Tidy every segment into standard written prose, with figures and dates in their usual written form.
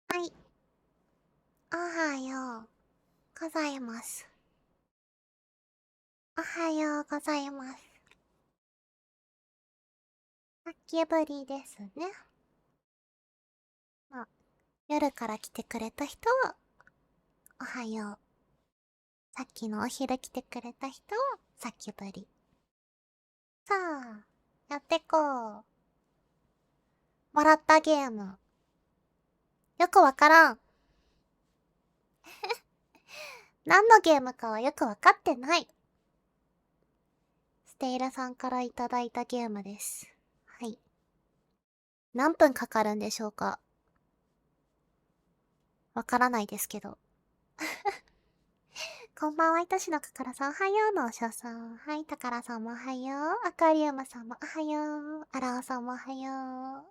はい。おはようございます。おはようございます。さっきぶりですね。まあ、夜から来てくれた人は、おはよう。さっきのお昼来てくれた人は、さっきぶり。さあ、やってこう。もらったゲーム。よくわからん。何のゲームかはよくわかってない。ステイラさんからいただいたゲームです。はい。何分かかるんでしょうか？わからないですけど。こんばんは、いとしのかからさん、おはようのおしょさん。はい、たからさんもおはよう。アクアリウムさんもおはよう。アラオさんもおはよう。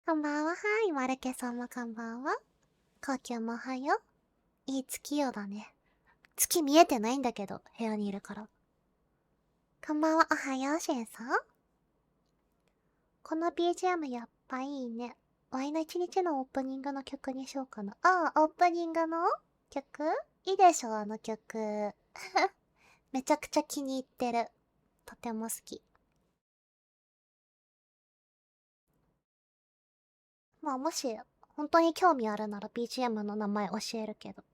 こんばんは、はい、マルケさんもこんばんは。コウキュンもおはよう。いい月夜だね。月見えてないんだけど、部屋にいるから。こんばんは、おはよう、シェンさん。この BGM やっぱいいね。ワイの一日のオープニングの曲にしようかな。ああ、オープニングの曲いいでしょ、あの曲。めちゃくちゃ気に入ってる。とても好き。まあもし、本当に興味あるなら BGM の名前教えるけど。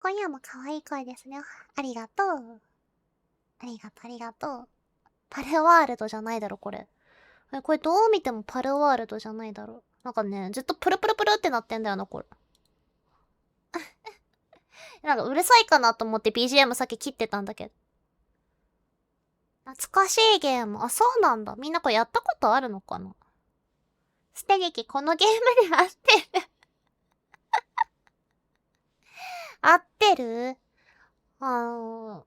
今夜も可愛い声ですね。ありがとう。ありがとう、ありがとう。パルワールドじゃないだろ、これ。これどう見てもパルワールドじゃないだろ。なんかね、ずっとプルプルプルってなってんだよな、これ。なんかうるさいかなと思って BGM さっき切ってたんだけど。懐かしいゲーム。あ、そうなんだ。みんなこれやったことあるのかな？ステ劇このゲームで合ってる。合ってる？合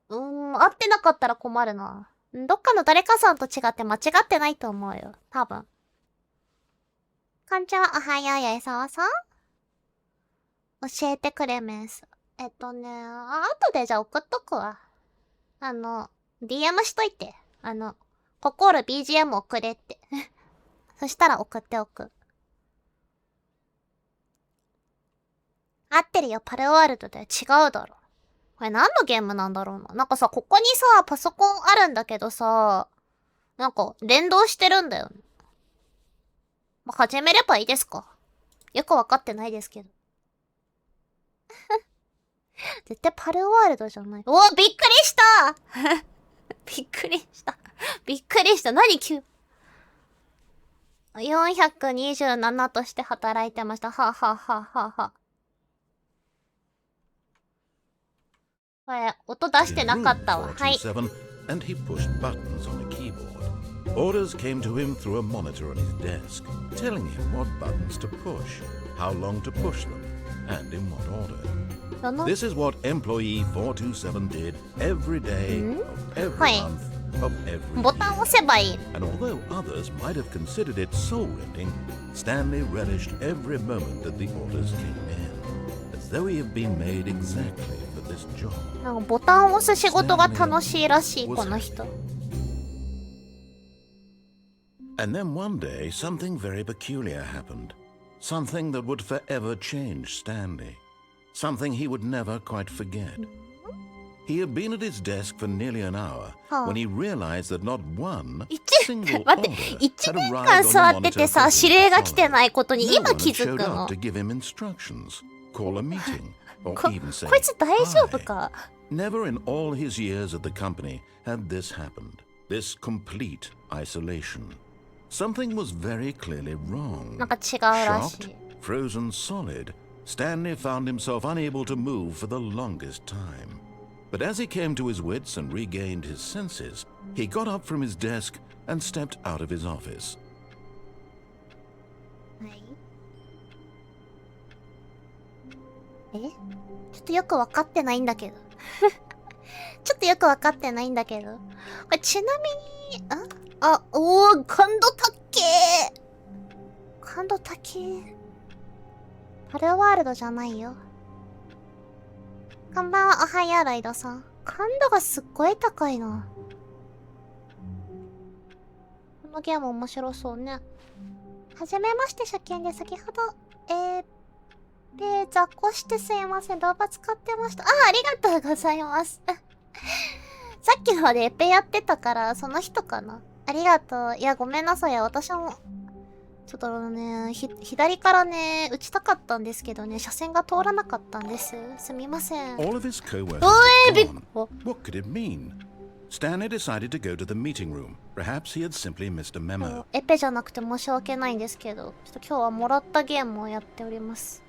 ってなかったら困るな。どっかの誰かさんと違って間違ってないと思うよ。多分。こんにちは、おはよう、やえさわさん。教えてくれメンス。後でじゃあ送っとくわ。DM しといて。心 BGM 送れって。そしたら送っておく。合ってるよ、パルワールドで違うだろ。これ何のゲームなんだろうな。なんかさ、ここにさ、パソコンあるんだけどさ、なんか連動してるんだよね。まあ、始めればいいですか。よくわかってないですけど。絶対パルワールドじゃない。おー、びっくりしたびっくりした。びっくりした。何急427として働いてました。はあ、はあはあはあはあ。これ、音出してなかったわ。はい。And he pushed buttons on a keyboard. Orders came to him through a monitor on his desk, telling him what buttons to push, how long to push them, and in what order. This is what employee 427 did every day of every month of every year. ボタン押せばいい。And although others might have considered it soul-rending, Stanley relished every moment that the orders came in, as though he had been made exactly for this job. なんかボタンを押す仕事が楽しいらしい、この人。And then one day, something very peculiar happened. Something that would forever change Stanley. Something he would never quite forget. He had been at his desk for nearly an hour when he realized that not one single order had arrived on the monitor for him. No one had showed up to give him instructions, call a meeting, or even say hi. Never in all his years at the company had this happened. This complete isolation. Something was very clearly wrong. Shocked, frozen solid, Stanley found himself unable to move for the longest time. But as he came to his wits and regained his senses, he got up from his desk and stepped out of his office. ちょっとよくわかってないんだけど。ちょっとよくわかってないんだけど。これちなみに、おー、感度たっけー。感度たけー。パルワールドじゃないよ。こんばんは、おはよう、ライドさん。感度がすっごい高いな。このゲーム面白そうね。はじめまして、初見で先ほど、雑魚してすいません。動画使ってました。ありがとうございます。さっきのでエペやってたから、その人かな。ありがとう。いや、ごめんなさい。私も、ちょっとね、左からね、打ちたかったんですけどね、車線が通らなかったんです。すみません。All of his co-workers had gone. What could it mean? Stanley decided to go to the meeting room. Perhaps he had simply missed a memo. エペじゃなくて申し訳ないんですけど、ちょっと今日はもらったゲームをやっております。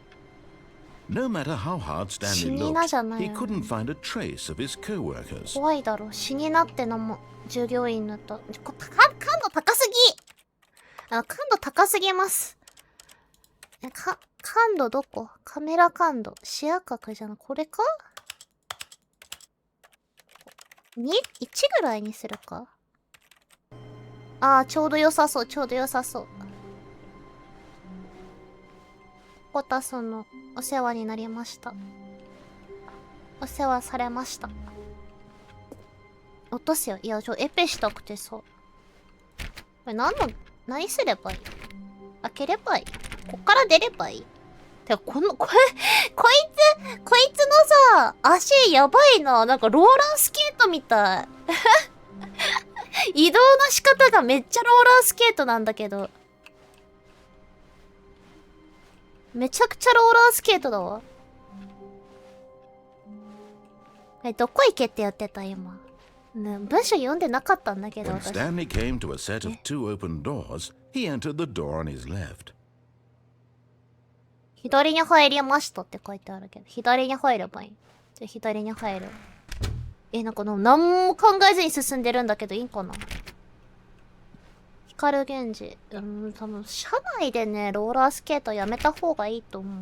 No matter how hard Stanley looked, he couldn't find a trace of his co-workers. 怖いだろ。死になってのも従業員だと。感度高すぎ。感度高すぎます。感度どこ？カメラ感度。視野角じゃなこれか？ 1 ぐらいにするか？ちょうど良さそう。ちょうど良さそう。コタソンのお世話になりました。お世話されました。落とすよ。いや、エペしたくてさ。これ何すればいい？開ければいい？こっから出ればいい？てか、こいつのさ、足やばいな。なんかローラースケートみたい。移動の仕方がめっちゃローラースケートなんだけど。めちゃくちゃローラースケートだわ。どこ行けってやってた今。ね、文章読んでなかったんだけど。When Stanley came to a set of two open doors, he entered the door on his left. 左に入りましたって書いてあるけど、左に入ればいい。じゃあ左に入る。なんか何も考えずに進んでるんだけどいいんかな。光源氏。多分、車内でね、ローラースケートやめた方がいいと思う。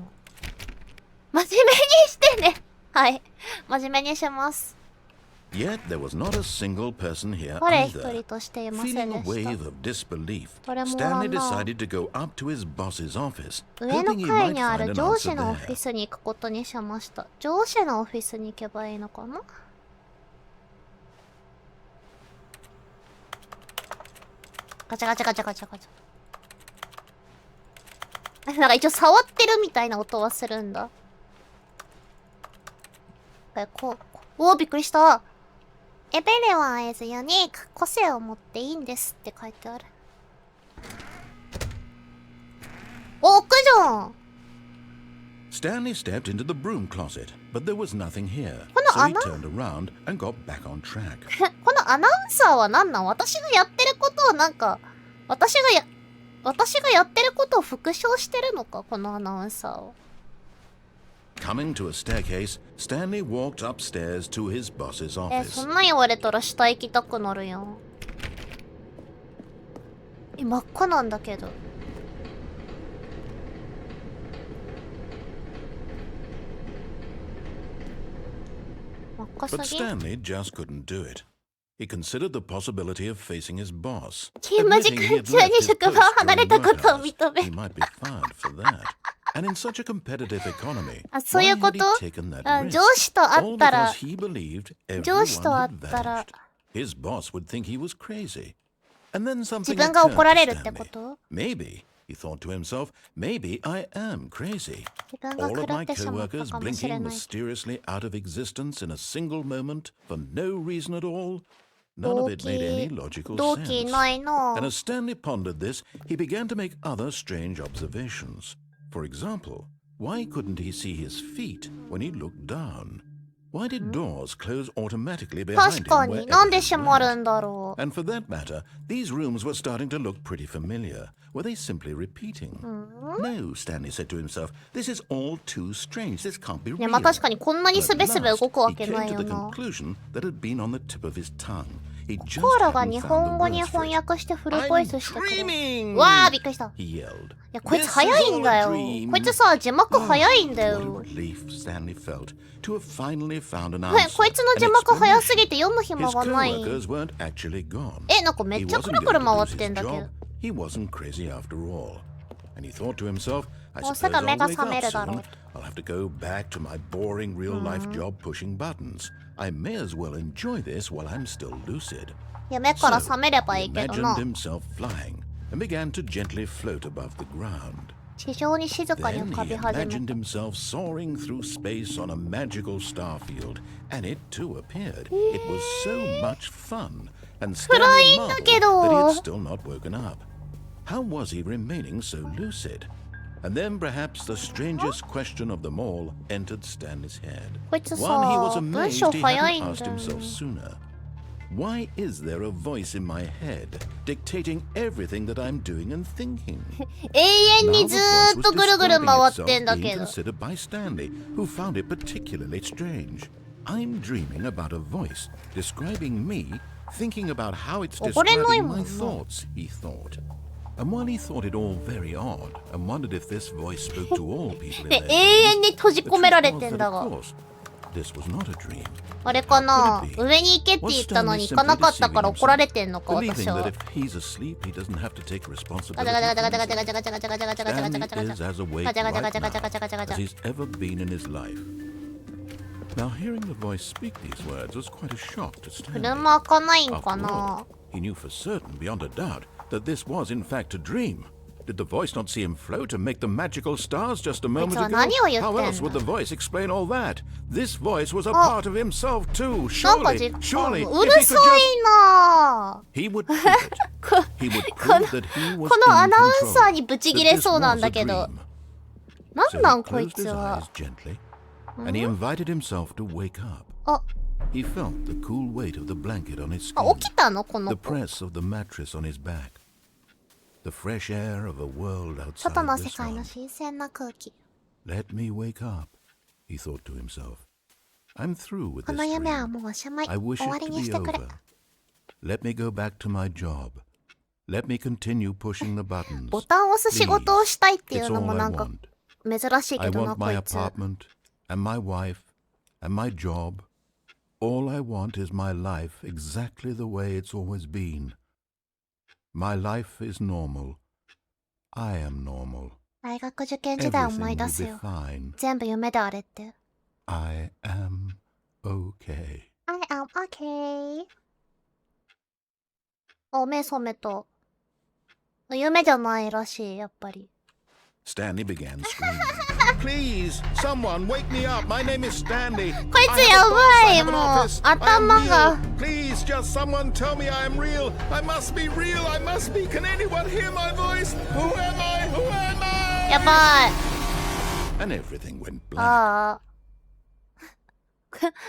真面目にしてね。はい。真面目にします。Yet there was not a single person here これ一 either. 人としていません Feeling で a した。 wave of disbelief, これもらう Stanley な。 decided to go up to his boss's office, 上の hoping he 階 might にあ find る an 上 answer 司のオフィ there. スに行くことにしました。上司のオフィスに行けばいいのかな？ガチャガチャガチャガチャガチャ。なんか一応触ってるみたいな音はするんだ。おー、びっくりした。エベレワン is unique 個性を持っていいんですって書いてある。お、置くじゃん。Stanley stepped into the broom closet, but there was nothing here. この So he 穴 turned around and got back on track. このアナウンサーは何なん？私がやってることをなんか、私がやってることを復唱してるのか、このアナウンサーを。Coming to a staircase, Stanley walked upstairs to his boss's そ office. んなん言われたら下行きたくなるやん。真っ赤なんだけど。真っ赤 But すぎ。 Stanley just couldn't do it. He considered the possibility of facing his boss. 勤務時 Admitting he 間 had 中 left に his 職場を post 離れ during たこ work とを hours. 認め He might be fired for that. And in such a competitive economy, あ、そうい why うこ had と he taken that あ、 risk? 上司と会 All ったら because he believed 上司と everyone 会っ had たら vanished. His boss would think he was crazy. And then 自 something 分が occurred 怒ら to れるってこ Stanley. と？ Maybe, he thought to himself, maybe I am crazy. 自分が All of 狂っ my てしまった co-workers かもしれ blinking ない。 mysteriously out of existence in a single moment for no reason at all. None of 動 it made any 機、 logical 動機 sense. ないな And as Stanley pondered this, he began to make other strange observations. For example, why couldn't he see his feet when he looked down? Why did doors close automatically 確 behind か him に、なん wherever で he 閉まる went? んだろう。 And for that matter, these rooms were starting to look pretty familiar. Were they simply repeating? No, Stanley said to himself. This is all too strange. This can't be いや、 real. まあ確かにこんなに And す at べすべ last, 動くわ he け came ない to よ the な。 conclusion that had been on the tip of his tongue. He コ just ーラが hadn't 日 found 本 the 語に words for 翻 it. 訳してフルボイ I'm スしてくれる。 dreaming! わあ、びっくりした。い He yelled. や、こい This つ is 早いん all だ a よ。 dream. こいつさ、字幕早いんだ What a よ。 relief Stanley felt to have finally found an はい、 answer. こいつの an 字幕早す explanation. ぎて読む暇 His がない。 co-workers weren't actually gone. なんかめっ He ちゃく wasn't る going くる to 回 lose って his んだけど。 job. He wasn't crazy after all. And he thought to himself, I もうす suppose ぐ目 I'll が wake 覚め up るだろう soon. と。 I'll have to go back to my boring real-life job pushing buttons. I may as well enjoy this while I'm still lucid. 夢から So, 覚めればい he いけど imagined な。 himself flying and began to gently float above the ground. 地上に静かに Then 浮か he び始め imagined た。 himself soaring through space on a magical star field, and it too appeared. It was so much fun, and Stanley marveled that he had still not woken up. How was he remaining so lucid? And then perhaps the strangest question of them all entered Stanley's head. こいつ One he was さ、文 amazed 章 he 早い hadn't ん asked だよ。 himself sooner. Why is there a voice in my head dictating everything that I'm doing and thinking? 永遠 Now に the ず voice ーっと was ぐるぐる describing 回っ itself てんだ being けど。 considered by Stanley, who found it particularly strange. I'm dreaming about a voice describing me, thinking about how it's 溺れない describing もん my な。 thoughts, he thought. And while he thought it all very odd, and wondered if this voice spoke to all people in で their 永遠に dreams, 閉じ the 込めら truth れ was てん that, だ of が。 course, this was not a dream. あれかな Could it be? 上に行けって言ったのに行かなかったから怒られてんのか、 Believing 私 that は。 if he's asleep, he doesn't have to take ガ responsibility チャガチャ for ガチャガチャ himself. ガチャガチャガチャガチャガチャガチャガチャガチャガチャガチャ Stanley is as awake ガチャガチャガ right チャガチャガ now チャガチャガチ as ャ he's ever been in his life. Now, hearing the voice speak these words was quite a shock to Stanley. 車開かないんか After な all, he knew for certain, beyond a doubt, that this was in fact a dream. Did the voice not see him float and make the magical stars just a moment こいつは ago? 何を言ってんの？ How else would the voice explain all that? This voice was a あ、 part of himself too. なんか Surely, 実 surely, う if る he さ could い just... な He would prove it. こ He would こ prove の that he was このア in ナウンサー control. にブチ That ギレ this そうなん was だ a けど。 dream. な So んな he んこい closed つ his は。 eyes gently, and he invited himself to wake up. あ、 He felt the cool weight of the blanket on his あ、 skin, 起きたのこの the 子。 press of the mattress on his back, the fresh air of a world 外 outside の世 this 界の one. 新鮮な空気。 Let me wake up, he thought to himself. I'm through with こ this の夢は dream. もうおしまい。 I wish 終わ it り to に be してくれ。 over. Let me go back to my job. Let me continue pushing the buttons. ボタンを押す仕事をしたいってい It's うの all も I なんか want. 珍しい I けどな、 want こ my いつ。 apartment and my wife and my job. All I want is my life exactly the way it's always been. My life is normal. I am normal. 大学受験時代思 Everything い出 will す be よ。 fine. 全部夢であれって。I am okay. I am okay. あ、目覚めた。夢じゃないらしい、やっぱり。Stanley began screaming. Please, someone wake me up. My name is Stanley. こいつやばい、もう。頭が。 Please, just someone tell me I am real. I must be real. I must be. Can anyone hear my voice? Who am I? Who am I? やばい。and everything went black. ああ。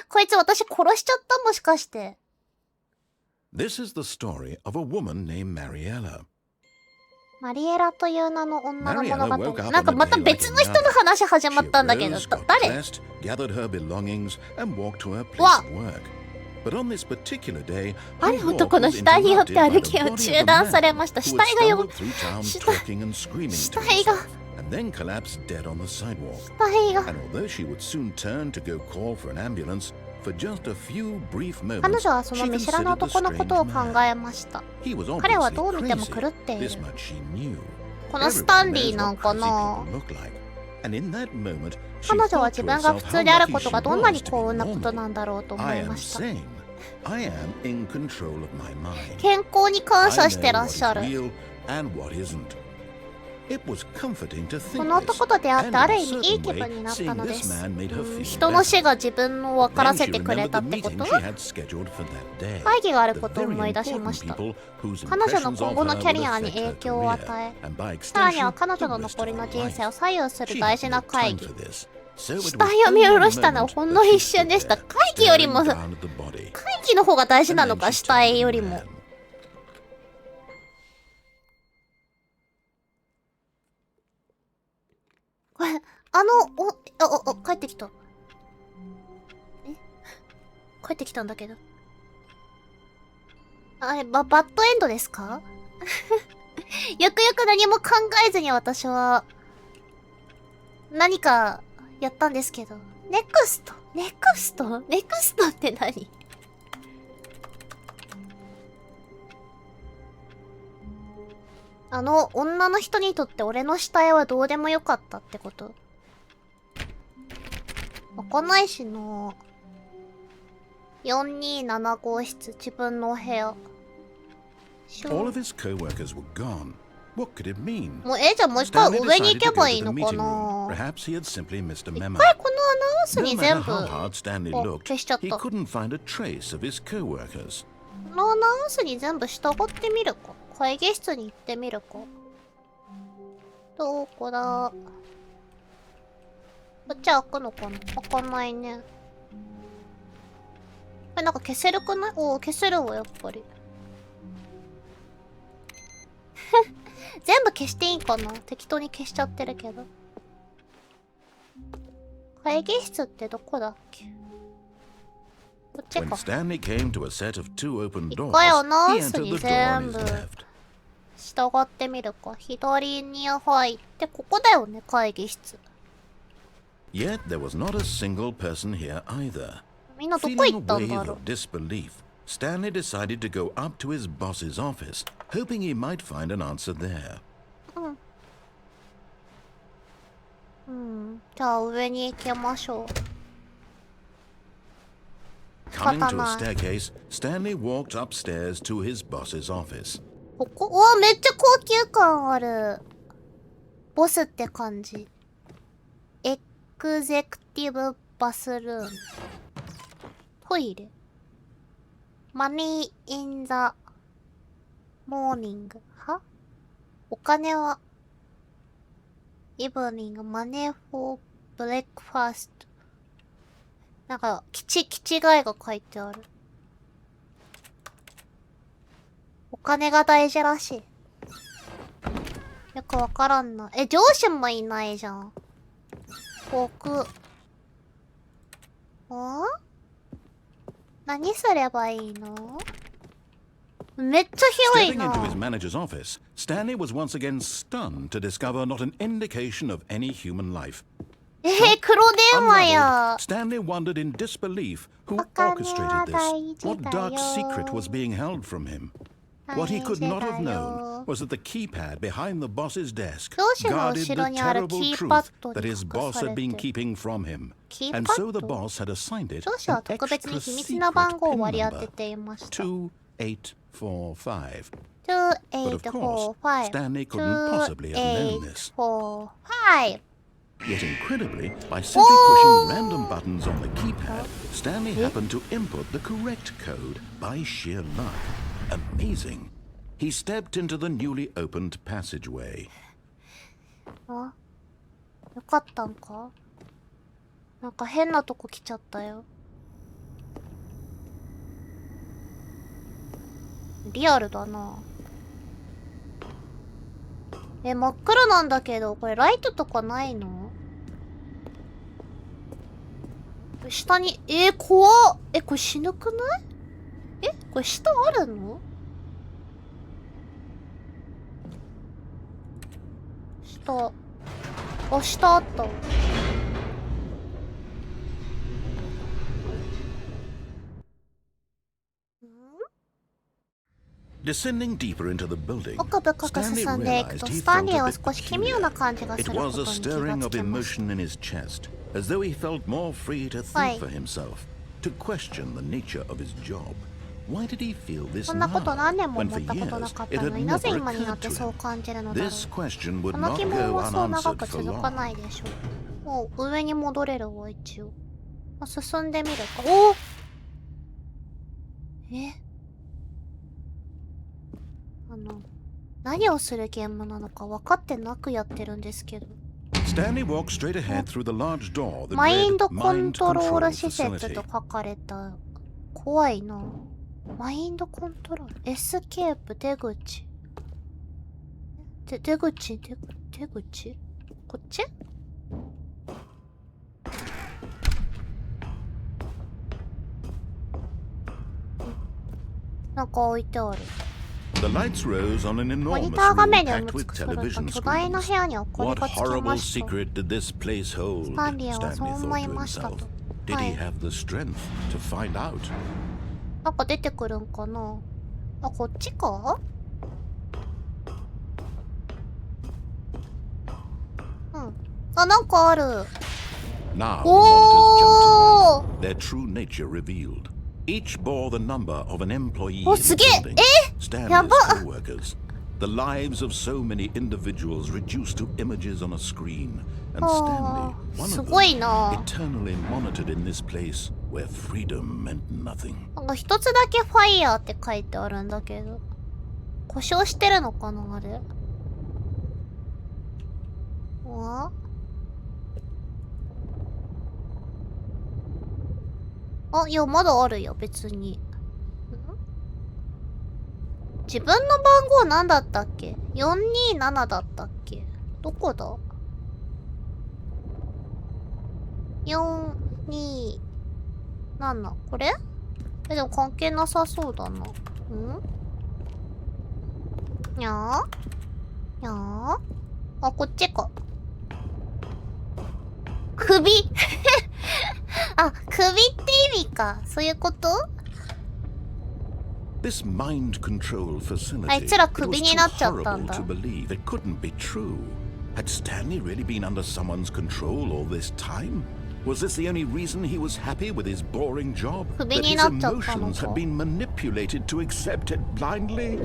こいつ私殺しちゃったもしかして。This is the story of a woman named Mariella. マリエラという名の女の物語。 Mariella woke up なんか on ま a た day 別 like の人の another. 話始ま She ったんだけど、 arose, got 誰？ dressed, gathered her belongings, and walked to her place わ of work. But on this particular day, あ her る walk 男の was 死体によって interrupted by 歩 the きを body of 中 a 断さ man れました。 who 死 had 体がよ、 stumbled through town 死体、 talking and screaming 死 to 体が、 himself, and then collapsed dead on the sidewalk. 死体が。 And although she would soon turn to go call for an ambulance, for just a few brief 彼 moments, 女はそ she の見知らぬ considered the 男のことを strange 考 man. えました。 He was 彼は obviously どう見ても crazy. 狂ってい This る。 much she knew. このスタン Everyone リー knows なん what か crazy な。 people look like. And in that moment, she 彼女は thought 自 to 分が普 herself 通 how である lucky こと she がどんな was に to 幸運な be こと normal. なんだろうと思 I いま am した。 sane. I am in control of my mind. 健康に感 I 謝して know らっ what し is ゃる。 real and what isn't. It was comforting to こ think の this, 男と出会って and あ in る a 意味いい certain 気 way, 分になった seeing ので this す。 man made her feel 人の死 better. が自分を分から Then せ she てくれ remembered た the ってこ meeting と？ she had scheduled for that day. 会議がある The ことを very 思い出し important ました。 people whose 彼女の impressions 今 of 後の her キャ would リアに affect 影 her 響を与 career, え、 and by さらには extension, 彼女 the の rest 残 of り her の人生を life. 左右する She 大 had 事な no 会 time 議。 for this, so it 死 was 体を見 only 下 a ろしたのは moment ほん that の she 一瞬 stood でした。 there, 会議より staring も、会 down at the body. 議の方が大事な And の then か、 she 死 turned 体 to よ the りも。 man. これ、帰ってきた。帰ってきたんだけど。バッドエンドですか？よくよく何も考えずに私は、何かやったんですけど。ネクストって何？あの女の人にとって俺の死体はどうでもよかったってこと？開かないしな。427号室、自分のお部屋。All of his co-workers were gone. What could it mean? もうじゃあもう一回 Stanley 上に行 decided け to ば go い to い the のか meeting な？ room. Perhaps he had simply missed a 一 memo. 回このアナウンス No に matter 全部 how hard Stanley 消 looked, しちゃっ he た。 couldn't find a trace of his co-workers. このアナウンスに全部従ってみるか。会議室に行ってみるか。どこだ？こっち開くのかな？開かないね。なんか消せるくない？消せるわ、やっぱり。全部消していいかな？適当に消しちゃってるけど。会議室ってどこだっけ？こっち When か。 Stanley came to a set of two open 一 doors, 回アナウ he ンス entered に the door on 全 his 部 left. 従ってみるか。左に入って、ここだよね、会議室。 Yet there was not a single person here either. みんなどこ Feeling 行 a ったん wave だろう。 of disbelief, Stanley decided to go up to his boss's office, hoping he might find an answer there. じゃあ上に行きましょう。 Coming to a 仕方ない。 staircase, Stanley walked upstairs to his boss's office. ここ、うわ、めっちゃ高級感ある。ボスって感じ。エグゼクティブバスルーム。トイレ。マネーインザモーニング。は？お金はイブニング、マネーフォーブレックファースト。なんか、気違いが書いてある。お金が大事らしい。よくわからんな。上司もいないじゃん。何すればいいの？めっちゃ広い Stepping into his な。 manager's office, Stanley was once again stunned to discover not an indication of any human life. 黒電話や。 Stanley wondered in disbelief who お金は orchestrated 大 this. 事 What だ dark よ。 secret was being held from him? What he could not have known was that the keypad behind the boss's desk 上司の guarded 後ろ the にある terrible キーパッ truth ド that に his 隠 boss され had been て。 keeping from him. キー And パ so the ッド？ boss had assigned it 上司は an 特別に extra 秘密な secret 番号を PIN 割り当て number, ていました。 2845. But of 2845 course, Stanley couldn't possibly have known this. 2845 Yet incredibly, by simply pushing random buttons on the keypad, Stanley happened to input the correct code by sheer luck. Amazing. He stepped into the newly opened passageway. よかったんか？なんか変なとこ来ちゃったよ。リアルだな。真っ暗なんだけど、これライトとかないの？下に、怖っ。これ死ぬくない？これ下あるの？下。あ、下あった。Descending deeper into the building, 奥深く Stanley 進んでいくと、 realized he スタン felt リー a は bit 少し奇妙な peculiar. 感じがす It ること was に a 気が stirring つ of きました。 emotion in his chest, as though he felt more free to think for himself, to question the nature of his job. Why did he feel this そんなこと now, 何年も when 思 for ったことな years かっ it たの had になぜ never 今になっ occurred て to そう him? 感じるのだろう。 This question would この not 疑問 go はそう長 unanswered く for 続か long. ないでしょう。もう上に戻れるわ、一応。進んでみるか。お！何をするゲームなのか分かってなくやってるんですけど。Stanley walked straight ahead through the large door that マイン read ドコン Mind トロール Control 施設 Facility. と書かれた。怖いな。マインドコントロール。エスケープ、出口。出口こっち？なんか置いてある。The lights rose on an モニ enormous ター画 room 面に埋 packed め尽 with くされた television 巨大な部 screens. 屋に明かり What がつき horrible ました。 secret did this place hold? スタンリーはそう Stanley 思 thought い to ました himself. と。 Did は he い。 have the strength to find out? なんか出てくるんかな。あ、こっちか？うん。あ、なんかある。 Now the monitors jumped to おー！ life, their true nature revealed. Each bore the number of an employee お、 in す the げえ！ building, や Stanley's ば！ co-workers. The lives of so many individuals reduced to images on a screen, and Stanley, あー、 one す of ごい them, な。 eternally monitored in this place where freedom meant nothing. なんか一つだけファイヤーって書いてあるんだけど。故障してるのかな、あれ。いや、まだあるよ、別に。自分の番号何だったっけ？ 427 だったっけ？どこだ？ 427 これ？でも関係なさそうだな。にゃーにゃーあ、こっちか。首あ、首って意味か。そういうこと？ This mind control facility, あいつら it 首 was に too なっちゃったん horrible だ。 to believe. It couldn't be true. Had Stanley really been under someone's control all this time? Was this the only reason he was happy with his boring job? 首 That に his なっちゃったの emotions か。 had been manipulated to accept it blindly?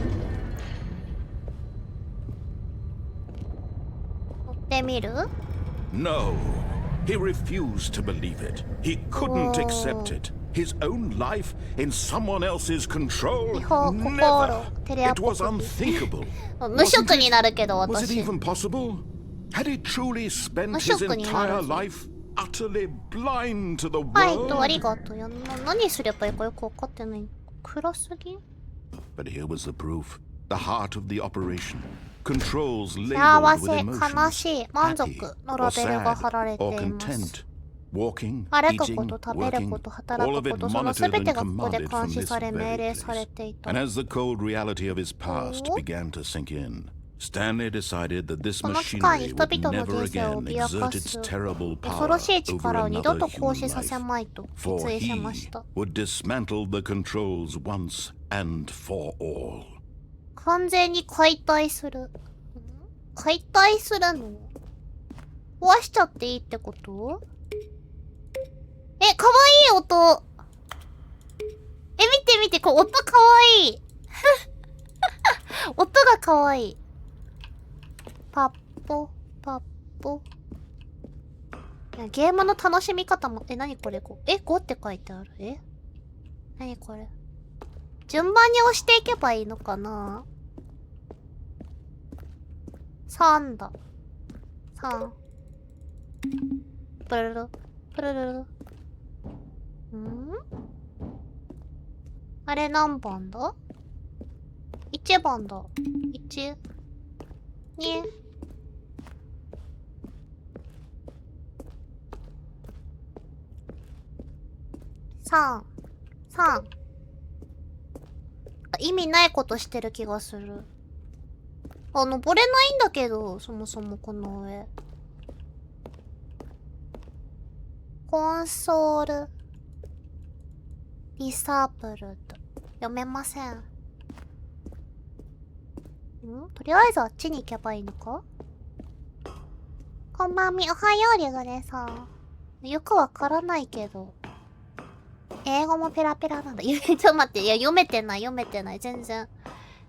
乗ってみる？ No. He refused to believe it. He couldn't accept it. His own life in someone else's control? 心、 Never. テレア It ポ was 首。 unthinkable. 無職になるけど、 Was it 私。 even possible? Had he truly spent his 無職になる。 entire life utterly blind to the はい、あり world? がとう。何すればいいかよくわかってない。暗すぎ？ But here was the proof. The heart of the operation. Controls 幸 labeled せ、 with 悲 emotions. しい、満 Happy 足の or ラベルが sad 貼られて or います content. Walking, 歩く eating, こと、食べるこ working, と、働 all く of こ it と、その monitored 全て が and ここで commanded 監 from 視 this され、命 very 令され place. ていた。 And as the cold reality of his past Oh. began to sink in, Stanley decided that this この機会に machinery 人 would 々の never 人生を again 脅か exert す its terrible 恐 power ろしい over 力を二度と another 行使 human させ life. まいと For 決意し he ました。 would dismantle the controls once and for all. 完全に解体する。解体するの？壊しちゃっていいってこと？かわいい音。見て見て、これ音かわいい。音がかわいい。パッポ、パッポ。いやゲームの楽しみ方も、何これ5って書いてある。何これ。順番に押していけばいいのかな？ 3だ。3。プルルプルルル。ん？あれ何番だ？ 1 番だ。1、2、3、3。意味ないことしてる気がする。登れないんだけど、そもそもこの上。コンソール。リサープルと。読めません。とりあえずあっちに行けばいいのか？こんばんみ、おはよう、リグネさん。よくわからないけど。英語もペラペラなんだ。ちょっと待って、いや、読めてない、全然。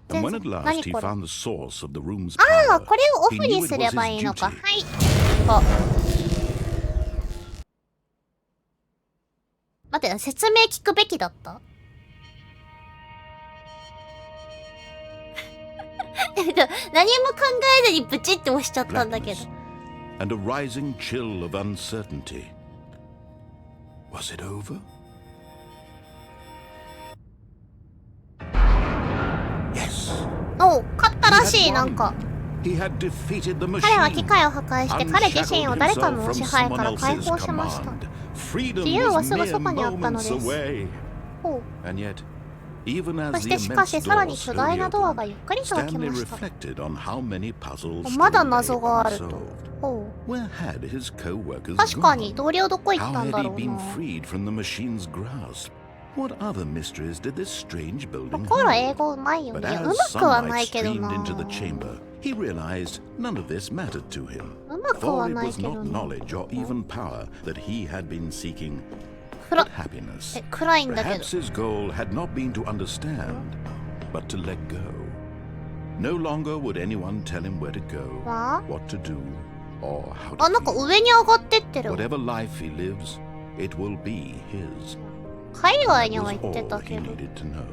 And when at last he found the source of the room's ああ、 power, これをオ he フ knew に it すれ was ば his いいのか。は duty. い。あ。待って、説明聞くべきだった何も考えずにブチって押しちゃったんだけど。 Blackness and a rising chill of uncertainty. Was it over? Yes. おう、勝ったらしい、なんか。 He had defeated the 彼は machine. 機械を破壊して彼自身を誰かの支配から解放しました。 自由はすぐそばにあったのです。ほう。 And yet, even as そし the てしかし immense さらに door 巨大 slowly なドア opened, がゆっくりと開き Stanley ました。 reflected on how many puzzles まだ still 謎 lay があると。 unsolved. ほう。 Where had his co-workers 確かに gone? 同僚どこ行った How ん had だ he ろう been な。 freed from the machine's grasp? What other mysteries did this strange building 心 hold? 英語うまいよ But ね。う as まくはな sunlight いけど streamed な。 into the chamber, he realized none of this mattered to him. うまく For は it ない was けど not な。 knowledge or even power that he had been seeking, 暗 but happiness. 暗いんだけど。 Perhaps his goal had not been to understand, but to let go. No longer would anyone tell him where to go, わ what to do, or how あ、 to なんか feel. 上に上がってってる。 Whatever life he lives, it will be his. 海外 That には was 行ってた all け he ど。 needed to know.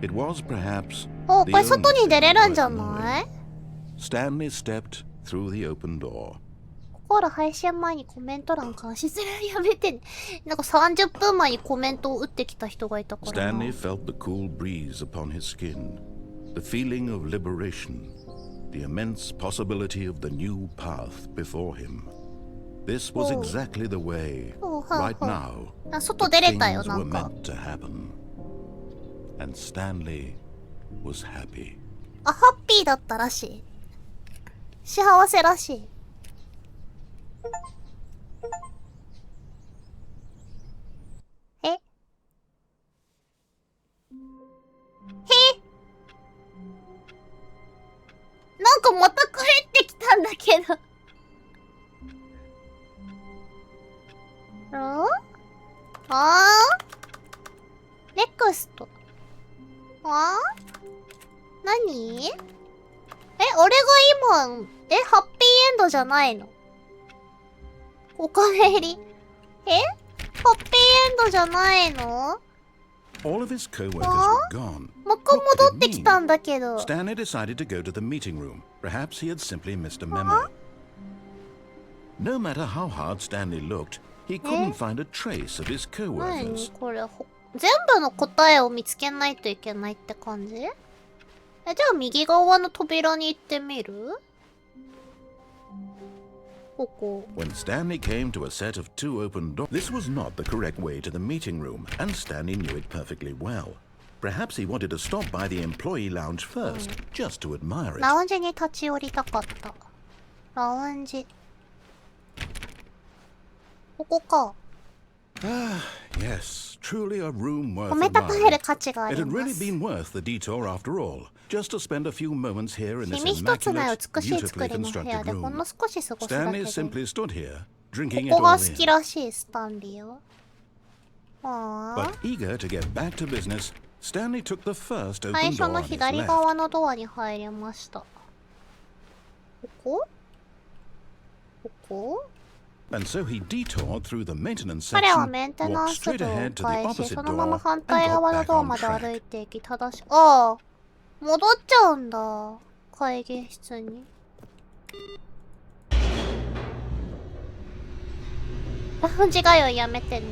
It was perhaps お、こ the れ only 外に出れるん thing じゃ worth ない？ knowing. Stanley stepped through the open door. 心配信前にコメント欄監視するやめてね。なんか30分前にコメントを打ってきた人がいたからな。 Stanley felt the cool breeze upon his skin, the feeling of liberation, the immense possibility of the new path before him. This was Oh. exactly the way, Oh, right huh. now, あ、外 that 出れたよ、 things な were んか。 meant to happen. And Stanley was happy. あ、ハッピーだったらしい。幸せらしい。え？へ？なんかまた帰ってきたんだけど。ネクスト。何？俺が今、ハッピーエンドじゃないの？お金入り。ハッピーエンドじゃないの？ All of his co-workers were gone. もう一回戻ってきたんだけど。 Stanley decided to go to the meeting room. Perhaps he had simply missed a memo. No matter how hard Stanley looked, he couldn't find a trace of his 何 co-workers. これ、全部の答えを見つけないといけないって感じ？じゃあ右側の扉に行ってみる？ここ。 When Stanley came to a set of two open doors, this was not the correct way to the meeting room, and Stanley knew it perfectly well. Perhaps he wanted to stop by the employee lounge first, just to admire it. ラウンジに立ち寄りたかった。ラウンジ。ここか。 Ah, yes, truly a room worth 褒めたたえる admiring. 価値があ It り had ま really す。 been worth the detour after all, just to spend a few moments here in this 君一つない immaculate, 美しい作 beautifully りの部屋 constructed でほんの room. 少し過ごすだけ Stanley で。 simply stood here, drinking こ it こが all 好き in. らしい、スタンリーは。あ But eager to get back to business, Stanley took the first あ。 open 最 door 初の on his 左 left. 側のドアに入りました。ここ？ここ？ And so he detoured through the maintenance 彼は section, メンテナン walked ス部 straight を ahead to the 返し、 opposite そのまま door, 反 and 対 got 側の back ドア on まで歩 track. いていき、正し、ああ、戻っちゃうんだ。会議室に。ラウンジ通いやめてね。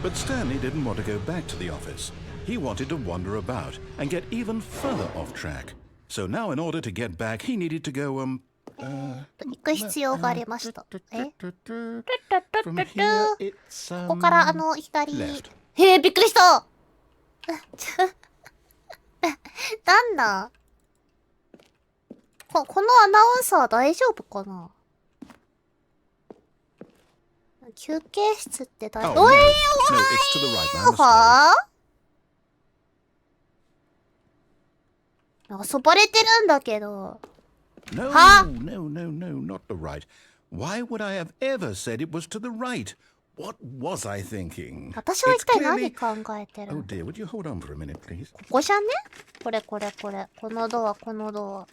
But Stanley didn't want to go back to the office. He wanted to wander about and get even further off track. So now, in order to get back, he needed to go, 行く必要がありました。え From here, it's, ここから左。left. びっくりしたなんだこのアナウンサー大丈夫かな。休憩室って大丈夫？ Oh, おい no. No, it's to the right, man. はぁ？遊ばれてるんだけど。No, Huh? no, not the right. Why would I have ever said it was to the right? What was I thinking? 私は一体 It's 何 clearly... 考えて Oh る？ dear, would you hold on for a minute, please? ここじゃね？これ。このドア、このドア。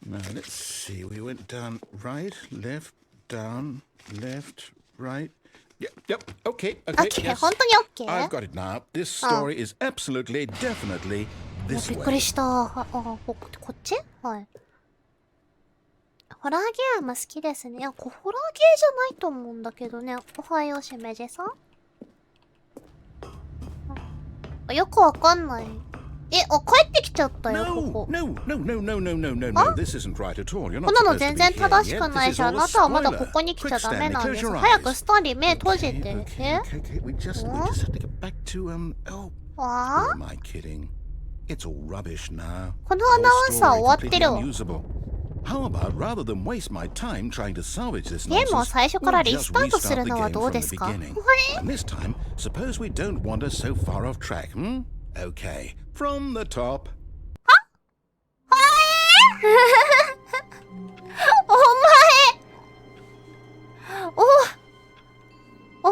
Now, let's see. We went down right, left, down, left, right. Yep, okay, OK、 yes. 本当に OK？ I've got it now. This story is absolutely, definitely び this っくり way. した。こっち？はい。ホラーゲーム好きですね。いや、ホラーゲーじゃないと思うんだけどね。おはよう、しめじさん。よくわかんない。帰ってきちゃったよ、ここ。No. This isn't right at all. You're こ not んなの supposed to 全 be 然 here 正し yet. くな This い is し、あ all a なたはまだこ spoiler. こに来ちゃ Quick, ダメ Stanley, なん close です。 your 早く eyes. スタンリー目閉じて。Okay. We just have to get back to oh. わ Who am I kidding? It's all rubbish now. このアナウンサー終わってるわ。 Unusable. How about rather than waste my time trying to salvage this ゲームを nonsense, 最初から we'll リ just スタートす restart る the のは game どう from で the すか？ beginning. And this time, suppose we don't wander so far off track, hmm? Okay, from the top. お前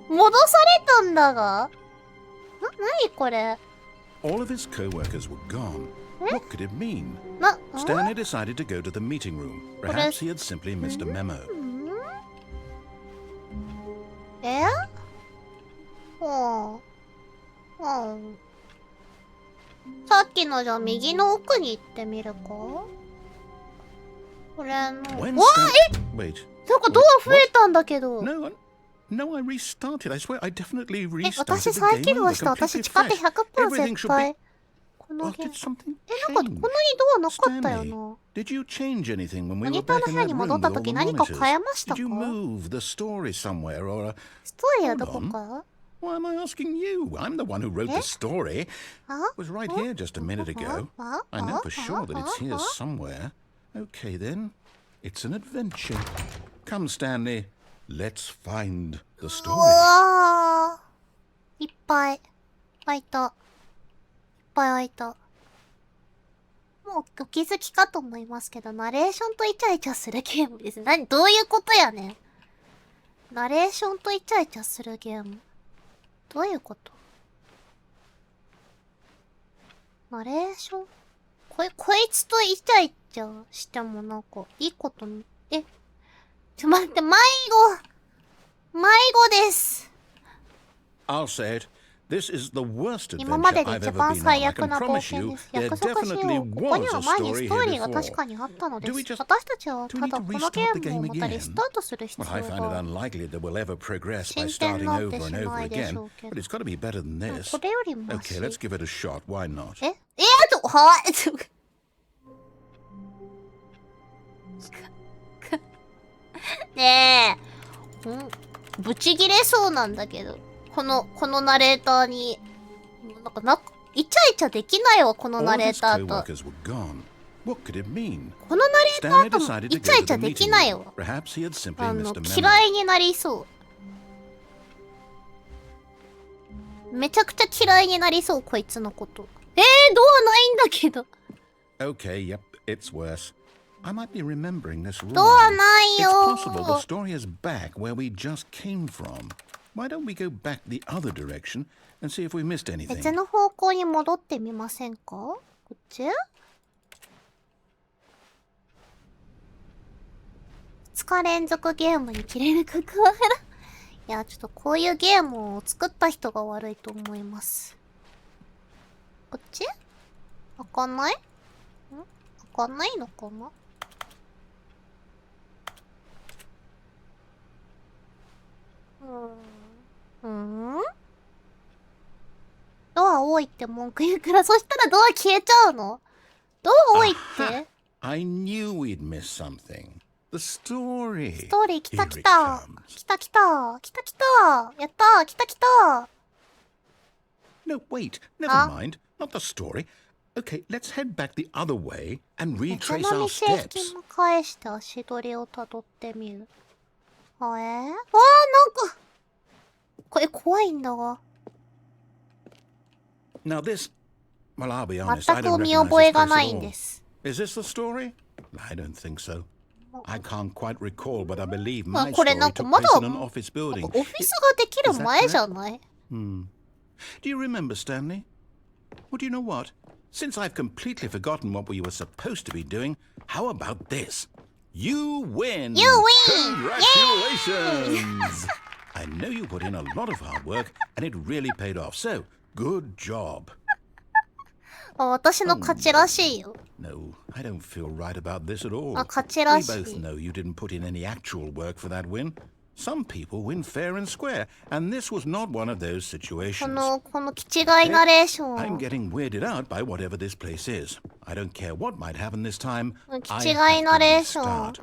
戻されたんだが？何これ？ All of his co-workers were gone. What could it mean? ん Stanley decided to go to the meeting room. Perhaps he had simply missed a memo. さっきのじゃ右の奥に行ってみるか？これの。 When わあ、 Wait. なんかドア増えたんだけど。No, I restarted. I swear, I definitely restarted 私 the 再起 game 動 over した。 completely 私力って fresh. 100% Everything 絶 should 対。 be... この What ゲー did ム。 something なんかこのに change? ドアなかったよ Stanley, な。 did you change anything when モ we ニ were ター back の in 部屋 that に戻 room っ with た all the 時何か monitors? 変えましたか？ Did you move the story somewhere or... ストーリーはどこか？ Why am I asking you? I'm the one who wrote the story. It あ was right here just a minute ago. I know for sure that it's here somewhere. Okay then, it's an adventure. Come, Stanley, let's find the う story. わー、いっぱい開いた。いっぱい開いた。もうお気づきかと思いますけど、ナレーションとイチャイチャするゲームです。どういうことやねん。ナレーションとイチャイチャするゲーム。どういうこと？ナレーション？こいつとイチャイチャしてもなんか、いいことに、待って、迷子です。I'll say it. This is the worst 今ま adventure でで I've 一 ever 番 been on. 最 I 悪 can な冒 promise 険 you です。 there 約束し definitely よう。ここに was は a 前に story ストー here リーが確 before. かにあったので Do we す。 just... 私たちは Do た we だ need こ to のゲ restart ー the ムを game またリ again? スタートする必 Well, I 要 find it が。 unlikely that we'll ever progress by 進展 starting なん over てし and な over いでし again. ょうけ But ど。 it's got to be better than this. これよりマ Okay, シ。 let's give it a shot. Why not? ねえ。ブチギレそうなんだけど。このナレーターに。イチャイチャできないわ、この All ナ of レ his ーターと。 co-workers were gone. What could it mean? このナレータ Stanley ーとも decided to イチャ go イ to チャ the でき meeting ないわ。 room. Perhaps he had simply missed a memo. 嫌いになりそう。めちゃくちゃ嫌いになりそう、こいつのこと。ドアないんだけど。Okay, yep, it's worse. I might be remembering this wrong. ドアないよ It's possible the story is back where we just came from. Why don't we go back the other direction and see if we missed anything? 別の方向に戻ってみませんか？こっち？2日連続ゲームに切れる関わる。いや、ちょっとこういうゲームを作った人が悪いと思います。こっち？開かない？開かないのかな？ドア多いって文句言うから、そしたらドア消えちゃうの？ドア多いって I knew we'd miss something. The story. ストーリー来た Here 来 it た comes. 来た来た来た来たやったー来た来た No, wait. Never mind. Not the story. Okay, let's head back the other way and 別 retrace の our 店引 steps. きも返して足取りをたどってみる。なんかこれ怖いんだが。 Now this, well, I'll be honest, 全 I く don't 見 recognize 覚え this が place な at いん all. です。 Is this the story? I don't think so. I can't quite recall, but I believe まあ my これ story なんか took まだ place in an office なん building. かオフィスができる前じゃない？ Do you remember, Stanley? Well, do you know what? Since I've completely forgotten what we were supposed to be doing, how about this? You win! You win! Congratulations! I know you put in a lot of hard work, and it really paid off, so good job. 私の勝ちらしいよ。 No, I don't feel right about this at all. 勝ち We らし both い。 know you didn't put in any actual work for that win. Some people win fair and square, and this was not one of those こ situations. の気違いナレーショ I'm ン。 getting weirded out by whatever this place is. I don't care what might happen this time. 気違 I い have ナ to レーション。 restart.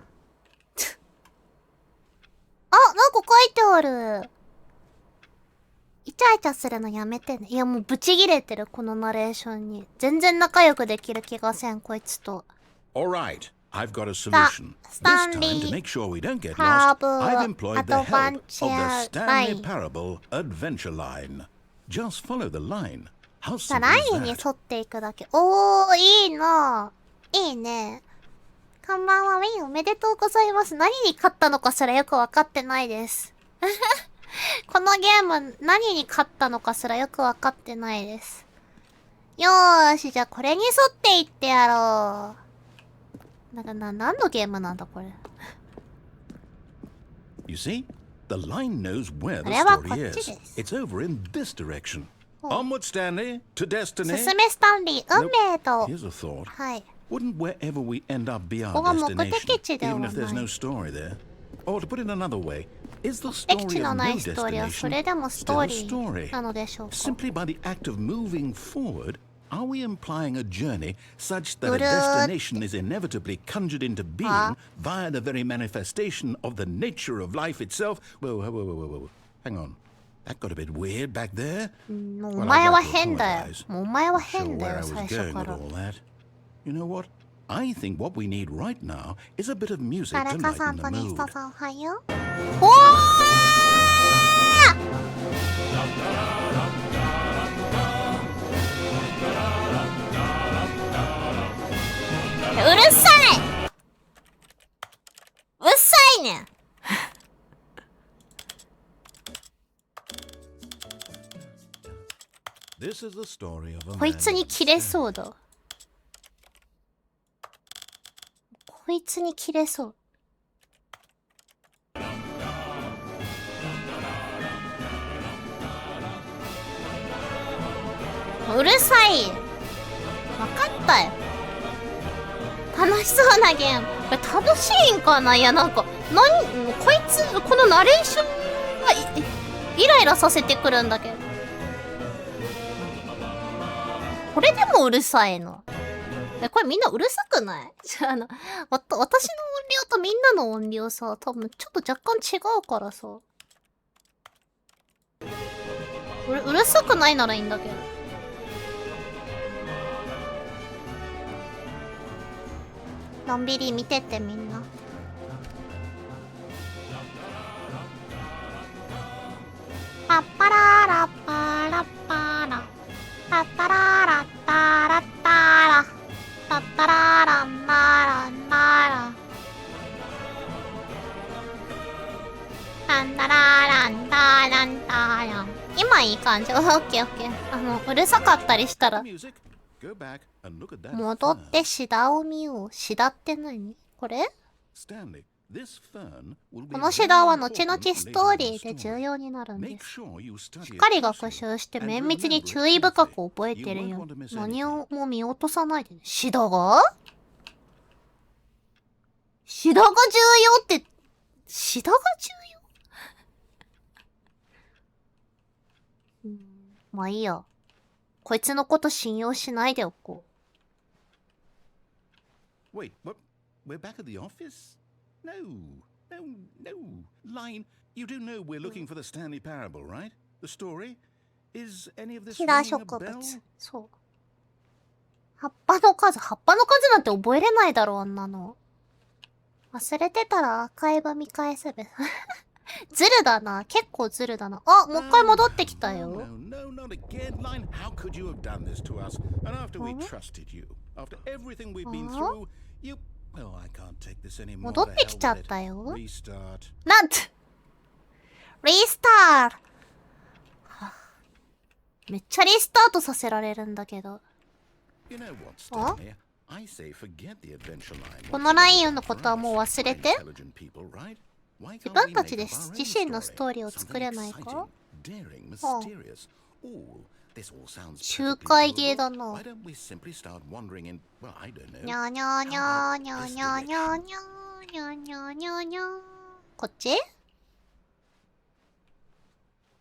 なんか書いてある。イチャイチャするのやめてね。いやもうブチギレてるこのナレーションに。全然仲良くできる気がせんこいつと。 All right, I've got a solution. This time, to make sure we don't get lost, I've employed the help of the Stanley Parable Adventure Line. Just follow the line. How さあ simple ラ is インに that? 沿っていくだけ。おー、いいな。いいね。こんばんは、ウィンおめでとうございます。何に勝ったのかすらよくわかってないです。このゲーム、何に勝ったのかすらよくわかってないです。よーし、じゃあこれに沿っていってやろう。何のゲームなんだこれ。 You see, the line knows where the あれは story こっち is. です。 It's over in this direction. Onward, Stanley, to destiny. 進めスタンリー、運命と。 Here's a thought. はい。 Wouldn't wherever we end up be our ここが目的 destination, 地では even な if there's い。 no story there? Or to put it another way, is the 目的 story 地の of な no いストーリーはそ destination れでもスト still ー a リ story? ーなのでしょうか。 Simply by the act of moving forward, are we implying a journey such that a ぐるーっ destination is inevitably conjured into being via the very manifestation of the nature of life itself? Whoa. Hang on. That got a bit weird back there. もうお Well, 前 I'd は like to 変だよ。 apologize. もうお前は Sure 変だ where よ、 I was 最初 going か with ら。 all that. You know what? I think what we need right now is a bit of music 誰 to かさん lighten と the ニス mood. トさんおはよう。おーうるさいうっさいねん。 This is the story of a こい man つに named 切れ Stan. そうだ。こいつに切れそう。うるさい。わかったよ。楽しそうなゲーム。これ楽しいんかな。いやなんかこいつこのナレーションがイライラさせてくるんだけど。これでもうるさいの。これみんなうるさくない？じゃあ私の音量とみんなの音量さ、多分ちょっと若干違うからさ。うるさくないならいいんだけど。のんびり見てってみんな。パッパラーラッパーラッパーラタッタラーラッターラッターラタッタラーランナーランナーラタンタラーランターランターラン。今いい感じ。オッケーオッケー。うるさかったりしたら Music. Go back and look at that 戻っ fern. てシダを見よう。シダって何？これ？ Stanley, this fern will be このシダは very 後々 important ストーリ later ー in で the 重 story. 要になるんで Make す。 sure you study し it っかり学 closely 習して and 綿密に remember it 注意深く carefully. 覚えて You る won't よ。 want to miss 何 anything. をも見落とさないでね。シダが重要って、シダが重まあいいや。こいつのこと信用しないでおこう。Wait, what? We're back at the office? No, no, no. Line, you do know we're looking for the Stanley Parable, right? The story? Is any of this キラー ringing a 植 bell? 物。そう。葉っぱの数なんて覚えれないだろ、あんなの。忘れてたらアーカイブ見返せべ。ズルだな。結構ズルだな。あ、もう一回戻ってきたよ。No, not again, Line. How could you have done this to us? And after we trusted you, after everything we've been through, you... Oh, I can't take this anymore. 戻ってきちゃったよ。Restart. なんてリスタート、めっちゃリスタートさせられるんだけど。You know what, Stanley? I say forget the adventure line. このラインのことはもう忘れて。自分たちで自身のストーリーを作れないか？周回ゲーだな。にゃーにゃーにゃーにゃーにゃーにゃーにゃーにゃーにゃーにゃーにゃーにゃー。こっち？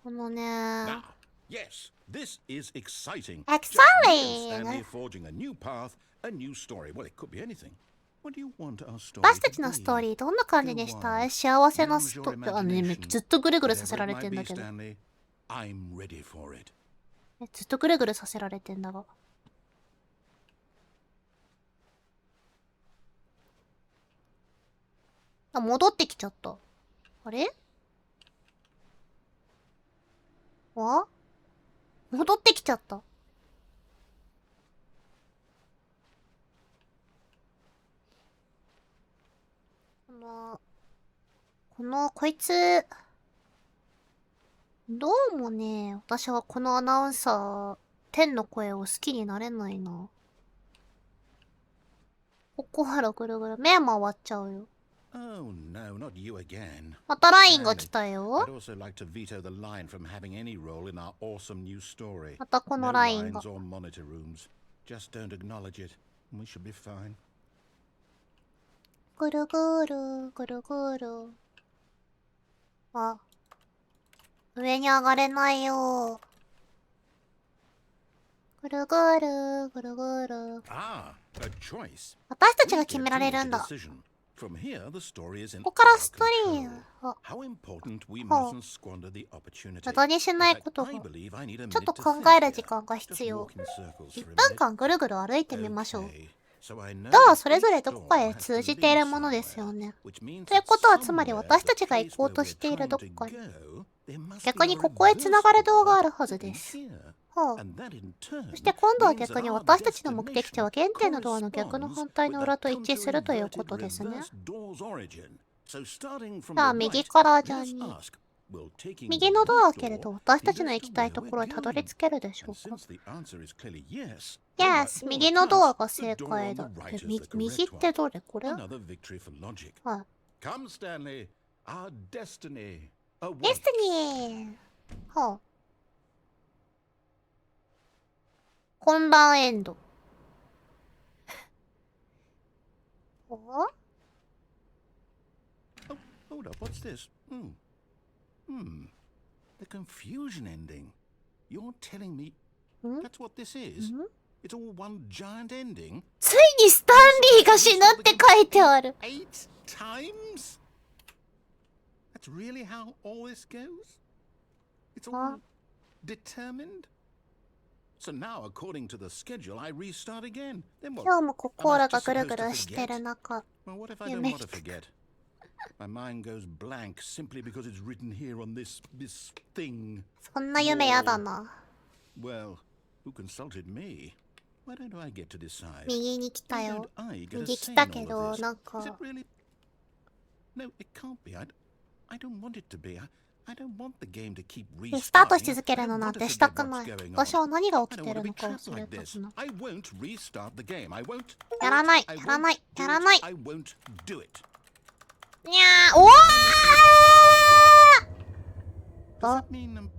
このねー。Yes, this is exciting. Exciting! Forging a new path, a new story. Well, it could be anything. What do you want our story? 私たちのストーリーどんな感じでした？幸せなストーリー。あのね、ずっとぐるぐるさせられてんだけど。I'm ready for it. ずっとぐるぐるさせられてんだが。あ、戻ってきちゃった。あれ？あ？戻ってきちゃった。こいつ、どうもね、私はこのアナウンサー、天の声を好きになれないな。ここからぐるぐる、目回っちゃうよ。Oh, no, not you again. またラインが来たよ。 I'd also like to veto the line from having any role in our awesome new story. またこのライン No が。lines or monitor rooms. Just don't acknowledge it, and we should be fine. ぐるぐる、ぐるぐる。あ、上に上がれないよ。ぐるぐる、ぐるぐる。Ah, a choice. 私たちが決められるんだ。こ From here, the story is in こからストーリー。あ、 How important we mustn't squander the opportunity. 無駄にしないことが。ちょっと考える時間が必要。1分間ぐるぐる歩いてみましょう。ドアはそれぞれどこかへ通じているものですよね。ということはつまり私たちが行こうとしているどこかに。逆にここへ繋がる道があるはずです。ほう。そして今度は逆に私たちの目的地は原点のドアの逆の反対の裏と一致するということですね。じゃあ右から順に。右のドアを開けると私たちの行きたいところへたどり着けるでしょうか？ Yes、右のドアが正解だ。右ってどれ？これ？はい。Come, Stanley, our destiny. デスティニー。はあ。混乱エンド。お？ Oh, hold up, what's this? The confusion ending. You're telling me that's what this is? It's all one giant ending? ついにスタンリーが死ぬって書いてある。8 times? That's really how all this goes? It's all determined? So now, according to the schedule, I restart again. Then what? 今日もココーラがぐるぐるしてる中。 Well, what if I don't want to forget? My mind goes blank simply because it's written here on this thing. そんな夢やだな。 Well, who consulted me? Why don't I get to decide? 右に来た Why よ。 don't I get 右 a 来 say た in け all ど、 of this? なん Is か。 it really? No, it can't be. I don't want it to be. I don't want the game to keep リスタート restarting. し続けるの I な don't ん want て to した forget くない。 what's going on. 私は何が I 起き don't て want る to be のか trapped 忘れ like た this. な。 I won't restart the game. I won't. やらない、 I やらない、 won't やらない。 I won't do it. にゃー、おわー Does that mean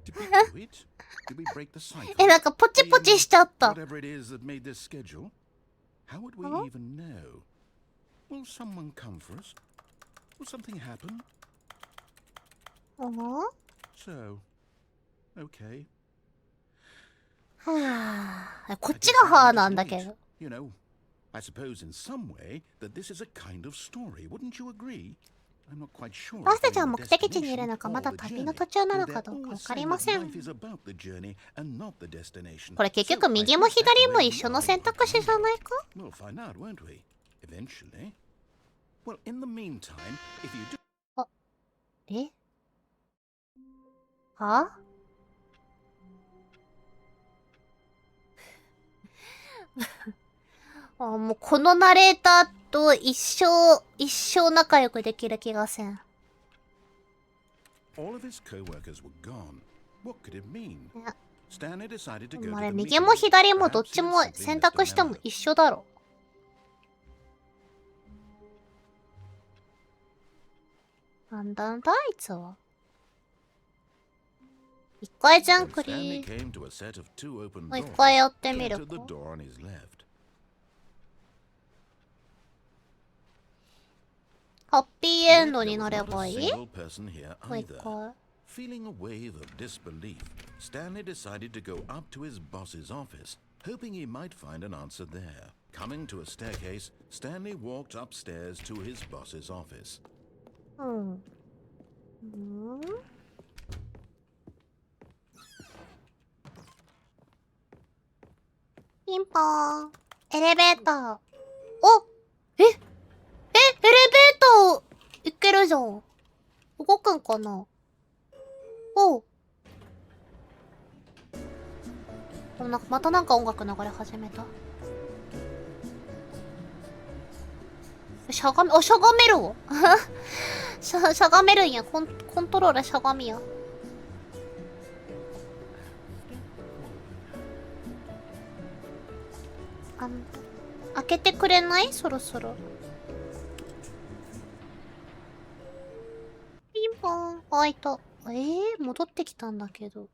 did we do it? Did we break the cycle? え、なんかポチポチしちゃった。 Whatever it is that made this schedule? How would we even know? Will someone come for us? Will something happen? お？ So, okay. はあ、こっちがはあなんだけど。You know, I suppose in some way that this is a kind of story, wouldn't you agree? I'm not quite sure. 私たちは目的地にいるのか、まだ旅の途中なのかどうかわかりません。これ結局右も左も一緒の選択肢じゃないか？ We'll find out, won't we? Eventually. Well, in the meantime, if you do... あ、え？は？あ、もうこのナレーターと一生仲良くできる気がせん。All of his co-workers were gone. What could it mean? ね、 Stanley decided to で go も to あれ the 右 meeting. も左もどっ Perhaps ち he も had simply 選択しても misremembered. 一緒だろ。なんだんだあいつは。一回じゃん When く Stanley り。 came to a set of two open もう一 doors, 回やって he みる entered the か。 door on his left. ハッピーエン Yet ド there に was なれ not ば a いい？ single person here もう一 either. 回。 Feeling a wave of disbelief, Stanley decided to go up to his boss's office, hoping he might find an answer there. Coming to a staircase, Stanley walked upstairs to his boss's office. うん。ピンポーン。エレベーター。お！エレベーター行けるじゃん。動くんかな？おう。またなんか音楽流れ始めた。しゃがめるわ。しゃがめるんや。コントローラーしゃがみや。開けてくれない？そろそろ。ピンポーン。開いた。戻ってきたんだけど。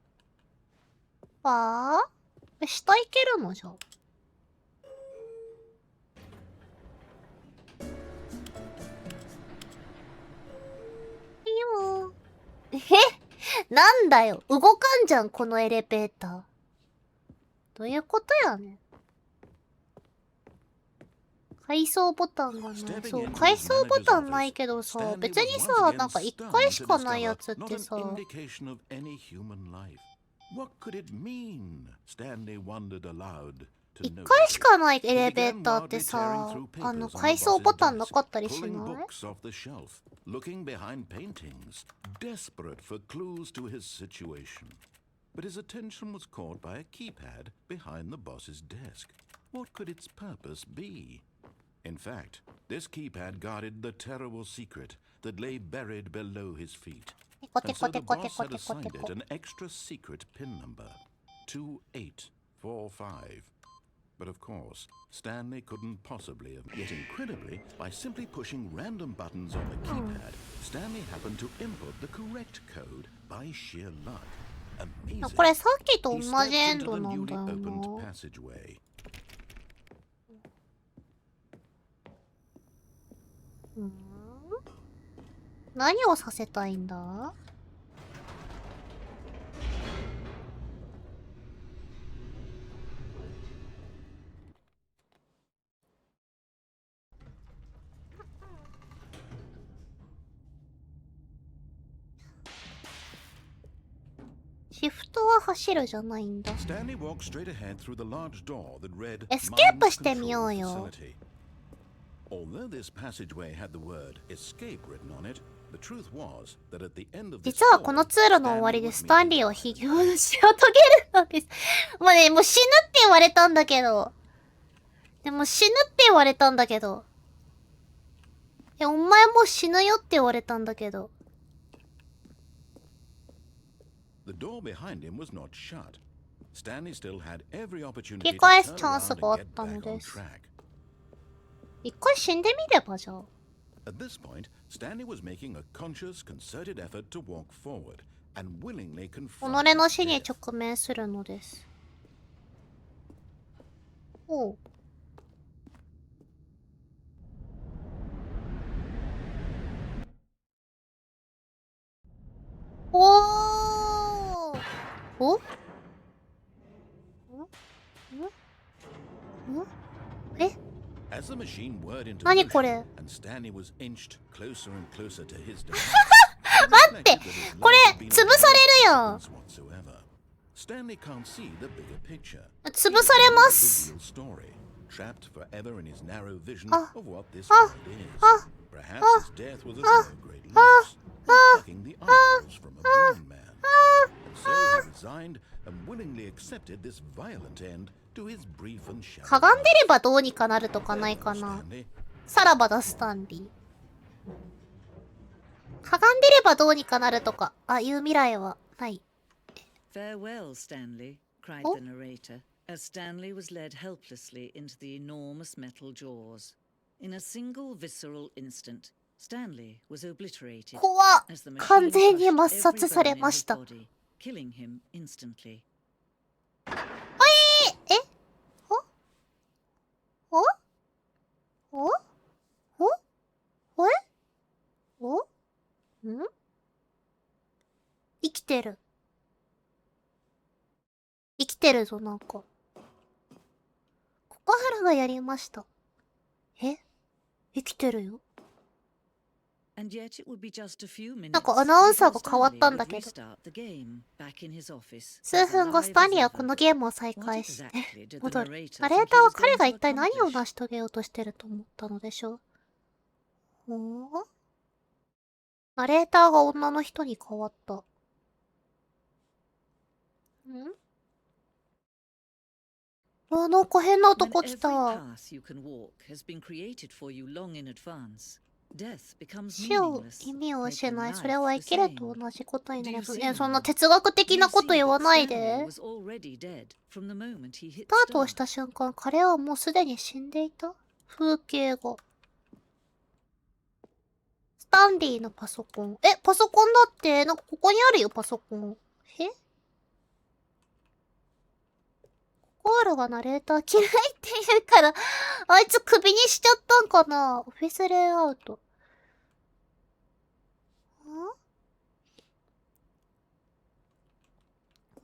下行けるのじゃ。ピヨーン。なんだよ。動かんじゃん、このエレベーター。どういうことやねん。階層ボタンがない。そう、階層ボタンないけどさ、別にさ、なんか1回しかないやつってさ。1回しかないエレベーターってさ、階層ボタンなかったりしない？ Looking behind paintings, desperate for clues to his situation. But his attention was caught by a keypad behind the boss's desk. What could its purpose be? In fact, this keypad guarded the terrible secret that lay buried below his feet. And so the boss had assigned it an extra secret pin number, 2845. But of course, Stanley couldn't possibly have. Yet incredibly, by simply pushing random buttons on the keypad, Stanley happened to input the correct code by sheer luck. Amazing. これさっきと同 He じ stepped エン into ド the なん newly だよ opened な。 passageway. 何をさせたいんだ？シフトは走るじゃないんだ。 Stanley walked straight ahead through the large door that read エスケープしてみよう Mind よ。 Facility. Although this passageway had the word escape written on it, the truth was that at the end of this 実はこの通路の終わりでスタンリーを引きしを遂げるのです。もうね、もう死ぬって言われたんだけど。でも死ぬって言われたんだけど。お前もう死ぬよって言われたんだけど。The door behind him was not shut. Stanley still had every 引 opportunity き to 返す turn チャン around ス and があっ get たの back on です。 track. 一回死んでみればじゃあ。 At this point, Stanley was making a conscious, concerted effort to walk forward and willingly 己 confront の his 死に death. 直面するのです。おう。おー。お？ん？え As the machine whirred into 何こ motion れ and Stanley was inched closer and closer to his death. 待って、これ潰されるやん。 Stanley can't see the bigger picture. 潰されます。 Trapped forever in his narrow vision あ、 of what this あ、 world is. あ、 Perhaps あ、 his death was あ、 as no great loss as plucking the eyeballs from a blind man. And so he resigned and willingly accepted this violent end to his brief and shallow かがんで life. ればどうにかなるとかないかな。 Stanley, さらばだスタンリー。かがんでればどうにかなるとか、あ、いう未来はない。 Farewell, Stanley, cried Oh. the narrator, as Stanley was led helplessly into the enormous metal jaws. In a single visceral instant, Stanley was obliterated 怖っ。 as the 完 machine 全に crushed 抹 every 殺され bone in ま his した。 body, killing him instantly. えおおおおえおん生きてる。生きてるぞ、なんか。ココハラがやりました。え生きてるよ。 And yet it would be just a few minutes なんかアナウンサーが before 変わったん Stanley だ would けど。 restart the game back in his office, 数 as 分後、 alive スタンリー as はこ ever. のゲームを再 What 開し、 exactly did the 戻る。 narrator ナレー think タ he ーは was 彼 going が to 一体何を accomplish? 成し遂げようとしてると思ったのでしょう。おナレーターが女の人に変わった。んあ、なんか変な When 男来 every た。 path you can walk has been created for you long in advance, death becomes 死を meaningless, 意味を making 失い、それ life は the 生きると same. 同じことにな Do り you ます。 see ね、そん now? な哲学 Do 的 you なこと see 言わ that ない Stanley で。 was already dead from the moment he hit スタートをし start? た瞬間、彼はもうすでに死んでいた。風景が。スタンリーのパソコン。え、パソコンだって、なんかここにあるよ、パソコン。えコールがナレーター嫌いって言うから、あいつクビにしちゃったんかな。オフィスレイアウト。オ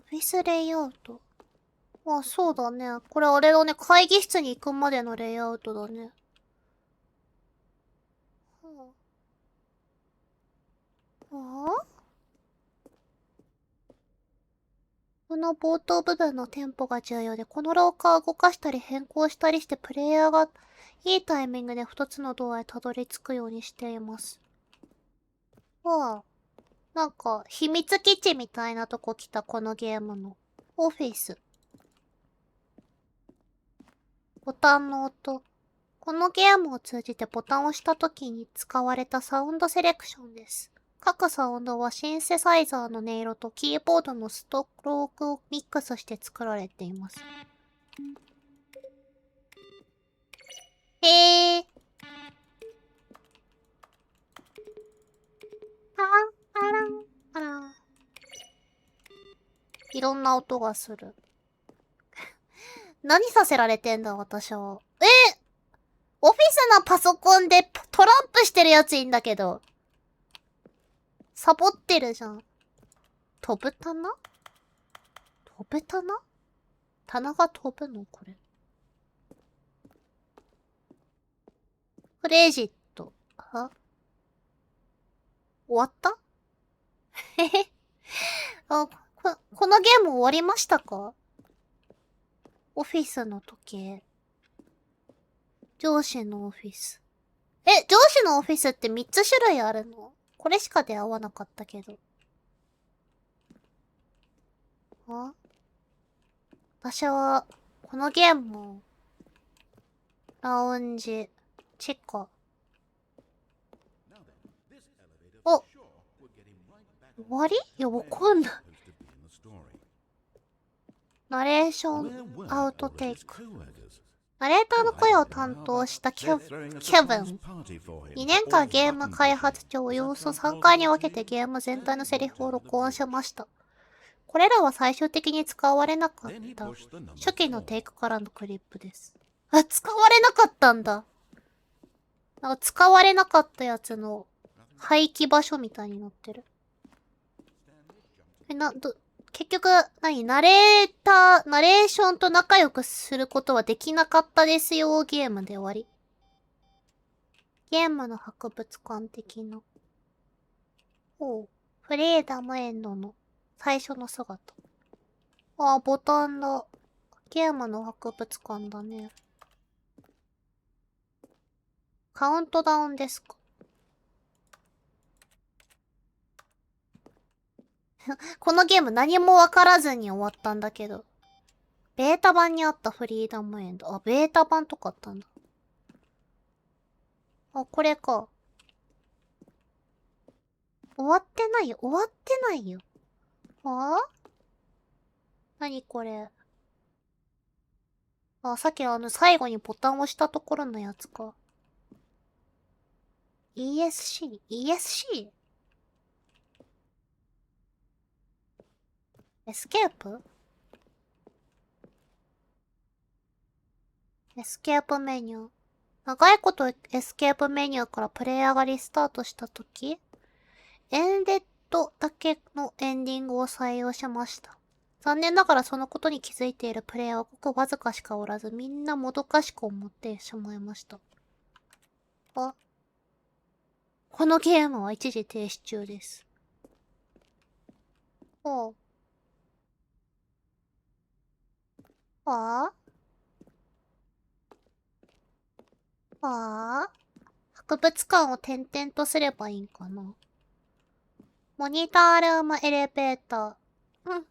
フィスレイアウト。あ、そうだね。これあれだね。会議室に行くまでのレイアウトだね。この冒頭部分のテンポが重要で、この廊下を動かしたり変更したりしてプレイヤーがいいタイミングで2つのドアへたどり着くようにしています。なんか、秘密基地みたいなとこ来た、このゲームの。オフィス。ボタンの音。このゲームを通じてボタンを押した時に使われたサウンドセレクションです。各サウンドはシンセサイザーの音色とキーボードのストロークをミックスして作られています。へー。あらん、あらん。いろんな音がする。何させられてんだ、私は。オフィスのパソコンでトランプしてるやついいんだけど。サボってるじゃん。飛ぶ棚？飛ぶ棚？棚が飛ぶのこれ。クレジット。は？終わったへへ。あ、このゲーム終わりましたか？オフィスの時計。上司のオフィス。上司のオフィスって3つ種類あるの？これしか出会わなかったけど。私は、このゲームを、ラウンジ、チェッカ。お！終わり？いや、わかんない。ナレーション、アウトテイク。ナレーターの声を担当したケビン。2年間ゲーム開発中を要素3回に分けてゲーム全体のセリフを録音しました。これらは最終的に使われなかった初期のテイクからのクリップです。あ、使われなかったんだ。なんか使われなかったやつの廃棄場所みたいになってる。結局、ナレーションと仲良くすることはできなかったですよ、ゲームで終わり。ゲームの博物館的な。おう、フリーダムエンドの最初の姿。あ、ボタンだ。ゲームの博物館だね。カウントダウンですか。このゲーム何もわからずに終わったんだけど。ベータ版にあったフリーダムエンド。あ、ベータ版とかあったんだ。あ、これか。終わってないよ。終わってないよ。はぁ？何これ。あ、さっき最後にボタンを押したところのやつか。ESC？ ESC？ エスケープ？エスケープメニュー。長いことエスケープメニューからプレイヤーがリスタートしたとき、エンデッドだけのエンディングを採用しました。残念ながらそのことに気づいているプレイヤーはごくわずかしかおらず、みんなもどかしく思ってしまいました。あ、このゲームは一時停止中です。おう。ああ博物館を転々とすればいいんかな。モニタールームエレベーター。うん。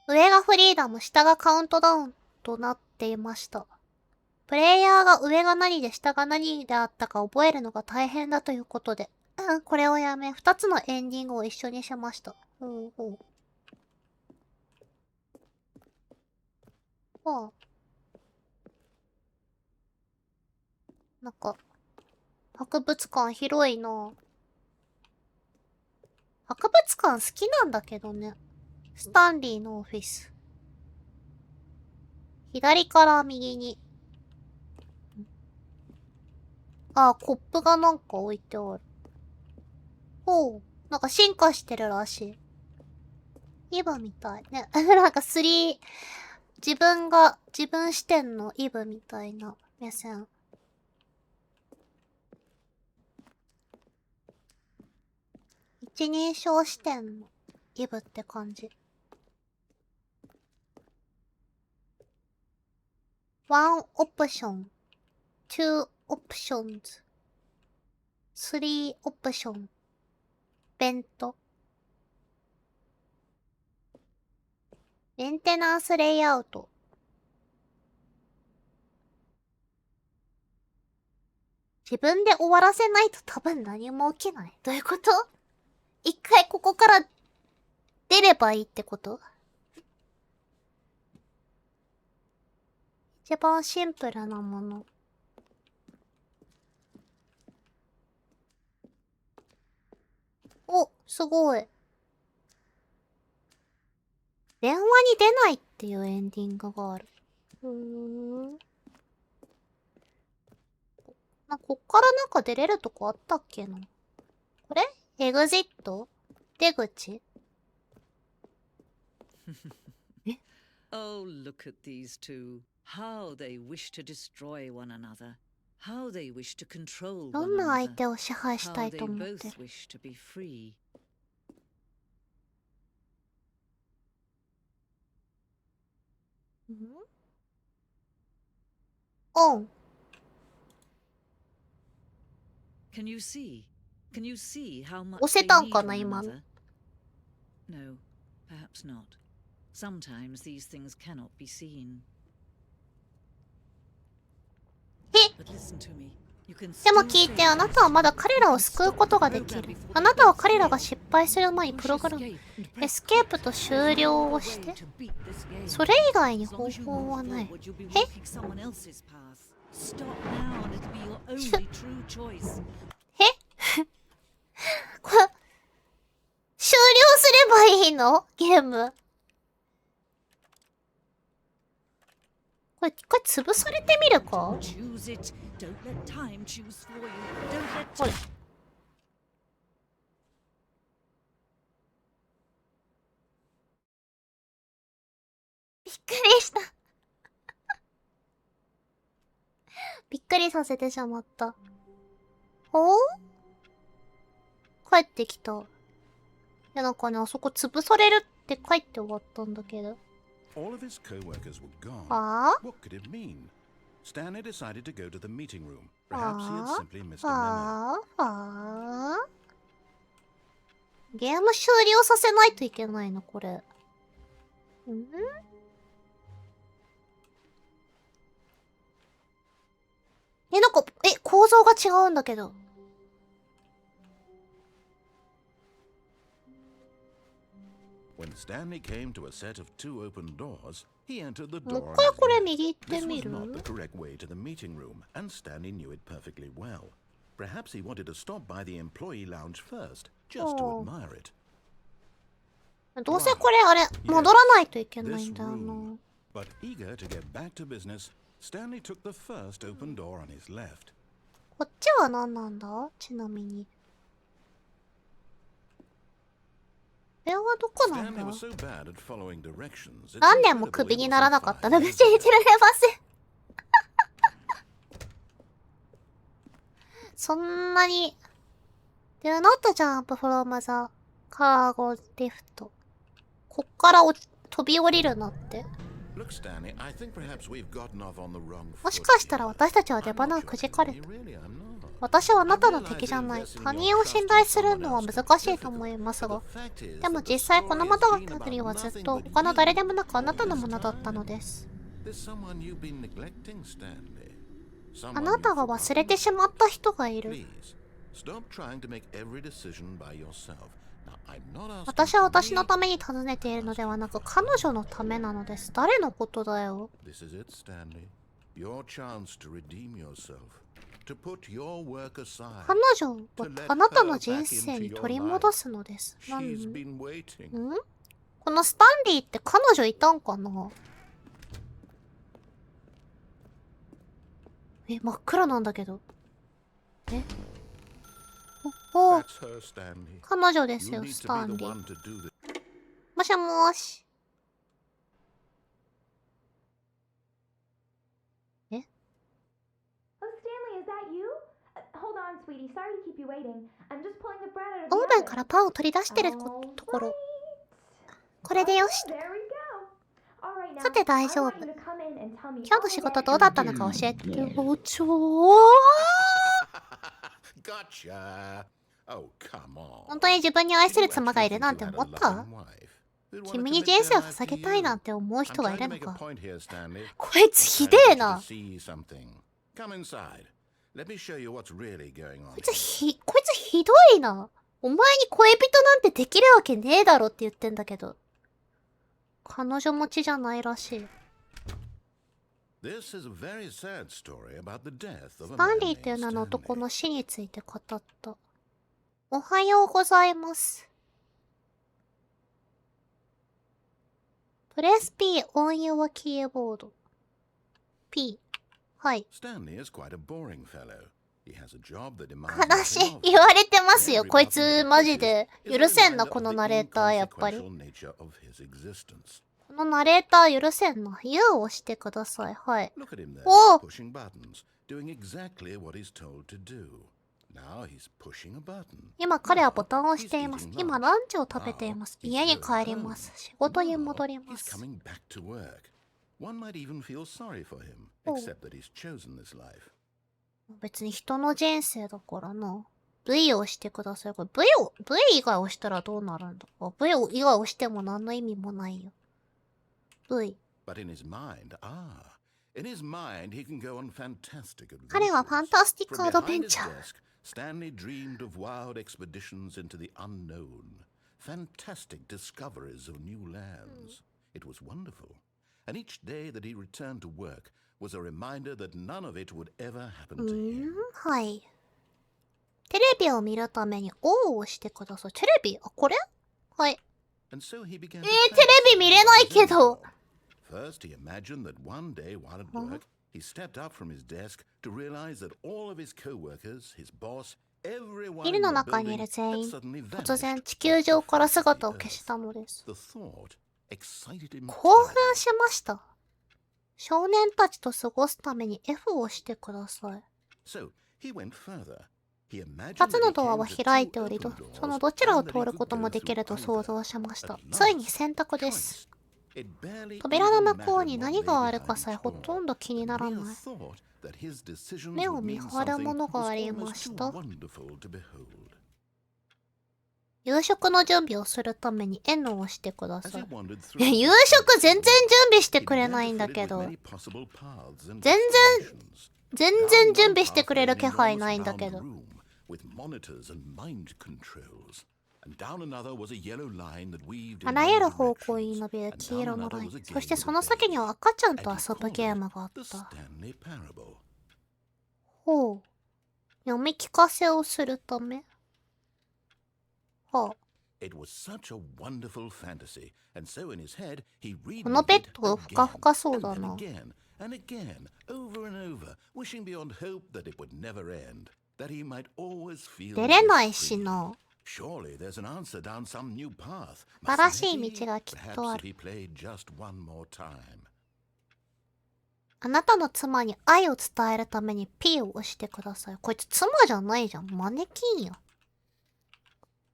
上がフリーダム、下がカウントダウンとなっていました。プレイヤーが上が何で下が何であったか覚えるのが大変だということで、これをやめ、二つのエンディングを一緒にしました。ほうほう。はあ。なんか、博物館広いな。博物館好きなんだけどね。スタンリーのオフィス。左から右に。あ、コップがなんか置いてある。ほう。なんか進化してるらしい。イブみたいね。なんか自分視点のイブみたいな目線。一人称視点のイブって感じ。one option, two options, three option, ベント。メンテナンスレイアウト。自分で終わらせないと多分何も起きない。どういうこと？一回ここから出ればいいってこと？一番シンプルなもの。お、すごい。電話に出ないっていうエンディングがある。こっからなんか出れるとこあったっけな。これ？エグジット？出口？え？ Oh, look at these two. How they wish to destroy one another. How they wish to control ど one んな相 another. 手を支配した How い they と思って both る。 wish to be free. オン。 Can you see? Can you see how much 押せ they たん need かな one 今の。 another? No, perhaps not. Sometimes these things cannot be seen. え？ But listen to me. You can でも still 聞いて、 save あなたは yourself. まだ彼 You らを can 救う stop こと the ができ program る。 before あ the なたは gates 彼らが fail. 失敗する前に Push プログラム、 escape and エ press スケープと There's 終 no 了 other をし way て。 to beat this game. それ以外に As 方 long as you 法 move はない。 forward, you'll be え？ walking someone else's path. Stop now and it'll be your only true choice. え？これ、終了すればいいの？ゲーム。これ一回潰されてみるか？ Choose it. Don't let time choose for you. Don't let ほれ。びっくりさせてしまった。お？帰ってきた。いや、なんかね、あそこ潰されるって書いて終わったんだけど。All of his co-workers were gone. はぁ？ What could it mean? Stanley decided to go to the meeting room. Perhaps he had simply missed a memo. はぁ？ゲーム終了させないといけないの、これ。なんか、構造が違うんだけど。When Stanley came to a set of 2 open doors, he entered the もう door 一 on 回 his これ left. 右行って This み was る？ not the correct way to the meeting room, and Stanley knew it perfectly well. Perhaps he wanted to stop by the employee lounge first, just to admire it. どうせこれあれ、戻らないといけないんだよな。But eager to get back to business, Stanley took the first open door on his left. こっちは何なんだ？ちなみに。これはどこなん Stanley だ？ was so bad at following directions. 何年もクビにならなかったのが信じられません。そんなに。Do not jump from the cargo lift. こっから飛び降りるなって。Look, Stanley, I think perhaps we've gotten off on the wrong foot. もしかしたら私たちは出花をくじかれた。私はあなたの敵じゃない。他人を信頼するのは難しいと思いますが。でも実際この物語はずっと他の誰でもなくあなたのものだったのです。あなたが忘れてしまった人がいる。私は私のために尋ねているのではなく彼女のためなのです。誰のことだよ。彼女をあなたの人生に取り戻すのです。このスタンリーって彼女いたんかな？真っ暗なんだけど。お、彼女ですよ、スタンリー。もしもーし。オーブンからパンを取り出してるところ。これでよし。さて大丈夫。今日の仕事どうだったのか教えて。おちょー。本当に自分に愛する妻がいるなんて思った？君に人生を捧げたいなんて思う人がいるのか？こいつひでえな。こいつひどいな。お前に恋人なんてできるわけねえだろって言ってんだけど。彼女持ちじゃないらしい。スタンリーという名の男の死について語った。おはようございます。プレス P on your keyboard。P。はい。話言われてますよ。こいつマジで許せんな、このナレーターやっぱり。このナレーター許せんな。U を押してください。はい。おお！今彼はボタンを押しています。今ランチを食べています。家に帰ります。仕事に戻ります。別に人の人生だからな。V を押してください。これ V 以外押したらどうなるんだ？ V 以外押しても何の意味もないよ。V。彼はファンタスティックアドベンチャー。Stanley dreamed of wild expeditions into the unknown, fantastic discoveries of new lands. It was wonderful, and each day that he returned to work was a reminder that none of it would ever happen to him. はい。テレビを見るために O を押してください。テレビ？あ、これ？はい。テレビ見れないけど。First, he imagined that one day while at work,He stepped up from his desk to realize that all of his co-workers, his boss, everyone in the building had suddenly vanished. 突然地球上から姿を消したのです。興奮しました。少年たちと過ごすために F を押してください。So he went further. He 2 imagined つ that の he ドア came は to 開い two ており、 open その doors どちらを and that 通 he る could ことも go できる through と想 either. 像しました。 At ついに last, 選択です。 choice. It barely 扉の even 向こう mattered に what 何 lay がある behind かさえ each ほと door. んど気に The なら mere ない。 thought that his decisions 目 would を見 mean 張る something ものが was ありま almost し too た。 wonderful to behold. 夕食の準備をするために N を押してくだ As さ he い。wandered いや、 through 夕 the 食 streets 全 of 然 London, 準備して he くれ began ない to んだ fill it け with ど。 many possible paths and 全然 destinations. 全 Down 然 one 準備して path くれ lay る an 気配 enormous ないんだけ round ど。 room with monitors and mind controls. And down another was a yellow line that weaved あ in ら many ゆる方向に directions. 伸びる And 黄 down 色の another ライン。 was a そして game そ with の先に bells. は赤ちゃん And と he 遊ぶ called ゲー it ムがあっ the た。 Stanley Parable. ほう。読み聞かせをするため。はあ。 It was such a wonderful fantasy, and so in his head he この reread ベッ it ドふかふかそう again だ and な。 then again and again, over and over, wishing beyond hope that it would never end, that he might always feel 出れない free. しな。 Surely there's an answer down some new path. 新 Mustn't し there い be? 道がきっとあ Perhaps if る。 he played just one more time. あなたの妻に愛を伝えるために P を押してください。こいつ妻じゃないじゃん。マネキンや。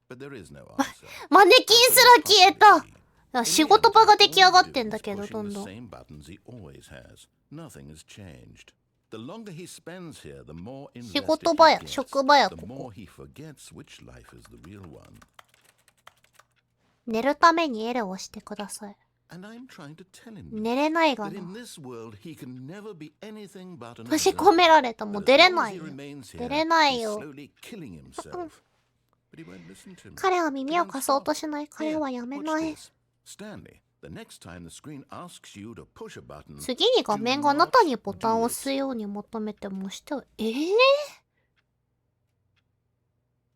But there is no answer. マネキンすら消えた。仕事場が出来上がってんだけど、 Pushing どん the どん。 same buttons he always has. Nothing has changed. The longer he spends here, the more 仕 invested 事 he 場や、 gets, 職場や、 the こ more こ。 he forgets which life is the real one. 寝るために L を押してください。 And I'm trying to tell him 寝れないが that な。 in this world he can never be anything but an 閉じ込め observer. られた。もう But 出 as れ long な as い he よ。 remains 出 here, れない he's よ。 slowly killing himself. But he won't listen to me. 彼は耳を He won't 貸そう stop. としない。彼 Here, はやめ watch ない。 this. Stanley, the next time the screen asks you to push a button, 次に画面があなたにボタンを押すように求めても押しては、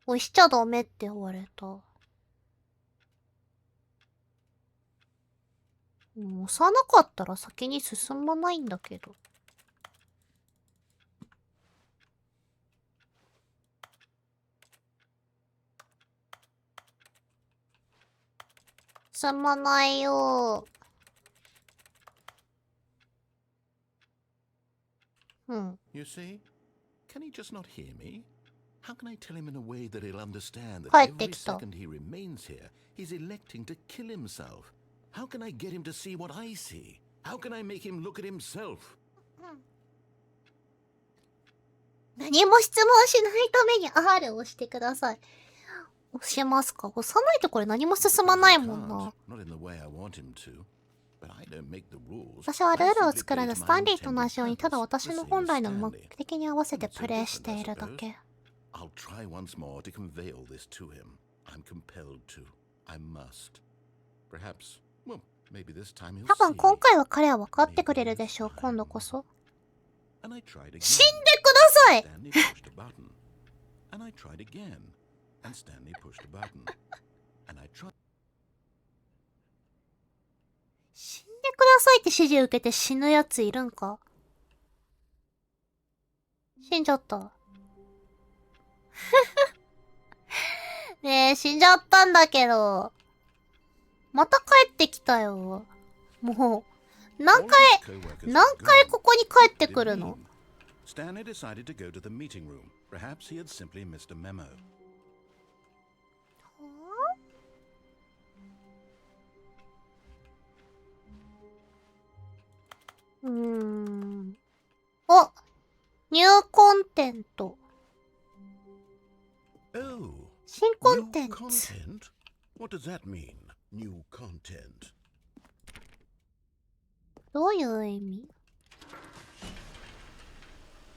押しちゃダメって言われた。押さなかったら先に進まないんだけど。進まないよ。You see? Can he just not hear me? How can I tell him in a way that he'll understand that 帰って every きた。 second he remains here, he's electing to kill himself? How can I get him to see what I see? How can I make him look at himself? 何も質問しないために R を押してください。押しますか？押さないとこれ何も進まないもんな。 Not in the way I want him to. But I don't make the rules. 私はルールを作ら I ず simply スタンリ play ー to と my 同じようにただ intended 私 purpose, の the same 本 as 来の Stanley. 目的に合わせて So プレイし different, て I いるだ suppose. け。 I'll try once more to convey all this to him. I'm compelled to. I must. Perhaps, well, maybe this time he'll 多分 see. 今回は彼は分かってくれるでしょう。今度こそ。 And I tried again. 死んでください。 Stanley pushed a button. And I tried again. And Stanley pushed a button. And I tried. 死んでくださいって指示受けて死ぬやついるんか？死んじゃった。ねえ、死んじゃったんだけど。また帰ってきたよ。もう、何回ここに帰ってくるの？ Stanley decided to go to the meeting room. Perhaps he had simply missed a memo. お、ニューコンテント。 Oh, 新コン new テンツ。 content? What does that mean? New content. どういう意味？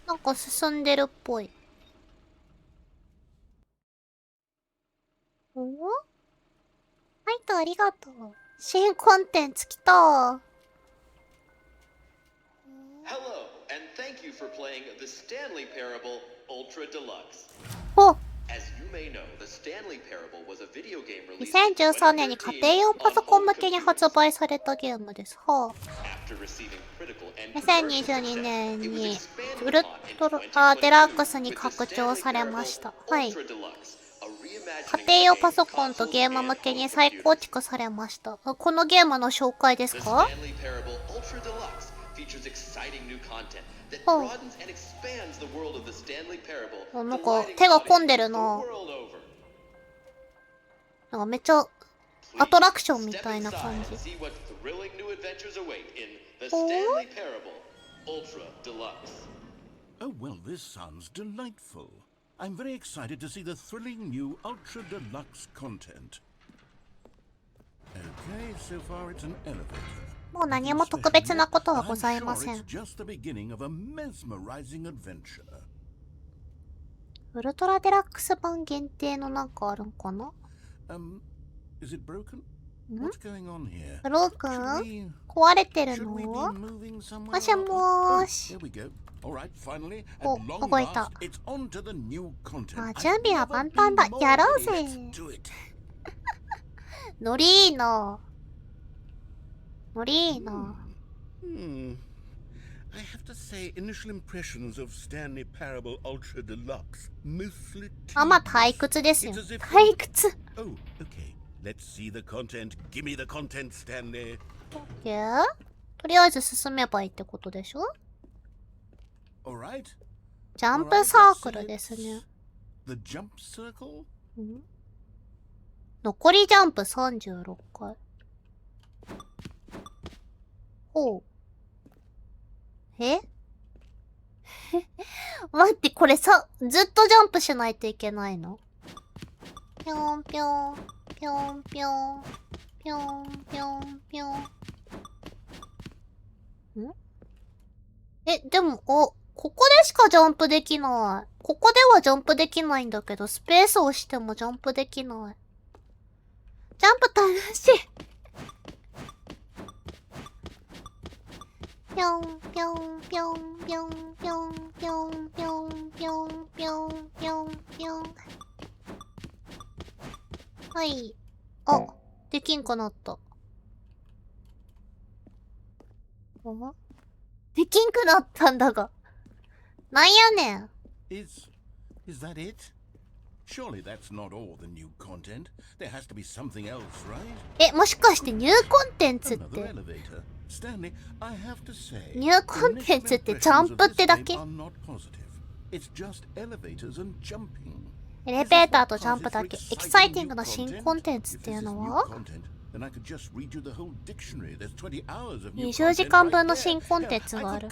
なんか進んでるっぽい。お？はいとありがとう。新コンテンツ来た。Hello, and thank you for playing the Stanley Parable Ultra Deluxe. お、 As you may know, the Stanley Parable was a video game released 2013年に家庭用パソコン向けに発売されたゲームです。はあ。After receiving critical and 2022年にウルトラデラックスに拡張されました。はい。 Ultra Deluxe, a 家庭 reimagining 用 of パ the ソ game コンと console ゲーム game 向けに of 再 video 構 games. 築されました。このゲームの紹介です The か？ Stanley Parable Ultra Deluxe features exciting new content that Oh. broadens and expands the world of the Stanley Parable, なんか delighting 手が込んで audiences る the な。 world over. なんかめっちゃ Please アトラクションみ step たいな inside 感 and じ。 see what thrilling new adventures await in the Oh. Stanley Parable Ultra Deluxe. Oh, well, this sounds delightful. I'm very excited to see the thrilling new Ultra Deluxe content. Okay, so far it's an elevator. もう何も特別なことはございま I'm せ sure ん。 it's just the beginning of a mesmerizing adventure. ウルトラデラックス版限定のなんかあるんかな？ Is it broken? ん？ What's going on here? ブローク Should ン？ we 壊れてる should we be の？ moving somewhere? もしも Oh, ーし。 here we go. All right, finally, at お、 long 動いた。 last, it's on to the new content. あ、 I've 準備は never 万 been 端だ。 more やろう ready. ぜ。 Let's do it. ノリーノ。ノリーノ。 I have to say, initial impressions of Stanley Parable Ultra Deluxe mostly あ、まあ tedious. 退屈ですよ。 It's as if 退屈。Oh, okay. Let's see the content. Give me the content, Stanley. とりあえず進めばいいってことでしょ？ All right. ジャンプサークルですね。 The jump circle? ん？残りジャンプ36回。ほう。え待って、これさ、ずっとジャンプしないといけないの？ぴょんぴょん、ぴょんぴょん、ぴょんぴょんぴょん。ん？でも、ここでしかジャンプできない。ここではジャンプできないんだけど、スペースを押してもジャンプできない。ジャンプ楽しい。ぴょんぴょんぴょんぴょんぴょんぴょんぴょんぴょんぴょんぴょんぴょん。はい。あ、できんくなった。できんくなったんだが。なんやねん。Is that it? Surely that's not all the new content. There has to be something else, right? もしかしてニューコンテンツっ Another て、 elevator. Stanley, I have to say, ニューコンテンツってジャンプってだけ？ are not positive. It's just elevators and jumping. エレベーターとジャンプだけ。エキサイティングな新コンテンツっていうのは？20時間分の新コンテンツがある。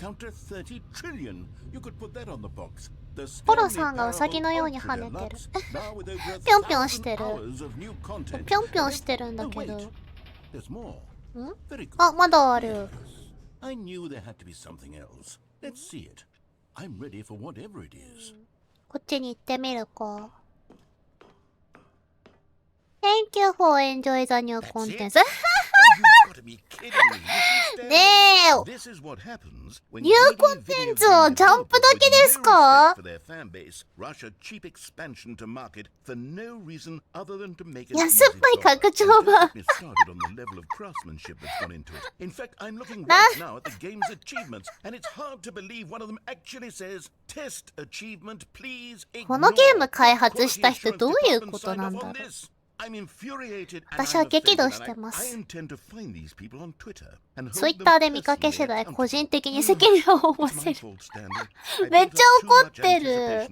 ポロさんがウサギのように跳ねてる。ぴょんぴょんしてる。ぴょんぴょんしてるんだけど。ん？あ、まだある。こっちに行ってみるか。Thank you for enjoy the new content. ねえ、ニューコンテンツはジャンプだけですか？安っぱい拡張版。このゲーム開発した人どういうことなんだろう？私は激怒してます。ツイッターで見かけ次第個人的に責任を負わせる。めっちゃ怒ってる。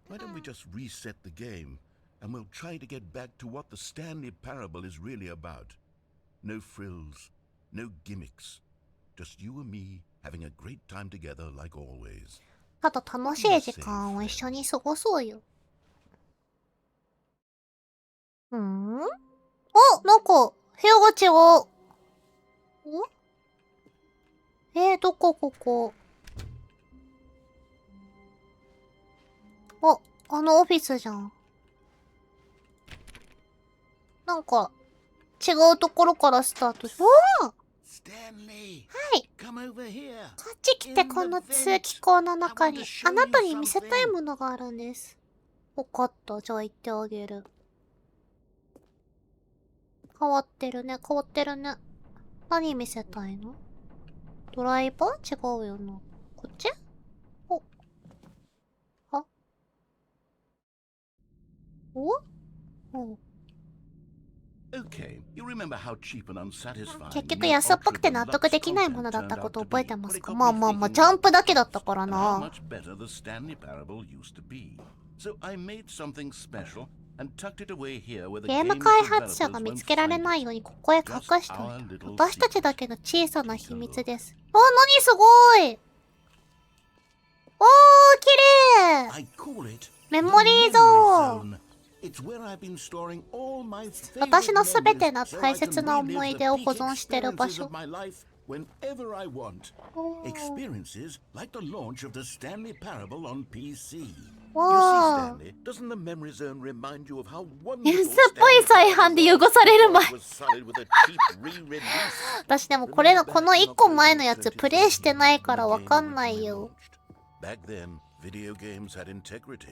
Why don't we just reset the game and we'll try to get back to what the Stanley Parable is really about? No frills, no gimmicks, just you and me having a great time together like always. ただ楽しい時間を一緒に過ごそうよ。あ、なんか部屋が違う。どこここ。あのオフィスじゃん。なんか違うところからスタートし。はい。こっち来て、この通気口の中にあなたに見せたいものがあるんです。わかった。じゃあ行ってあげる。変わってるね。変わってるね。何見せたいの？ドライバー？違うよな。こっち？は？ お？ You remember how cheap and unsatisfying 結局安っぽくて納得できないものだったこと覚えてますか？まあまあまあ、ジャンプだけだったから how な。 much better the Stanley Parable used to be. So I made something special and tucked it away here where the ゲーム game 開発者 developers が見 won't つけられ find ない it. ようにここへ隠 Just しておい our た。 little 私たち secret. だけの小さな秘密です。お、なにすごい。おー、きれい。 I call it メモリー the ゾ memory ーン。 zone. It's where I've been storing all my 私 favorite のすべて memories の so 大 I 切 can な思 relive い the 出を peak 保存している場 experiences 所。 of my life whenever I want. おー Experiences like the launch of the Stanley Parable on PC. You see, わあ。 Stanley, doesn't the memory zone remind you of how 安 wonderful っぽい Stanley 再販で汚される Parable 前。 was sullied with a cheap re-release? 私でもこれのこの1個前のやつプレイしてないからわかんないよ。 Back then, video games had integrity.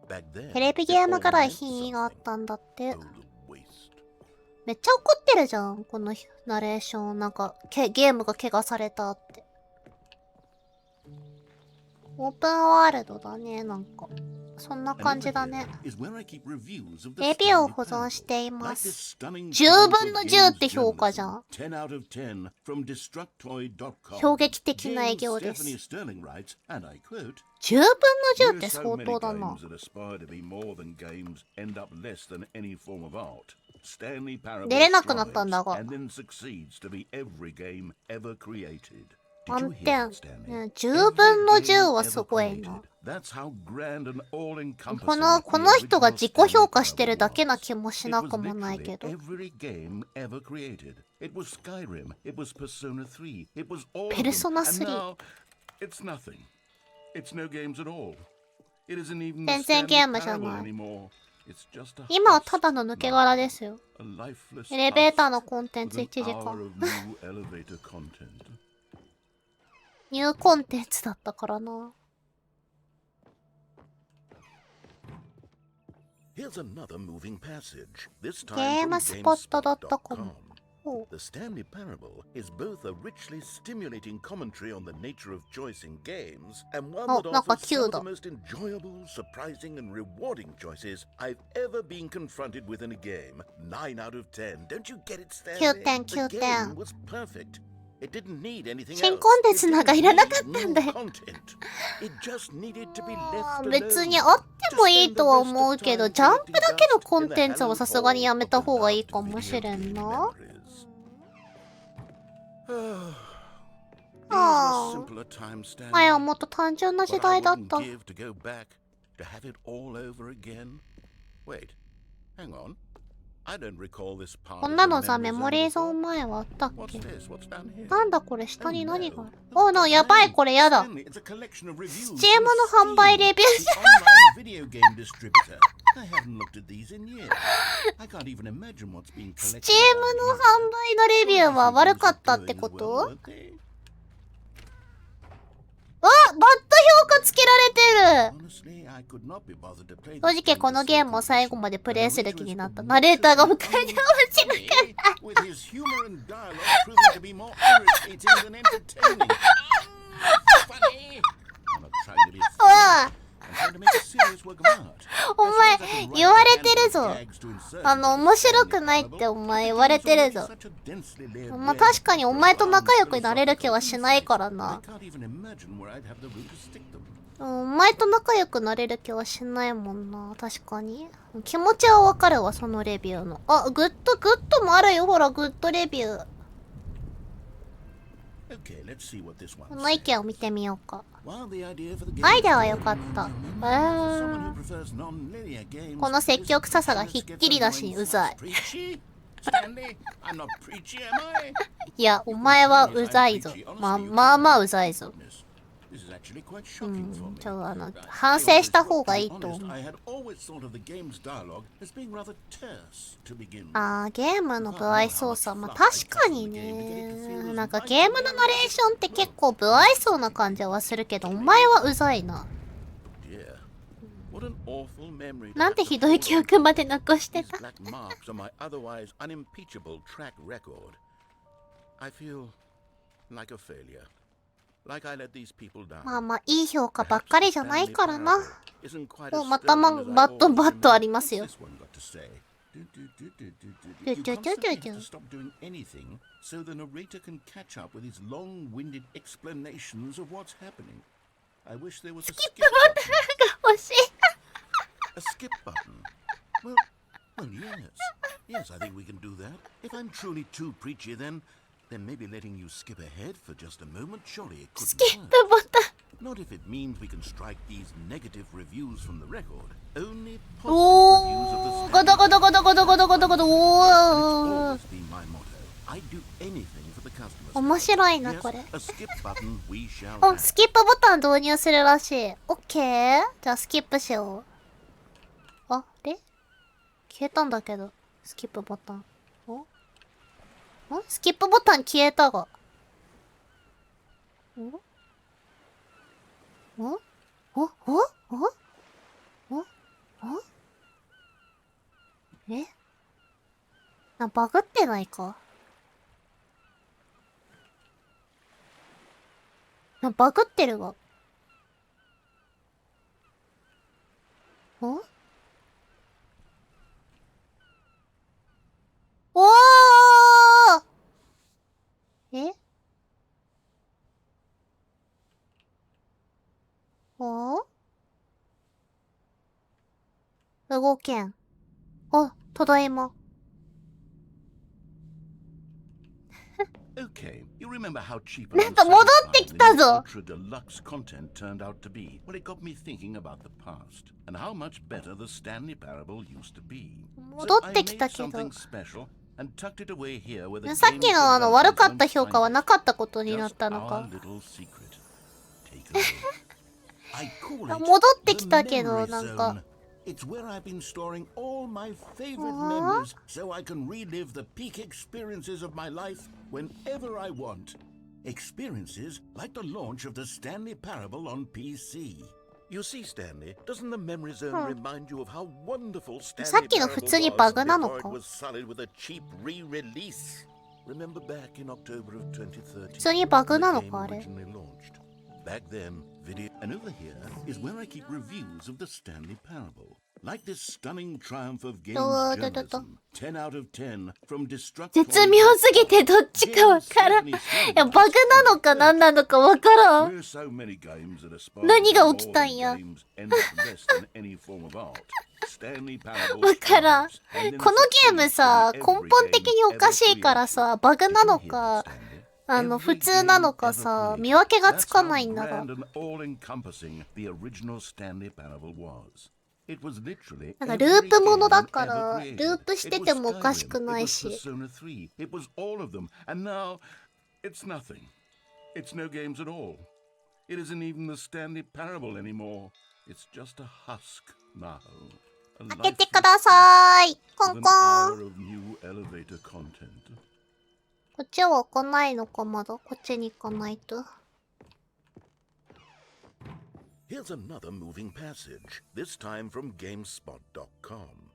Back then, テレビゲームぐらい品位があったんだって。 oh, the waste. めっちゃ怒ってるじゃん、このナレーション。なんかゲームが怪我されたって。オープンワールドだね、なんか。そんな感じだね。 is where I keep reviews of the レビューを Stanley 保存 Parable. していま Like す。 this stunning 10 triumph 分の of 10 games って評価じゃん。 10 out of 10 from Destructoid.com. 衝撃的な営 James 業です Stephanie Sterling writes, and I quote, 10分の10 "Where って so 相 many 当だな。 games that aspire to be more than games end up less than any form of art. Stanley Parable 出れなくなったんだ strives が。 and then succeeds to be every game ever created." Did you 満 hear 点 that, Stanley?。ね、10分の Every 10 game はす ever ごい created. な。That's how grand and all-encompassing この the 人が original 自己評価 Stanley してる Parable だけな was. 気もし It な was くもない literally けど。 every game ever created. It was Skyrim. It was Persona 3. It was all of them. Persona And 3 now, it's nothing. It's no games at all. It isn't even 全 the 然 Stanley ゲームじゃ Parable ない。 anymore. It's just a 今は husk. ただの抜け殻ですよ。 A lifeless エレベーター husk のコンテン with ツ an 1時 hour 間。 of new elevator content. ニューコンテンツだったからな。 Here's another moving passage. This time ゲー from ムスポット GameSpot.com. .com。ほう The Stanley Parable is both a richly stimulating commentary on the nature of choice in games and one Oh, that なんか offers 急 some of だ。 the most enjoyable, surprising, and rewarding choices I've ever been confronted with in a game. 9 out of 10. Don't you get it, Stanley? 9点 The 9 game 点。 was perfect. It didn't need anything 新 else. コンテンツ It なんか didn't いらなか need ったん new だよ。 content. It just needed to be あ left ー別 alone. にあってもいいとは思うけど、ジャンプだけのコンテンツはさすがにやめた方がいいかもしれんな。ああ。前はもっと単純な時代だった。 こんなのさ、メモリーゾーン前はあったっけ？なんだこれ、下に何がある？おな、やばい、これやだ。スチームの販売レビューじゃん。スチームの販売のレビューは悪かったってこと？あ、バッド評価つけられてる。正直このゲームを最後までプレイする気になった。ナレーターが迎えに面白かった。お前言われてるぞ。面白くないってお前言われてるぞ。まあ確かにお前と仲良くなれる気はしないからな。お前と仲良くなれる気はしないもんな。確かに気持ちはわかるわ、そのレビューの。あ、グッドもあるよ。ほら、グッドレビュー。この意見を見てみようか。アイデアは良かった。この積極臭さがひっきりなしにうざい。いや、お前はうざいぞ。まあうざいぞ。反省した方がいいと思う。あー、ゲームの不愛想さ。まあ確かにね。なんかゲームのナレーションって結構不愛想な感じはするけど、お前はうざいな。なんてひどい記憶まで残してた。まあまあいい評価ばっかりじゃないからな。お、またバットありますよ。You constantly have to stop doing anything so the narrator can catch up with his long-winded explanations of what's happening. I wish there was a skip button. 欲しい。 A skip button? Well, yes. Yes, I think we can do that. If I'm truly too preachy, then maybe letting you skip ahead for just a moment, surely it couldn't スキッ hurt. プボタン。 Not if it means we can strike these negative reviews from the record. Only positive reviews of the おー、ゴトゴトゴトゴトゴトゴトゴト、お It's ー。 always been my motto. I'd do anything for the customers. 面白いな、 Yes, これ。 a skip button we shall お、 have. スキップボタン導入するらしい。オッケー。じゃあスキップしよう。あれ消えたんだけど。スキップボタン。スキップボタン消えたが。えバグってないかバグってるわ。おーえ動けん。あ、ただいま。Okay, you remember how cheap なんか戻ってきたぞ。 ultra deluxe content turned out to be? Well, it got me thinking about the past and how much better the Stanley Parable used to be. 戻ってきたけ So ど I made something special and tucked it away here where the さっきの game's 悪かっ adventures た評価は won't な find かったこと us. になっ Just たの our か。 little secret. Take a look. I call it 戻ってきた the けど memory なんか zone. It's where I've been storing all my favorite memories so I can relive the peak experiences of my life whenever I want. Experiences like the launch of the Stanley Parable on PC. You see, Stanley, doesn't the memory zone remind you of how wonderful さっ Stanley きの Parable 普通に was バグなの before it か was sullied with a cheap re-release? Remember back in October of 2013? 普通にバグ when な the のか game あれ originally launched. Back then, video, and over here is where I keep reviews of the Stanley Parable. Like this stunning triumph of games journalism. 10 out of 10 from destructive. 絶妙すぎてどっちかわからん。いや、バグなのか何なのかわからん。 We're so many games that aspire 何が to 起 be きた more んや。 than games and less than any form of art. Stanley Parable わからん。 strives, and then このゲームさ、 succeeds 根 in 本 every 的に game おかしいから ever さ、バグなの created. か、 Every 普通なのか game さ、 ever created. 見分けがつか That's ないん how だが。 grand and all-encompassing the original Stanley Parable was. It was literally なんかループものだか every ら、 game ル ever ープして created. て It was もおかし Skyrim, くない it was し。 Persona 3, it was all of them, and now it's nothing. It's no games at all. It isn't even the Stanley Parable anymore. It's just a husk now. A 開けて lifeless ください。コ with ン an コン。 hour of new elevator content. こっちは開かないのかまだ。こっちに行かないと。 Here's another moving passage, this time from GameSpot.com.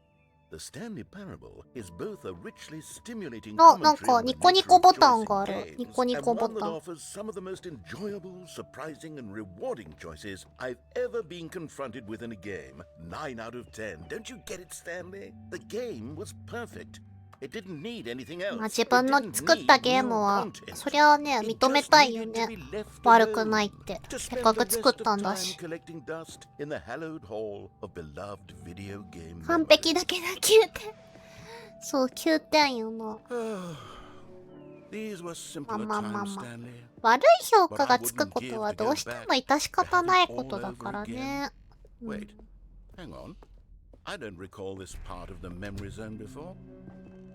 The Stanley Parable is both a richly stimulating あ、なん commentary か on the ニコニ nature コ of ボタン choosing がある。 games, ニコニ and コボ one that タン。 offers some of the most enjoyable, surprising, and rewarding choices I've ever been confronted with in a game. 9 out of 10. Don't you get it, Stanley? The game was perfect. It didn't need anything else. まあ自分の It didn't 作った need ゲー new ムは、 content. そりゃあね、認めたいよね。悪くないって。せっかく作ったんだし。完璧だけど9点。そう、9点よな。まあまあまあまあ。悪い評価がつくことはどうしても致し方ないことだからね。Wait, hang on. I don't recall this part of the memory zone before.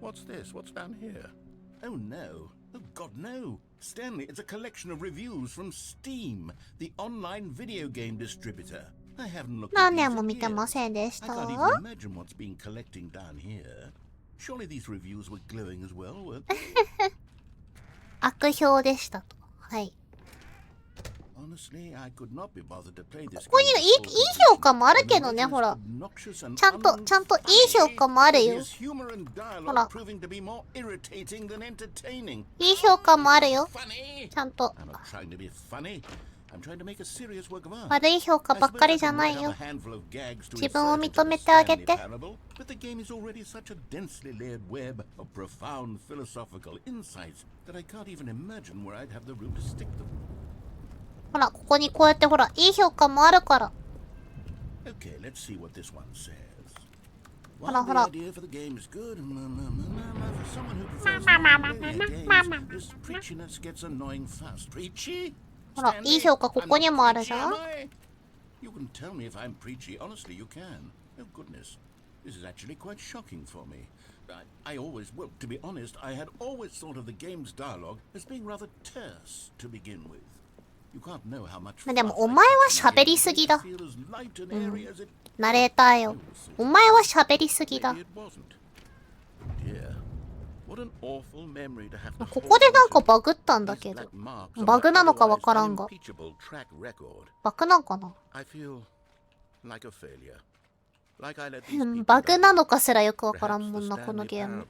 What's this? What's down here? Oh no. Oh God, no. Stanley, it's a collection of reviews from Steam, the online video game distributor. I haven't looked at 何 these 年も in 見てま years. せんでし I た。 can't even imagine what's been collecting down here. Surely these reviews were glowing as well, weren't they? 悪評でしたと。はい。 Honestly, I could not be bothered to play this ここに game いい before 評価もあるけどね、ほら。 obnoxious and ちゃんといい評価もあるよ。 His humor and ほら。 dialogue proving to be more irritating than entertaining. いい評価もあるよ。 Funny? ちゃんと。 I'm not trying to be funny. I'm trying to make a serious work of art. 悪い評価ばっかりじゃないよ。自分を認めてあげて。But the game is already such a densely layered web of profound philosophical insights that I can't even imagine where I'd have the room to stick them. ほら、ここにこうやってほら、いい評価もあるから。Okay, let's see what this one says. ほら While ほら。 the idea for the game is good, for someone who prefers non-linear games, this preachiness gets annoying fast. Preachy? ほら、いい評価ここにもあるじゃん。 You can tell me if I'm preachy. Honestly, you can. Oh goodness, this is actually quite shocking for me. I always, well, to be honest, I had always thought of the game's dialogue as being rather terse to begin with. You can't know how much. でもお前は喋りすぎだ。ナレーターよ。お前は喋りすぎだ。ここでなんかバグったんだけど。バグなのかわからんが。バグなんかな。バグなのかすらよくわからんもんな、このゲーム。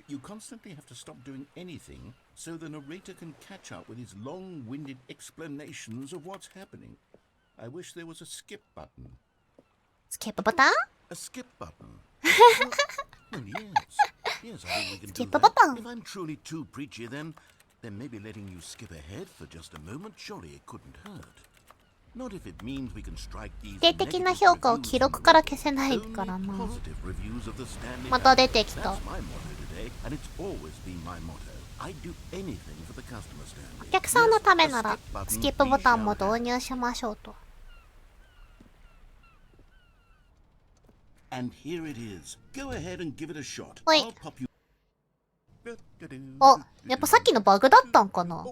You constantly have to stop doing anything so the narrator can catch up with his long-winded explanations of what's happening. I wish there was a skip button. スキップボタン A skip button. Well, yes. Yes, I think we can do Skip that. button. If I'm truly too preachy, then maybe letting you skip ahead for just a moment, surely it couldn't hurt. Not if it means we can strike these 否定的な評価を記録から消せないからな。また出てきた。お客さんのためならスキップボタンも導入しましょうと。ほい。あ、やっぱさっきのバグだったんかな。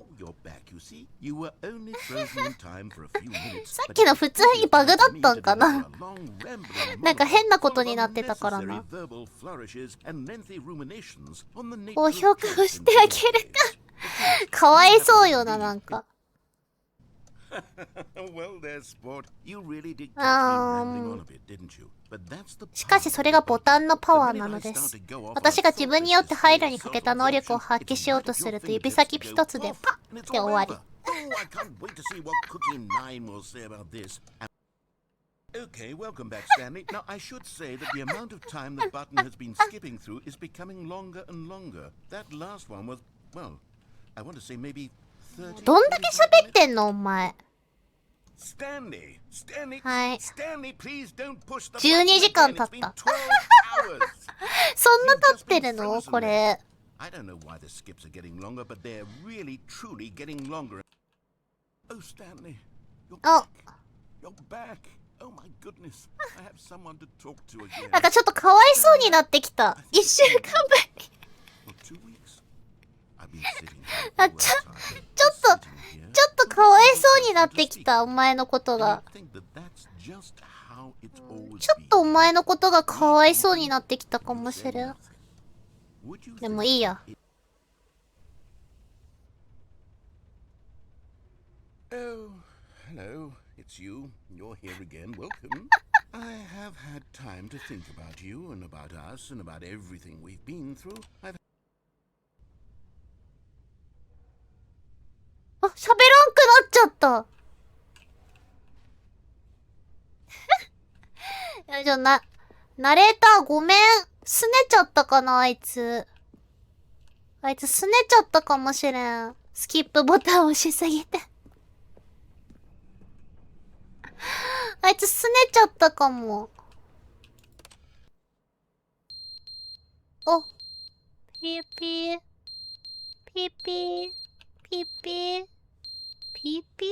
さっきの普通にバグだったんかな。なんか変なことになってたからな。高評価をしてあげるか。かわいそうよな、なんか。しかしそれがボタンのパワーなのです。私が自分によって配慮に欠けた能力を発揮しようとすると指先一つでパッって終わり。Okay, welcome back, Stanley. Now, I should say that the amount of time the button has been skipping through is becoming longer and longer. That last one was, well, I want to say maybe 30. どんだけ喋ってんのお前。Stanley, はい。 Stanley, please don't push the 12時間経った。そんな経ってるのこれ。I don't know why the skips are getting longer, but they're really, truly getting longer. Oh, Stanley, you're back. Oh my goodness, I have someone to talk to again. なんかちょっとかわいそうになってきた。1週間ぶり。ちょっとかわいそうになってきた、お前のことが。ちょっとお前のことがかわいそうになってきたかもしれん。でもいいや。Oh, hello, it's you. You're here again. Welcome. I have had time to think about you and about us and about everything we've been through. あ、喋らんくなっちゃった。いや、じゃあナレーターごめん。すねちゃったかな、あいつ。あいつすねちゃったかもしれん。スキップボタン押しすぎて。あいつすねちゃったかも。お。ピーピー。ピーピー。ピーピー。ピーピー？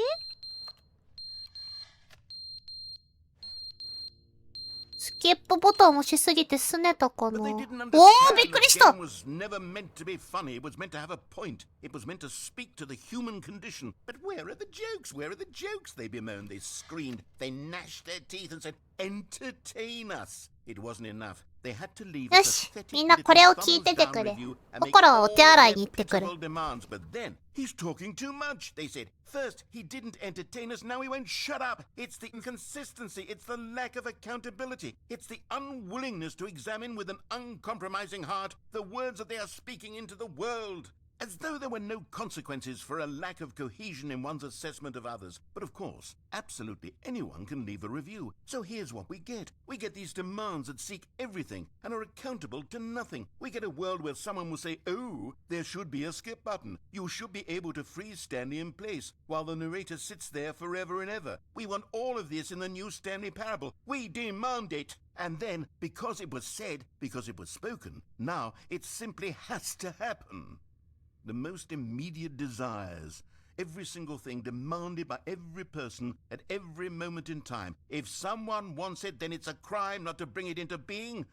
スキップボタン押しすぎてすねたかな。おー、びっくりした。 よし、みんなこれを聞いててくれ。心はお手洗いに行ってくる。He's talking too much, they said. First, he didn't entertain us, now he won't shut up. It's the inconsistency, it's the lack of accountability, it's the unwillingness to examine with an uncompromising heart the words that they are speaking into the world. As though there were no consequences for a lack of cohesion in one's assessment of others. But of course, absolutely anyone can leave a review. So here's what we get. We get these demands that seek everything and are accountable to nothing. We get a world where someone will say, oh, there should be a skip button. You should be able to freeze Stanley in place while the narrator sits there forever and ever. We want all of this in the new Stanley Parable. We demand it. And then, because it was said, because it was spoken, now it simply has to happen. The most immediate desires, every single thing demanded by every person at every moment in time. If someone wants it, then it's a crime not to bring it into being.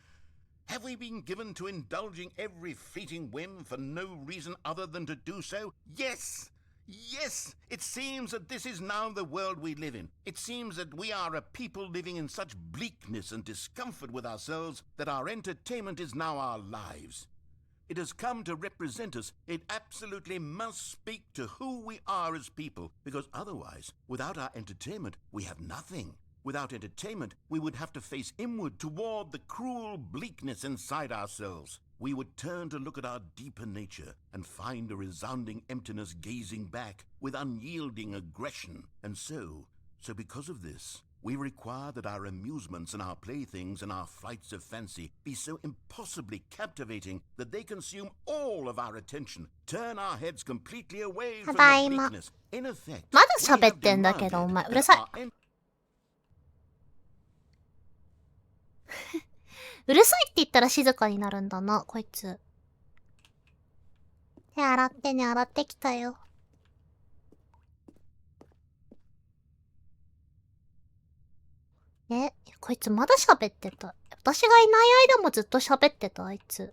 Have we been given to indulging every fleeting whim for no reason other than to do so? Yes! Yes! It seems that this is now the world we live in. It seems that we are a people living in such bleakness and discomfort with ourselves that our entertainment is now our lives. It has come to represent us. It absolutely must speak to who we are as people, because otherwise, without our entertainment, we have nothing. Without entertainment, we would have to face inward toward the cruel bleakness inside ourselves. We would turn to look at our deeper nature and find a resounding emptiness gazing back with unyielding aggression. And so because of this, we require that our amusements and our playthings and our flights of fancy be so impossibly captivating that they consume all of our attention, turn our heads completely away from the bleakness. In effect, まだ喋ってんだけど、お前うるさい。うるさいって言ったら静かになるんだな、こいつ。手洗ってね、洗ってきたよ。こいつまだ喋ってた。私がいない間もずっと喋ってた、あいつ。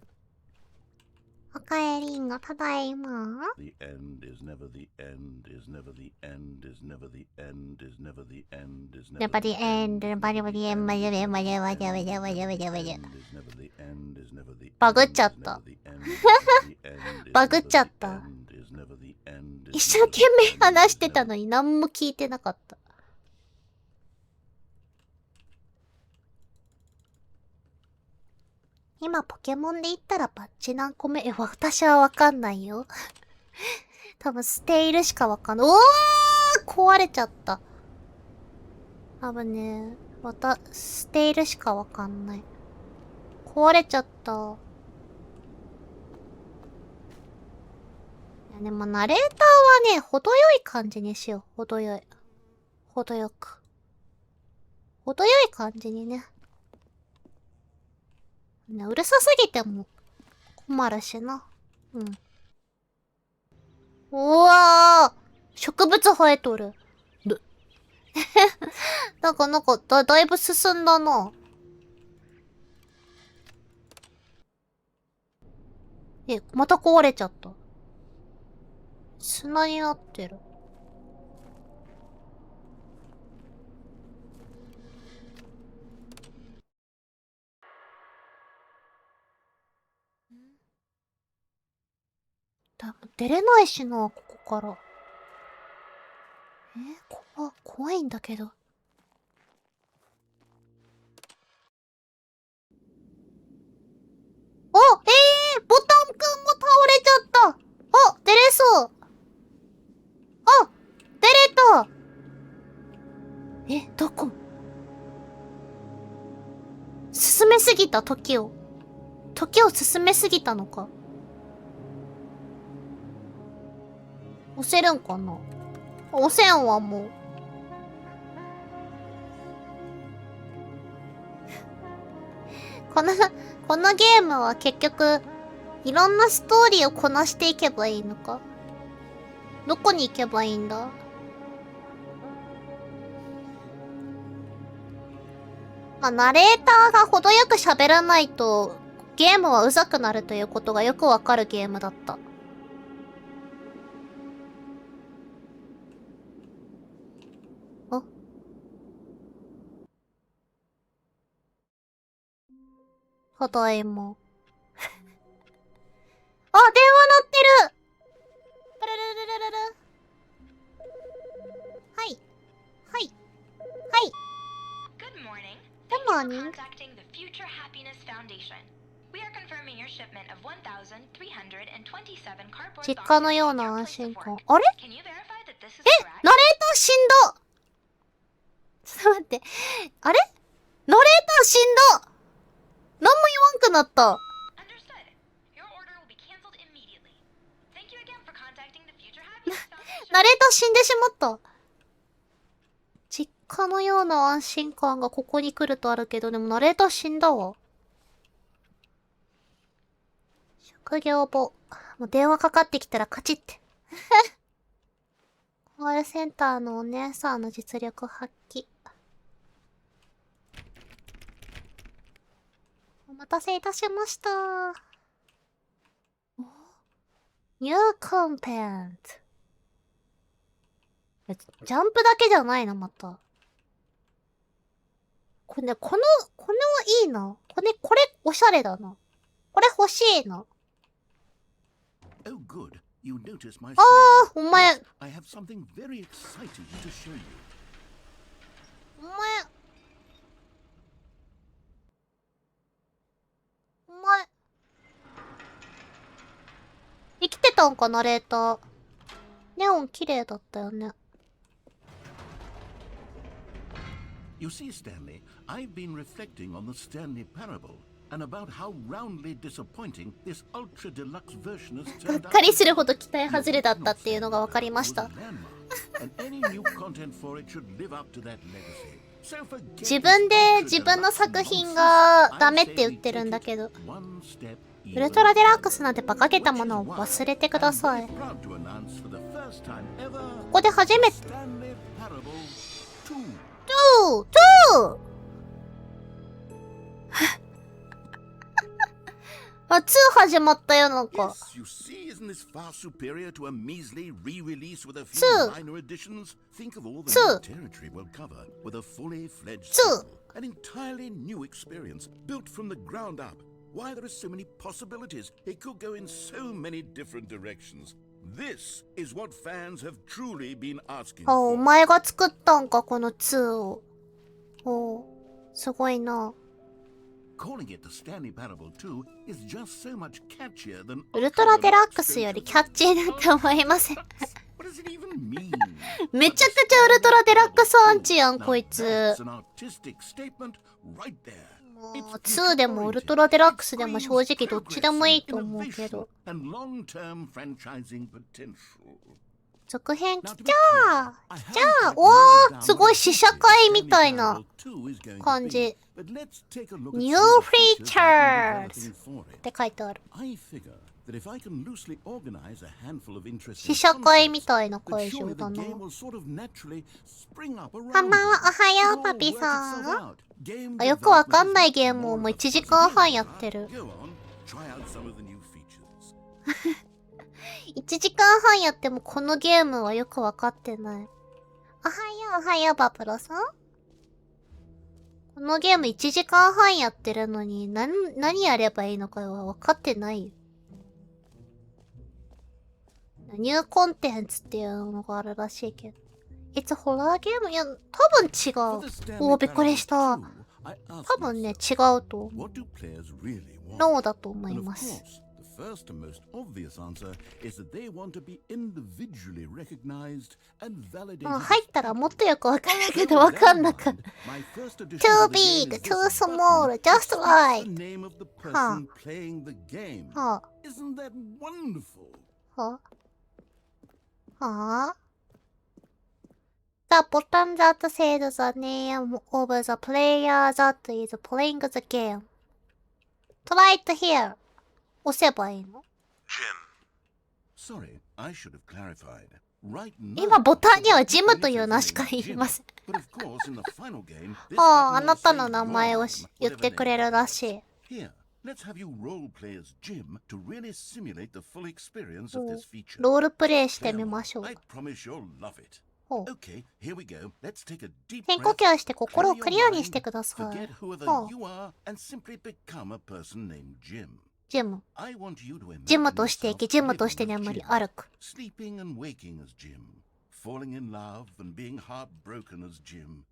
おかえりんご、ただいま。The end is never the end, is never the end, is never the end, is never the end, is never the end, never the end, バグっちゃった。バグっちゃった。一生懸命話してたのに何も聞いてなかった。今ポケモンで言ったらバッチ何個目？私はわかんないよ。多分ステイルしかわかんない。おー！壊れちゃった。多分ね、ステイルしかわかんない。壊れちゃった。いやでもナレーターはね、程よい感じにしよう。程よい。程よく。程よい感じにね。うるさすぎても困るしな。うん。うわー！植物生えとる。なんかだいぶ進んだな。また壊れちゃった。砂になってる。出れないしな、ここから。怖いんだけど。ボタンくんも倒れちゃった。出れそう。出れた。どこ？進めすぎた、時を進めすぎたのか。押せるんかな？押せんわ、もう。このゲームは結局、いろんなストーリーをこなしていけばいいのか？どこに行けばいいんだ？まあ、ナレーターが程よく喋らないと、ゲームはうざくなるということがよくわかるゲームだった。ただいま。電話鳴ってる！プルルルルルル。はい。Good morning. Good morning. Contacting the Future Happiness Foundation. 実家のような安心感。あれ？ナレーター死んだ。ちょっと待って。あれ？ナレーター死んだ。何も言わんくなった。ナレーター死んでしまった。実家のような安心感がここに来るとあるけど、でもナレーター死んだわ。職業簿。もう電話かかってきたらカチって。コールセンターのお姉さんの実力発揮。お待たせいたしました。ニューコンペント。ジャンプだけじゃないの、また。これ、このいいな。これ、おしゃれだな。これ欲しいな。Oh, good. You noticed my ああ、お前。I have something very exciting to show you. お前。生きてたんか、ナレーター。ネオン綺麗だったよね。You see, Stanley, I've been reflecting on the Stanley Parable and about how roundly disappointing this ultra deluxe version has がっ turned か out. りするほど期待外れだったっていうのが分かりました。自分で自分の作品がダメって言ってるんだけど、ウルトラデラックスなんて馬鹿げたものを忘れてください。ここで初めてあ、2始まったよ、なんか。An entirely new experience, built from the ground up. Why there are so many possibilities. It could go in so many different directions. This is what fans have truly been asking あ、お for. 前が作ったんか、この2を。お、すごいな。Calling it the Stanley Parable 2 is just so much catchier than ウルトラデラックスよりキャッチーだって思いません。What does it even mean? めちゃくちゃウルトラデラックスアンチやん、こいつ。 That's an artistic statement right there. もう2でもウルトラデラックスでも正直どっちでもいいと思うけど。 And long-term franchising potential. 続編来ちゃーおー、すごい試写会みたいな感じ。New features って書いてある。試写会みたいな会場だな。こんばんは、おはよう、パピさん。あ、よくわかんないゲームをもう1時間半やってる。1時間半やってもこのゲームはよくわかってない。おはよう、バプロさん。このゲーム1時間半やってるのに、何やればいいのかはわかってないよ。ニューコンテンツっていうのがあるらしいけど。It's a horror game? いや、多分違う。おー、びっくりした。多分ね、違うと思う。ノーだと思います。First and most obvious answer is that they want to be individually recognized and validated. 入ったらもっとよくわかるけどわかんなかった。Too big, too small, just right. はあ。はあ。Isn't that wonderful? はあ。はあ。The button that says the name of the player that is playing the game. Try it here. 押せばいいの？ Sorry, I should have clarified. Right now, 今ボタンにはジムという名しか言いません。はあ、あなたの名前を言ってくれるらしい。ロールプレイしてみましょう。ほう。深呼吸して心をクリアにしてください。ほう。ジム。ジムとして生き、ジムとして眠り歩く。falling in love and being heartbroken as Jim.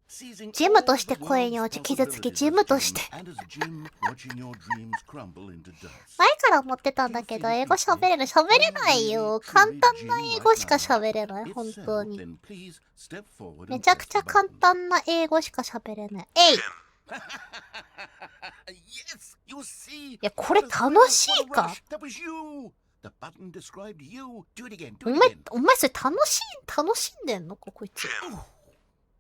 ジムとして恋に落ち傷つき、ジムとして。And as Jim watching your dreams crumble into dust. 前から思ってたんだけど、英語喋れる。喋れないよ。簡単な英語しか喋れない。本当に。めちゃくちゃ簡単な英語しか喋れない。えい。いや、これ楽しいか？お前それ楽しんでんのか、こいつ。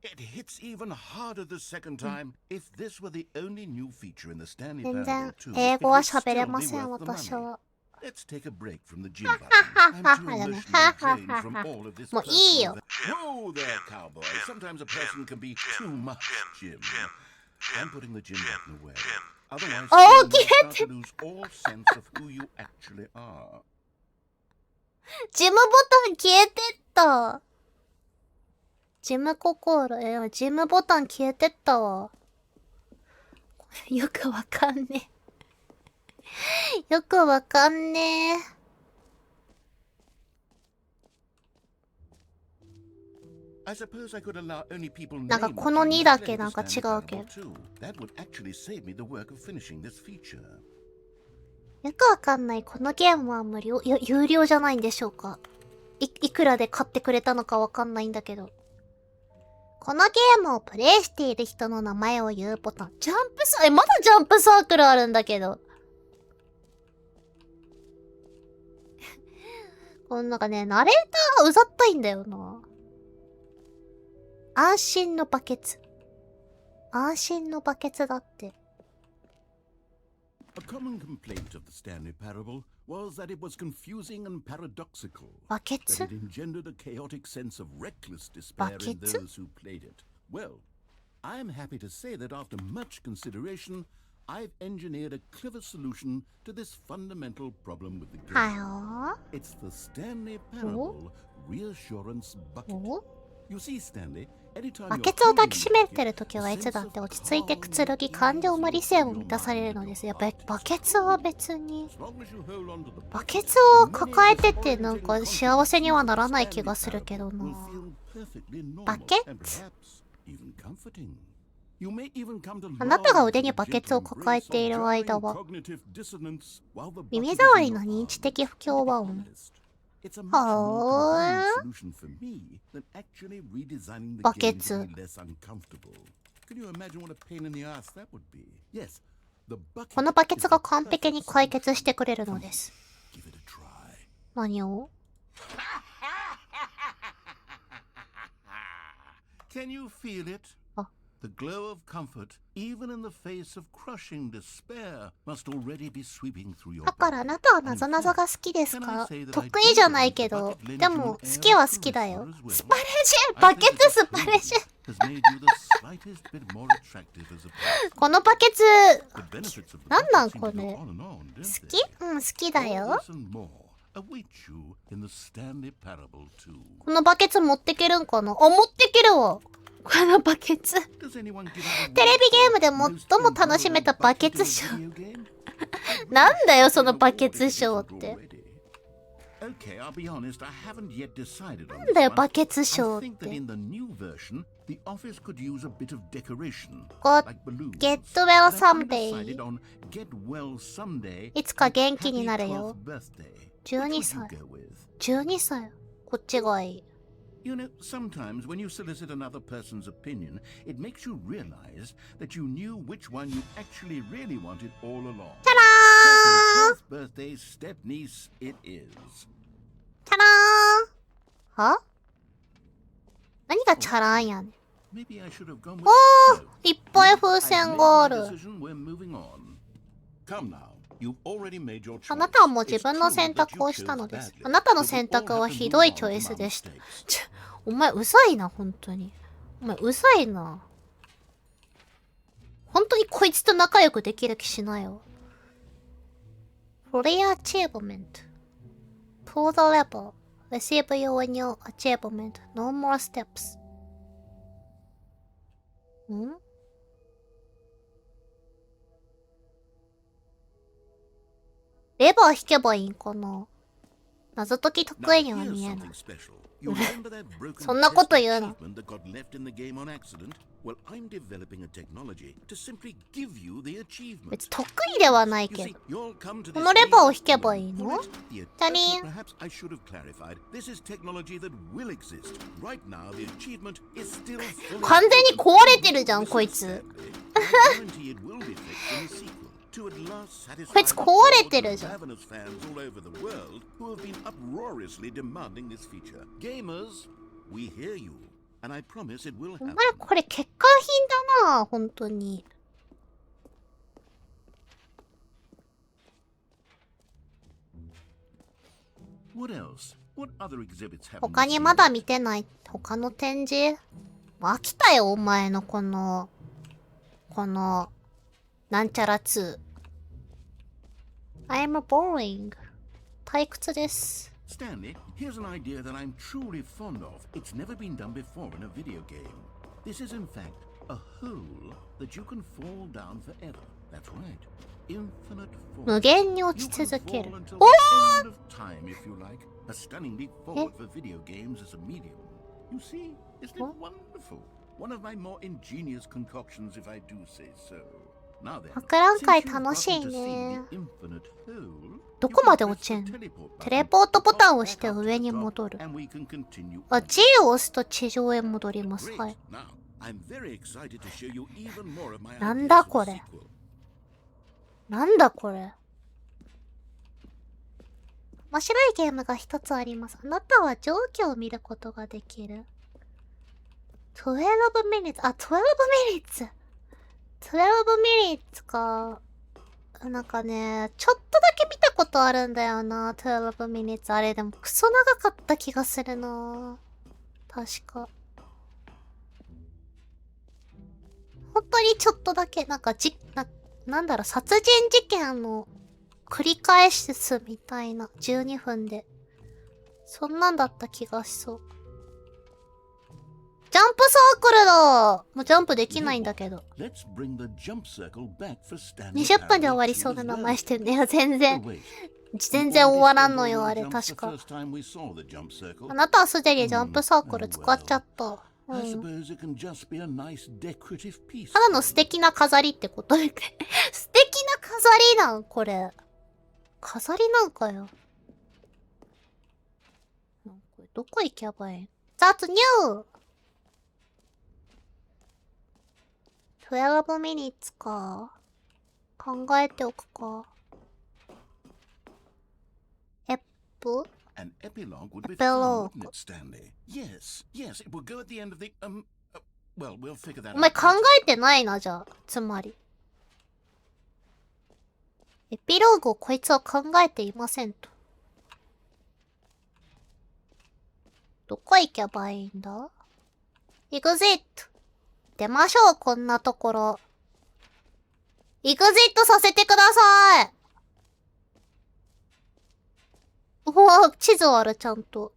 It hits even harder the second time. If this were the only new feature in the Stanley 全 Parable 然 2, 英 it 語は would 喋れ still ま be せん、 worth the 私 money. は。 Let's take a break from the gym button. I'm too emotionally drained from all of this. もういいよ。 Whoa there, cowboy. Sometimes a person can be too much, Jim. I'm putting the gym button away. Otherwise, Oh, you will start to lose all sense of who you actually are. ジムボタン消えてった。ジム心、ジムボタン消えてったわ。よくわかんねえ。よくわかんねえ。なんかこの2だけなんか違うけど。よくわかんない。このゲームは無料、有料じゃないんでしょうか。いくらで買ってくれたのかわかんないんだけど。このゲームをプレイしている人の名前を言うボタン。ジャンプサー、まだジャンプサークルあるんだけど。このなんかね、ナレーターがうざったいんだよな。安心のバケツ。安心のバケツだって。A common complaint of the Stanley Parable was that it was confusing and paradoxical. バケツ That it engendered a chaotic sense of reckless despair in those who played it. Well, I'm happy to say that after much consideration, I've engineered a clever solution to this fundamental problem with the game. はよ It's the Stanley Parable Reassurance Bucket. You see, Stanley, バケツを抱きしめてるときはいつだって落ち着いてくつろぎ感情も理性を満たされるのです。やっぱりバケツは別に。バケツを抱えててなんか幸せにはならない気がするけどな。バケツ？あなたが腕にバケツを抱えている間は、耳障りの認知的不協和音。はぁ？バケツ。このバケツが完璧に解決してくれるのです。何を？The glow of comfort, even in the face of crushing despair, must already be sweeping through your だからあなたはなぞなぞが好きですか？得意じゃないけど、でも好きは好きだよ。スパレジュ！バケツスパレジュ！このバケツ、なんなんこれ？好き？うん、好きだよ。このバケツ持ってけるんかな？あ、持ってけるわ。このバケツ。テレビゲームで最も楽しめたバケツショー。なんだよ、そのバケツショーって。なんだよ、バケツショーって。Get well someday。いつか元気になるよ。12歳。12歳。こっちがいい。You know, sometimes when you solicit another person's opinion, it makes you realize that you knew which one you actually really wanted all along. Ta-da! Birthday step niece it is. チャラーんは？何がチャラーンやねん。おー！いっぱい風船がある。あなたはもう自分の選択をしたのです。あなたの選択はひどいチョイスでした。お前うざいな、本当に。お前うざいな。本当にこいつと仲良くできる気しないよ。Free achievement. Pull the lever. Receive your new achievement. No more steps. ん？レバー引けばいいんかな？謎解き得意には Now, 見 here's えない。 something special. You remember that broken そんなこと test 言うの。 achievement that got left in the game on accident? Well, I'm developing a technology to simply give you the achievement. 別に得意ではない You け see, ど。 you'll come to こ this のレバーを game 引けばいいの？ for it. The- じゃりん。 Perhaps I should have clarified. This is technology that will exist. Right now, the achievement is still fully 完全に壊れてるじゃん、こいつ。 I guarantee it will be fixed in the sequel. To at last satisfy こいつ the 壊れてるじゃん。 ravenous fans all over the world who have been uproariously demanding this feature. Gamers, we hear you, and I promise it will お happen. 前これ欠陥品だな、本当に。What else? What other exhibits have 他にまだ見てない他の展示？飽きたよ、お前のこのなんちゃら2。I'm boring. 退屈です。 Stanley, here's an idea that I'm truly fond of. It's never been done before in a video game. This is in fact a hole that you can fall down forever. That's right. Infinite fall. 無限に落 You ち can 続ける。 fall until お the end of time, if you like. A stunning leap forward for video games as a medium. You see, isn't it wonderful? One of my more ingenious concoctions, if I do say so. Now then, 博覧会 since you've 楽しい gotten to see ね。 the infinite hole, どこまで you can 落ちん press の？ the teleport テレ button ポートボタンを to 押して pop back 上 up に to the top, 戻る。 and we can continue あ、 on. G を押すと地上へ戻ります。 Great. はい。 Now, I'm very excited to show you even more of my なん ideas だ for こ the れ。 sequel. なんだこれ。面白いゲームが一つあります。あなたは上記を見ることができる。12 minutes。あ、12 minutes。12 minutes か。なんかね、ちょっとだけ見たことあるんだよな。12 minutes。あれでもクソ長かった気がするな。確か。本当にちょっとだけ、なんだろう、殺人事件の繰り返しすみたいな。12分で。そんなんだった気がしそう。ジャンプサークルだ！もうジャンプできないんだけど。Let's bring the jump circle back for Stanley 20分で終わり Parable そうな as 名 well. 前してるね。いや、全然。 Oh, wait. 全然終わらんのよ、あ Before れ、 we 確 jumped か the。first time we saw the jump circle, あなたはすでにジャンプサークル使っちゃった。う I ん。 suppose it can just be a nice decorative piece. ただの素敵な飾りってことで。素敵な飾りなんこれ。飾りなんかよ。これどこ行けばいい？ That's new! 12 minutes か。考えておくか。An epilogue would be Epilogue. fun, wouldn't it, Stanley? Yes, yes, it will go at the end of the, well, we'll figure that お前 out. 考えてないな、じゃあ。つまり。エピローグをこいつは考えていませんと。どこ行けばいいんだ？ ?EXIT! 出ましょう、こんなところ。EXIT させてください！おぉ、地図ある、ちゃんと。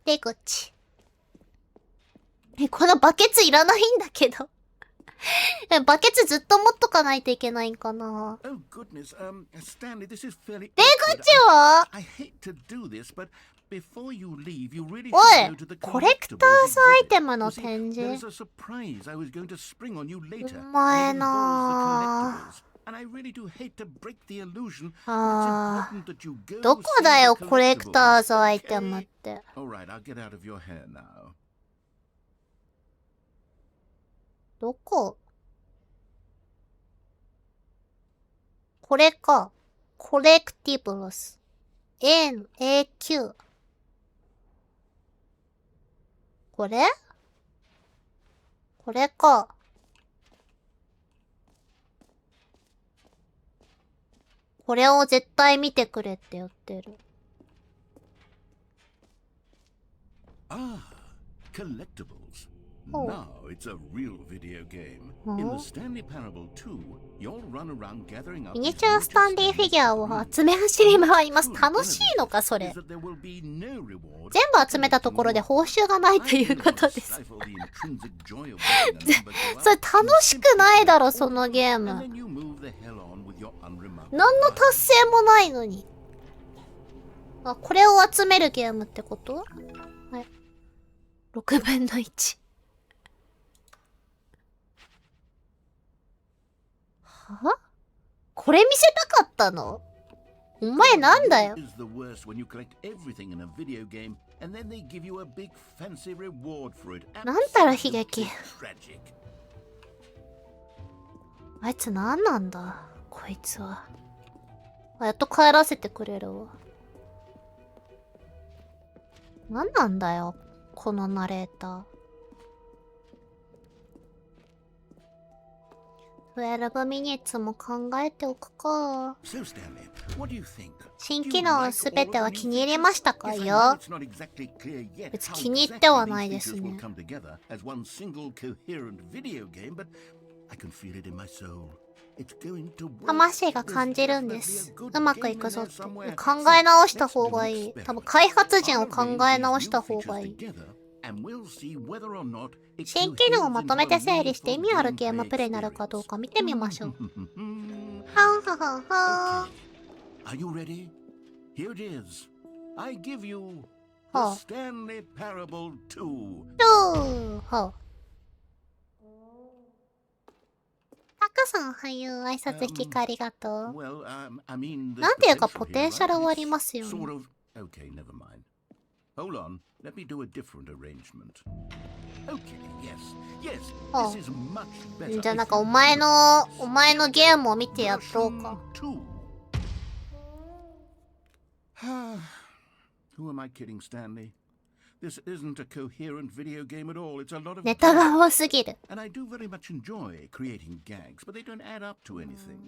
出口。このバケツいらないんだけど。バケツずっと持っとかないといけないんかな。 Oh, goodness, Stanley, this is fairly 出 awkward. 口は I hate to do this, but before you leave, you really お should い go to the コレクターズアイテムの collectibles exhibit. 展 You see, there is 示。 a surprise I was going to spring on you later. うまい and it な involves the collectibles. And I really do hate to break the illusion, ぁ。 but あ it's important that you go ー。どこだ see よ、 the コレクターズ collectibles, アイテムっ okay? て。 All right, I'll get out of your hair now. どこ？これか。コレクティブルス。NAQ。これ？これか。これを絶対見てくれって言ってる。 Ah, collectibles. Oh. Now it's a real video game. In the Stanley Parable 2, you'll run around gathering up ミニチュアスタンディフィギュアを集め走り回ります。楽しいのか、それ。全部集めたところで報酬がないということです。それ楽しくないだろ、そのゲーム。何の達成もないのに。あ、これを集めるゲームってこと？はい。6分の1。は？これ見せたかったの？お前なんだよ。なんたら悲劇。あいつなんなんだ、こいつは。やっと帰らせてくれるわ。なんなんだよ、このナレーター。12ミニッツも考えておくか。新機能すべては気に入りましたかよ。別に気に入ってはないですね。魂が感じるんです。うまくいくぞって。考え直した方がいい。多分開発陣を考え直した方がいい。新機能をまとめて整理して意味あるゲームプレイになるかどうか見てみましょう。はんははんはん。Are you ready? Here it is. I give you the Stanley Parable 2. はタカさん、おはよう。挨拶引き換えありがとう。なんていうか、ポテンシャルはありますよね。Okay, never mind. Hold on. Let me do a different arrangement. Okay, yes, yes. This is much better. じゃあなんかお前のゲームを見てやろうか。Who am I kidding, Stanley? This isn't a coherent video game at all. It's a lot of ネタが多すぎる。And I do very much enjoy creating gags, but they don't add up to anything.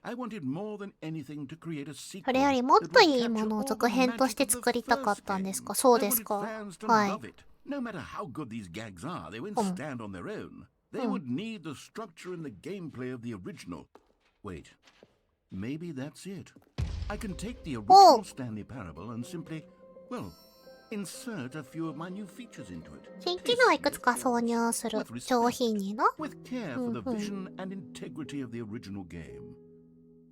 I wanted more than anything to create a sequel. それよりもっといいものを続編として作りたかったんですか？そうですか。はい。No matter how good these gags are, they won't stand on their own. They would need the structure and the gameplay of the original. Wait, maybe that's it. I can take the original Stanley Parable and simply, well, insert a few of my new features into it. 新機能をいくつか挿入する。上品にな。With care for the vision and integrity of the original game.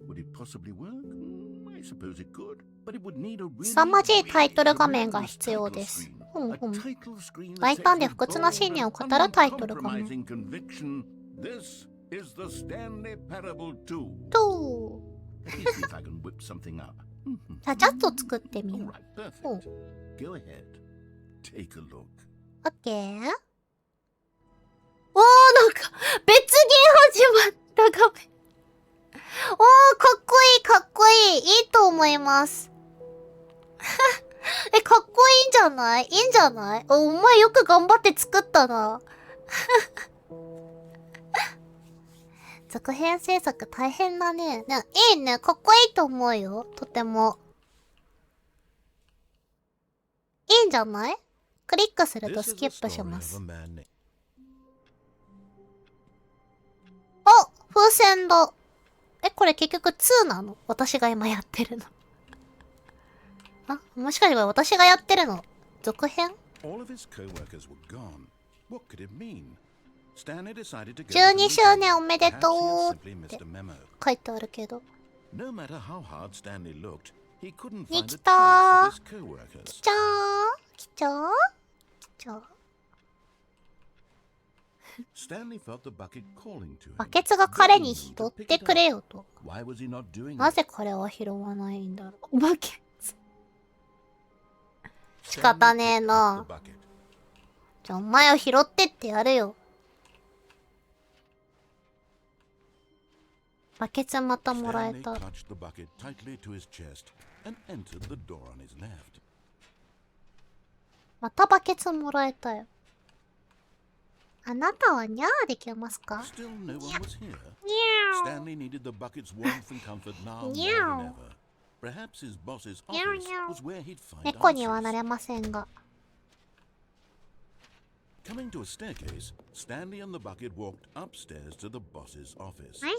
Would it possibly work? I suppose it could, but it would need a really 凄まじいタイトル画面が必要です。大胆で不屈な信念を語るタイトル画面。This is the Stanley Parable 2. と Let me see if I can whip something up. ちゃちゃっと作ってみよ All う。 right, perfect. Go ahead. Take a look. オッケー。おー、なんか別ゲー始まった画面。おー、かっこいい、かっこいい。いいと思います。かっこいいんじゃない？いいんじゃない？お前よく頑張って作ったな。続編制作大変だね。いいね。かっこいいと思うよ。とても。いいんじゃない？クリックするとスキップします。あ、風船だ。これ結局2なの？私が今やってるの。あ、もしかして私がやってるの続編？ 12周年おめでとうって書いてあるけど。に来たー。来ちゃー。来ちゃー。来ちゃー。バケツが彼に拾ってくれよと。なぜ彼は拾わないんだろう。バケツ。仕方ねえな。じゃあお前を拾ってってやるよ。バケツまたもらえた。またバケツもらえたよ。あなたはニャーできますか？ニャー。猫にはなれませんが。ナイ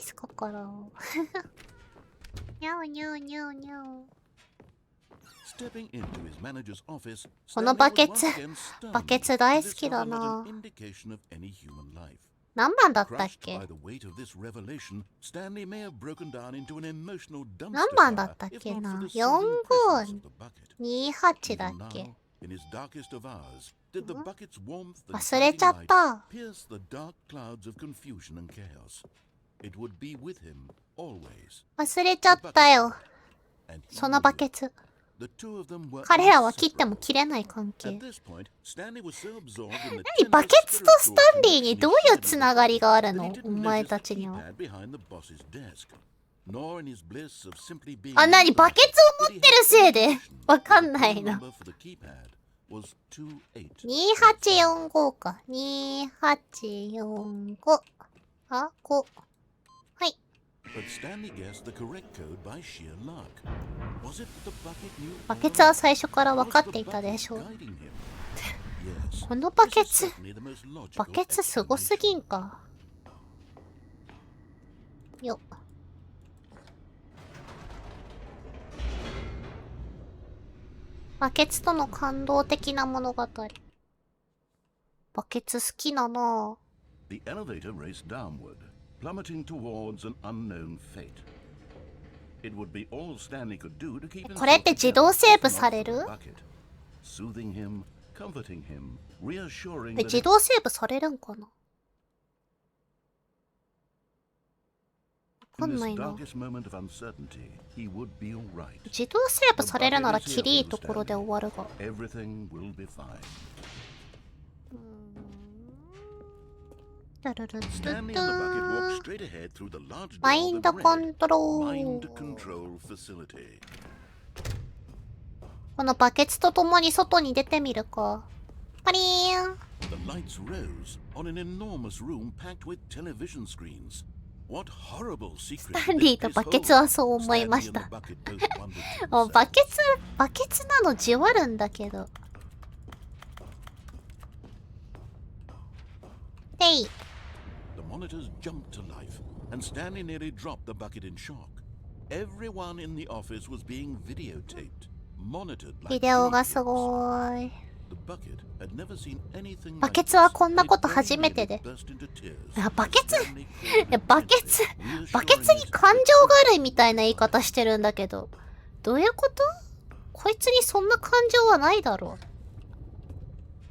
ス心。ニャオニャオニャオニャオ。このバケツ大好きだな。何番だったっ Crushed け by the weight of this revelation, Stanley may have broken down into an emotional dumpster 何番だ fire ったっ if け not な for the soothing presence of the bucket. 4528だっ Even け now, in his darkest of hours, did the bucket's warmth and 忘れちゃっ guiding light た。 pierce the dark clouds of confusion and chaos. It would be with him always. 忘れちゃったよ。 And he そのバ knew ケ it. ツ。 The two of them were 彼らは切っても inseparable. 切れない関係。 At this point, Stanley was so absorbed in the 何バ tender ケツとス spiritual タンリー connection に he どういう shared つ with な the がり bucket がある that の he お didn't 前 notice た the ちには。 keypad behind the boss's desk, nor in his bliss of simply being あ、なに near the バケ bucket ツを did 持 he ってる have せい any で notion わ that か the んない phone な。 number for the keypad was 28. 2845か。2845。あ、5。はい。 But Stanley guessed the correct code by sheer luck. Was it the bucket knew バ all ケツは along? 最初から分か Was っ the ていた bucket でしょう。 guiding him? Yes. このバ This ケ is ツ、 certainly the most logical バケツすごすぎん explanation. か。よっ。バケツとの感動的な物語。バケツ好きだな。 The elevator raced downward, plummeting towards an unknown fate. It would be all Stanley could do to keep これって himself 自動 together, セーブ if さ not れ for the る？ bucket, soothing him, comforting him, reassuring で that 自 if 動セーブされるんかな？わか in ん this ないな。 darkest moment of uncertainty, he would be all right. 自動セーブされるならキリいいところで終わるが。 Everything will be fine. ルルルルル Stanley and the bucket walked straight ahead through the large マ door イン that ドコン read トロ Mind ール。 Control Facility. このバケツと共に外に出てみるか。パリーン。 The lights rose on an enormous room packed with television screens. What horrible secret スタンリーとバケツはそう思いました。もうバケツなのじわるんだけど。でい。The monitors jumped to life, and Stanley nearly dropped the bucket in shock. Everyone in the office was being videotaped, monitored ビ like デオがす dreams. ごーい。 The bucket had never seen anything バ like ケツは this. こんなこと It 初 very めて nearly で。 burst into tears. あ、バケツ Stanley crawled バケツ intently, バケツ reassuring に his 感情が悪いみたいな言い方してるんだけど。どういうこと？こいつにそんな感情はないだろう。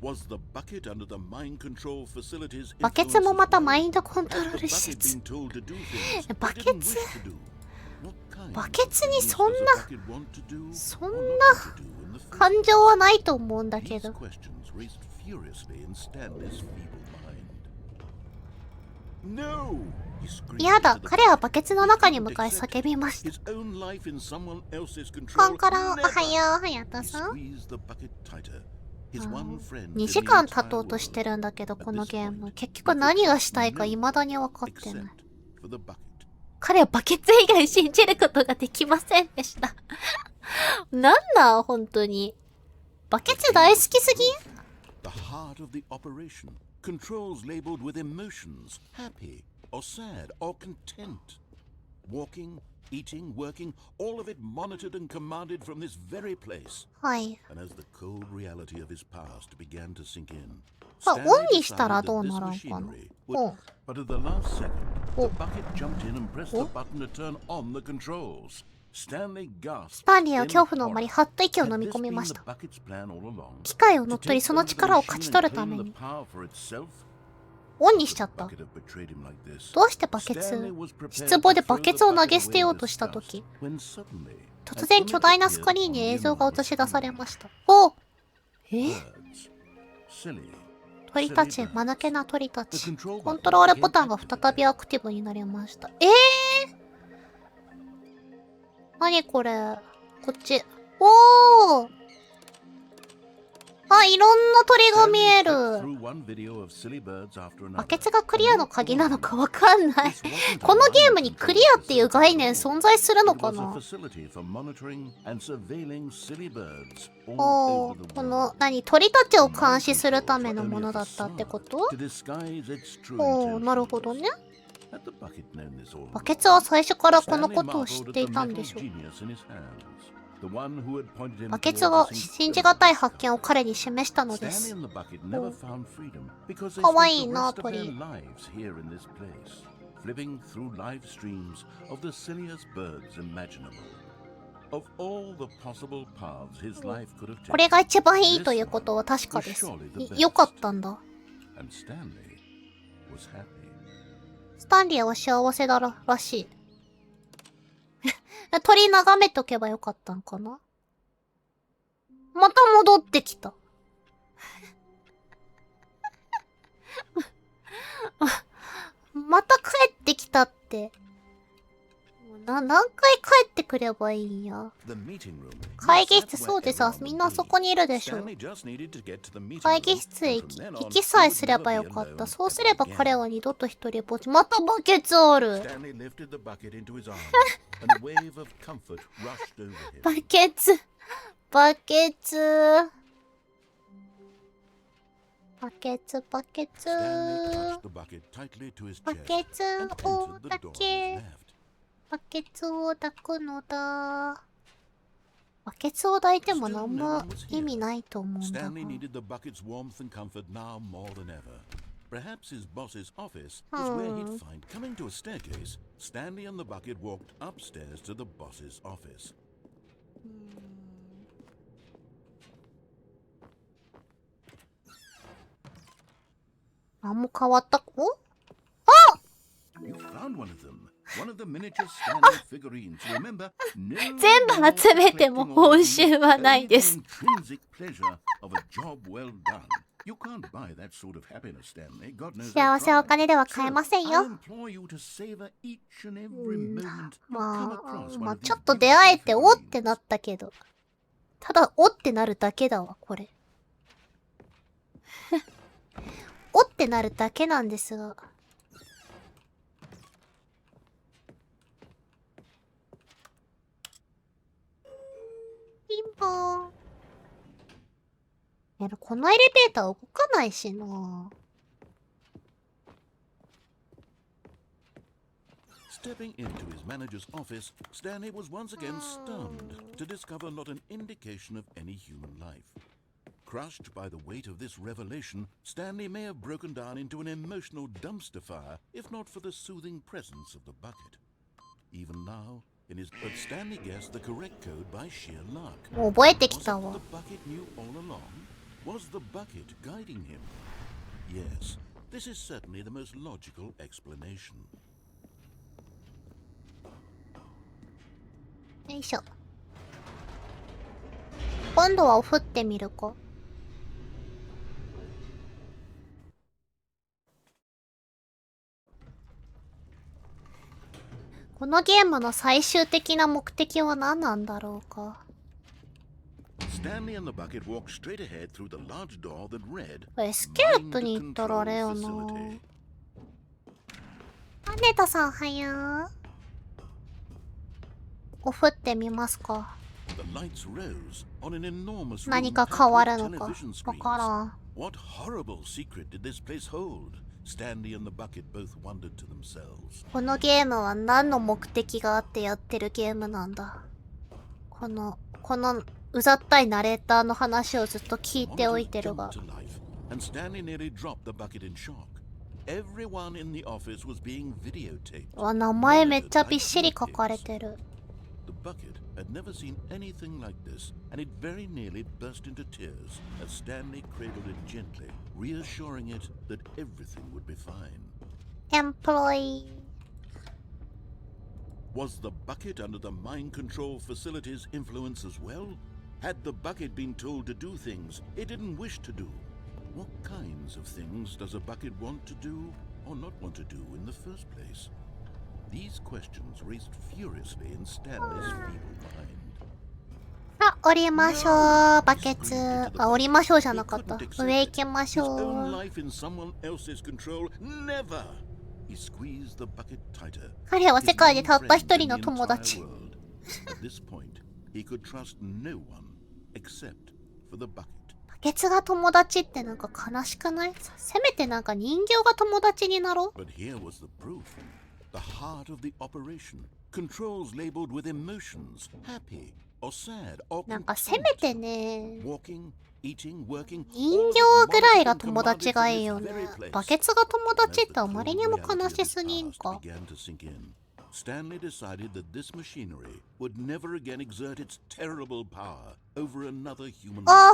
Was the bucket under the mind control facilities バケツもまた influence as マ well? インドコントロ Had ー the ル施 bucket 設。 been told to do things it バケ didn't ツ wish to do? What kind バケツに of そん things does な the bucket want to do そ or ん not な want to do in the first 感情はないと思うんだけ These ど。 questions raced furiously in Stanley's feeble mind. No! He screamed 嫌だ。 into the 彼は bucket. バケツの中に He 向かい couldn't 叫びました。 accept his own life in someone else's コ control. ンコロ、おは Never! よう、はやと He さん。 squeezed the bucket tighter. His one friend 2 in 時 the 間 entire 経とうとして world. るんだけど、この At this ゲーム。 point, 結局何がしたいか未だに分かってない。 except for the bucket. 彼はバケツ以外信じることができませんでした。なんだ、本当に。バケツ大好きすぎん？ The heart of the operation. Controls labeled with emotions, happy or sad or content. Walking, eating, working, all of it monitored and commanded from this very place. はい。 And as the cold reality of his past began to sink in, あ、 Stanley オンにしたら decided どう that な this らんかな。 machinery う would... ん。 But at the last second, the Oh. bucket jumped in and pressed Oh. the button to turn on the controls. Stanley gasped スタンリーは in 恐怖のあまり horror. はっと息を飲 Had み this 込み been ま the した。 bucket's plan all along? 機械を乗っ To 取り take その over the 力を勝 machine ち and 取るため claim に the power for itself? オンにしちゃっ The た。 bucket had betrayed him like this. どうしてバケツ Stanley was prepared 失望で to バ throw ケ the ツを投 bucket げ捨て away よう in としたと disgust き、 when suddenly 突然 an 巨大な image スクリー appeared ンに on 映 the 像が enormous 映し出され screen. ました。お！ Birds. Silly. 鳥たち、間抜けな鳥た The ち。 control コン button トロールボ became タンが再 activated. びアクティブになりました。何これ？こっち。おー！あ、いろんな鳥が見え Stanley flipped る。 through one video of silly birds after another. バケツがクリアの鍵なのかわかんない。このゲームにクリアっていう概念存在するの It か was a な？ facility for monitoring and surveilling silly birds all お over the ー、こ world. の、鳥たちを監視するためのものだったってこと？ To disguise its true おー、なる intentions. ほどね。 Had the bucket known this all バケツは最初からこの along? ことを Stanley 知っ marveled て at い the たんで metal しょう。 genius in his hands. the one who had pointed him バケツ towards が the 信じがたい発見を彼に示したので Stanley す。 and the bucket never found freedom because they かわい spent い the な、 rest of 鳥。 their lives here in this place, flipping through live streams of the silliest birds imaginable. Of all the possible paths his life could have これが taken, 一番いいということは確かです。よかったんだ。 and Stanley was happy. スタンリーは幸せだらしい。鳥眺めとけばよかったんかな。また戻ってきた。また帰ってきたって。何回帰ってくればいいんや。会議室、そうでさ、みんなそこにいるでしょ。会議室へ行きさえすればよかった。そうすれば彼は二度と一人ぼっち。またバケツある。バケツ。バケツ。バケツ、バケツ。バケツをだけ。バケツを抱くのだ。バケツを抱いても何も意味ないと思うんだが。Perhaps his boss's office was where he'd find. Coming to a staircase, Stanley and the bucket walked upstairs to the boss's office. 何も変わった。お？あ！ You found one of them. One of the miniature Stanley figurines. Remember, no 全部集めても報酬はないです。 intrinsic pleasure of a job well done. You can't buy that sort of happiness, Stanley. God knows. 幸せはお金では買えませんよ。I implore you to savor each and every moment you come across one of ちょ these っと出会えて beautiful おってなったけど。ただおってなるだけだわ、これ。おってなるだけなんですが。ピンポーン。このエレベーター動かないしな。Stepping into his manager's office, Stanley was once again stunned to discover not an indication of any human life. Crushed by the weight of this revelation, Stanley may have broken down into an emotional dumpster fire if not for the soothing presence of the bucket. Even now, but Stanley guessed the correct code by sheer luck. もう覚えてき Was た it わ。 the bucket knew all along? Was the bucket guiding him? Yes, this is certainly the most logical explanation. よいしょ。今度は振ってみるか。このゲームの最終的な目的は何なんだろうか。Stanley and the bucket walked straight ahead through the large door that read エスケープに行ったらあれよな。アネタさんおはよう。お振ってみますか。何か変わるのかわからん。What horrible secret did this place hold? Stanley and the bucket both wondered to themselves. このゲームは何の目的があってやってるゲームなんだ。このうざったいナレーターの話をずっと聞いておいてるが。And Stanley nearly dropped the bucket in shock. Everyone in the office was being videotaped. わ、名前めっちゃびっしり書かれてる。The bucket had never seen anything like this, and it very nearly burst into tears as Stanley cradled it gently, reassuring it that everything would be fine. Employee. Was the bucket under the mind control facility's influence as well? Had the bucket been told to do things it didn't wish to do? What kinds of things does a bucket want to do or not want to do in the first place? These questions raced furiously in Stanley's feeble mind. あ、降りましょう。バケツ。あ、降りましょうじゃなかった。上行きましょ His own う。 life in someone else's control? Never! He squeezed the bucket tighter. 彼は世界でたった一人の友達。 At this point, he could trust no one except for the bucket. バケツが友達ってなんか悲しくない？せめてなんか人形が友達になろう。 But here was the proof. The heart of the operation. Controls labeled with emotions. Happy, or sad or なんかせめてね、 walking, eating, working, 人形ぐらいが友達がいいよね。バケツが友達ってあまりにも悲しすぎんか。Stanley decided that this machinery would never again exert its terrible power over another humanあ、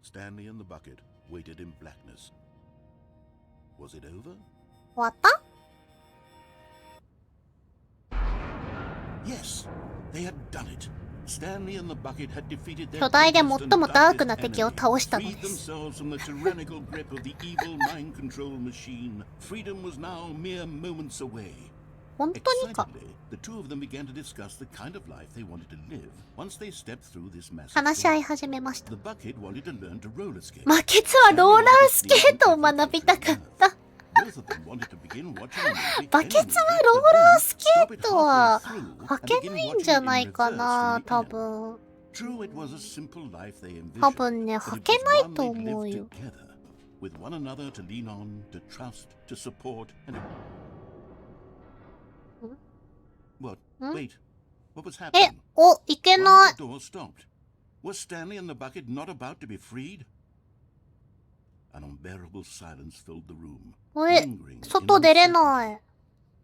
Stanley and the bucket waited in blackness. Was it over? 終わった？ Yes, they had done it. Stanley and the bucket had defeated their 巨大で最 greatest and もダークな darkest 敵を enemy, 倒したの freed です。 themselves from the tyrannical grip of the evil mind control machine. Freedom was now mere moments away. 本当にか。 Excitedly, the two of them began to discuss the kind of life they wanted to live once they stepped through this massive 話し合い door. 始めました。 The bucket wanted to learn to roller skate. バケツはローラースケートを学びたかった。 Both of them wanted to begin watching a movie バケツは anyway, ローラースケ but ー then ト stop は it halfway through 履 and け begin ないん watching じゃ it な in いか reverse な、 from the 多 end. 分。 True, it was a simple life they 多 envisioned, 分ね、 but 履 it け was ない one と they'd 思う lived よ。 together, with one another to lean on, to trust, to support, and... What? Wait. What was え、 happening? お、いけ Why ない had。the door stopped? Was Stanley and the bucket not about to be freed? An unbearable silence filled the room, え、 lingering in 外出れな uncertainty, い。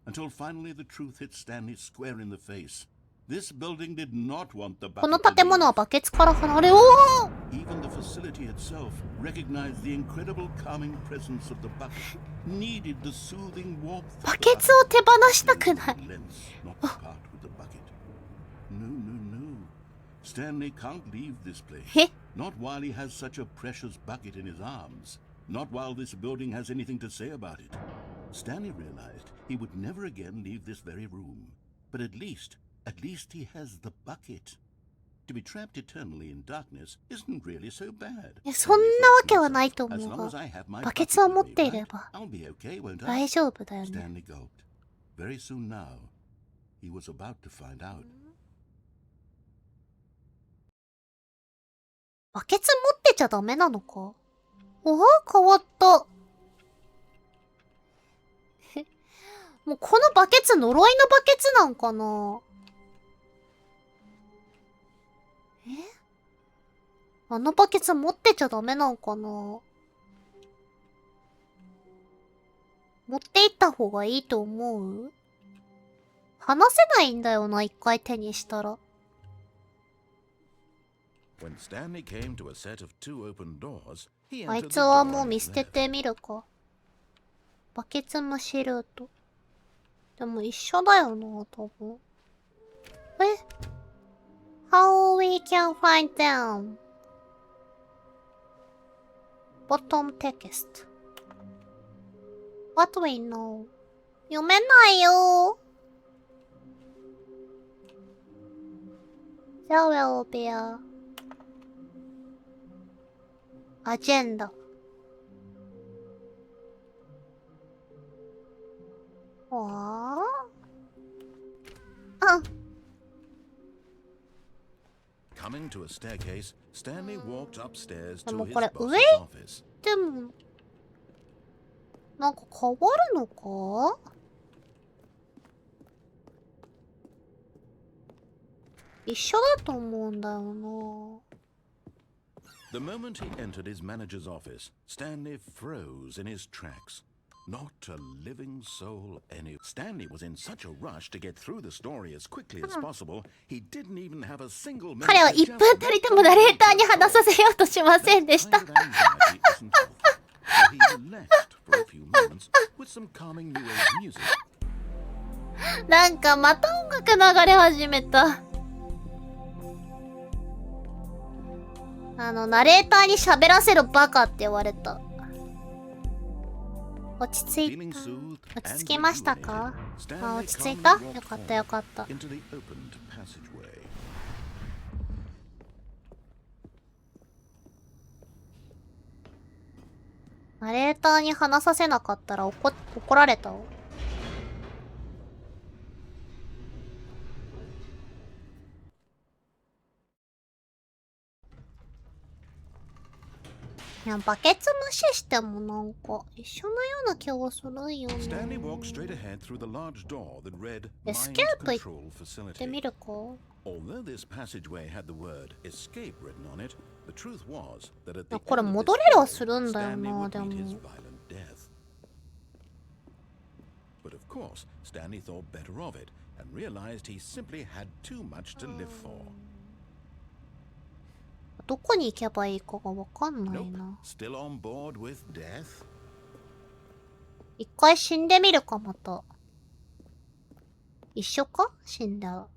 until finally the truth hit Stanley square in the face. This building did not want the この bucket to 建物は leave. バケツから離れ、おお Even the facility itself recognized the incredible calming presence of the bucket, needed the soothing warmth of バ the ケツを bucket. 手放したくない。 Lens, not to part with the bucket. No, no, no. Stanley can't leave this place. え、 Not while he has such a precious bucket in his arms. Not while this building has anything to say about it. Stanley realized he would never again leave this very room. But at least he has the bucket. To be trapped eternally in darkness isn't really so bad. いや、そんなわけはないと思 As う long が as、I have my バケ bucket ツを with 持っ me, ていれ right? ば I'll be okay, won't 大 I? 丈夫だよね。 Stanley gulped. Very soon now, he was about to find out. バケツ持ってちゃダメなのか？お、変わった。もうこのバケツ呪いのバケツなんかな？え？あのバケツ持ってちゃダメなんかな？持って行った方がいいと思う？離せないんだよな、一回手にしたら。When Stanley came to a set of two open doors, he あい entered つ the は door もう on 見 his 捨て left. てみるか。バケツムシルート。でも一緒だよな、多分。え？ How we can find them? Bottom text. What we know? 読めないよ。There will be a agenda. わあ。うん。 Coming to a staircase, Stanley walked upstairs で to も his これ boss's 上 office. でも、なんか変わるのか？一緒だと思うんだよな。 The moment he entered his manager's office, Stanley froze in his tracks. Not a living soul any. Stanley was in such a rush to get through the story as quickly as possible, he didn't even have a single minute 彼は to 1 just 分たりともナレーターに話させようとしませんでし That た。 kind of anxiety isn't healthy, so he relaxed for a few moments with some calming new age music. なんかまた音楽流れ始めた。ナレーターに喋らせろバカって言われた。落ち着い Feeling た。 soothed 落ち and 着きましたか？ rejuvenated, あ、 Stanley 落ち着い calmly た？ walked よかったよかった。 into the opened passageway. ナレーターに話させなかったら怒られたわ。いや、バケツ無視してもなんか一緒のような気がするよね。 Stanley walked straight ahead through the large door that read Escape Mind Control 行って Facility. みるか。 Although this passageway had the word escape written on it, the truth was that at the これ end of 戻 this れるは hall, するんだよ Stanley な、 would で meet his も。 violent death. But of course, Stanley thought better of it and realized he simply had too much to live for. どこに行けばいいかがわかんない Nope, な。 still on board with death? 一回死んでみるか、また。一緒か？死んだら。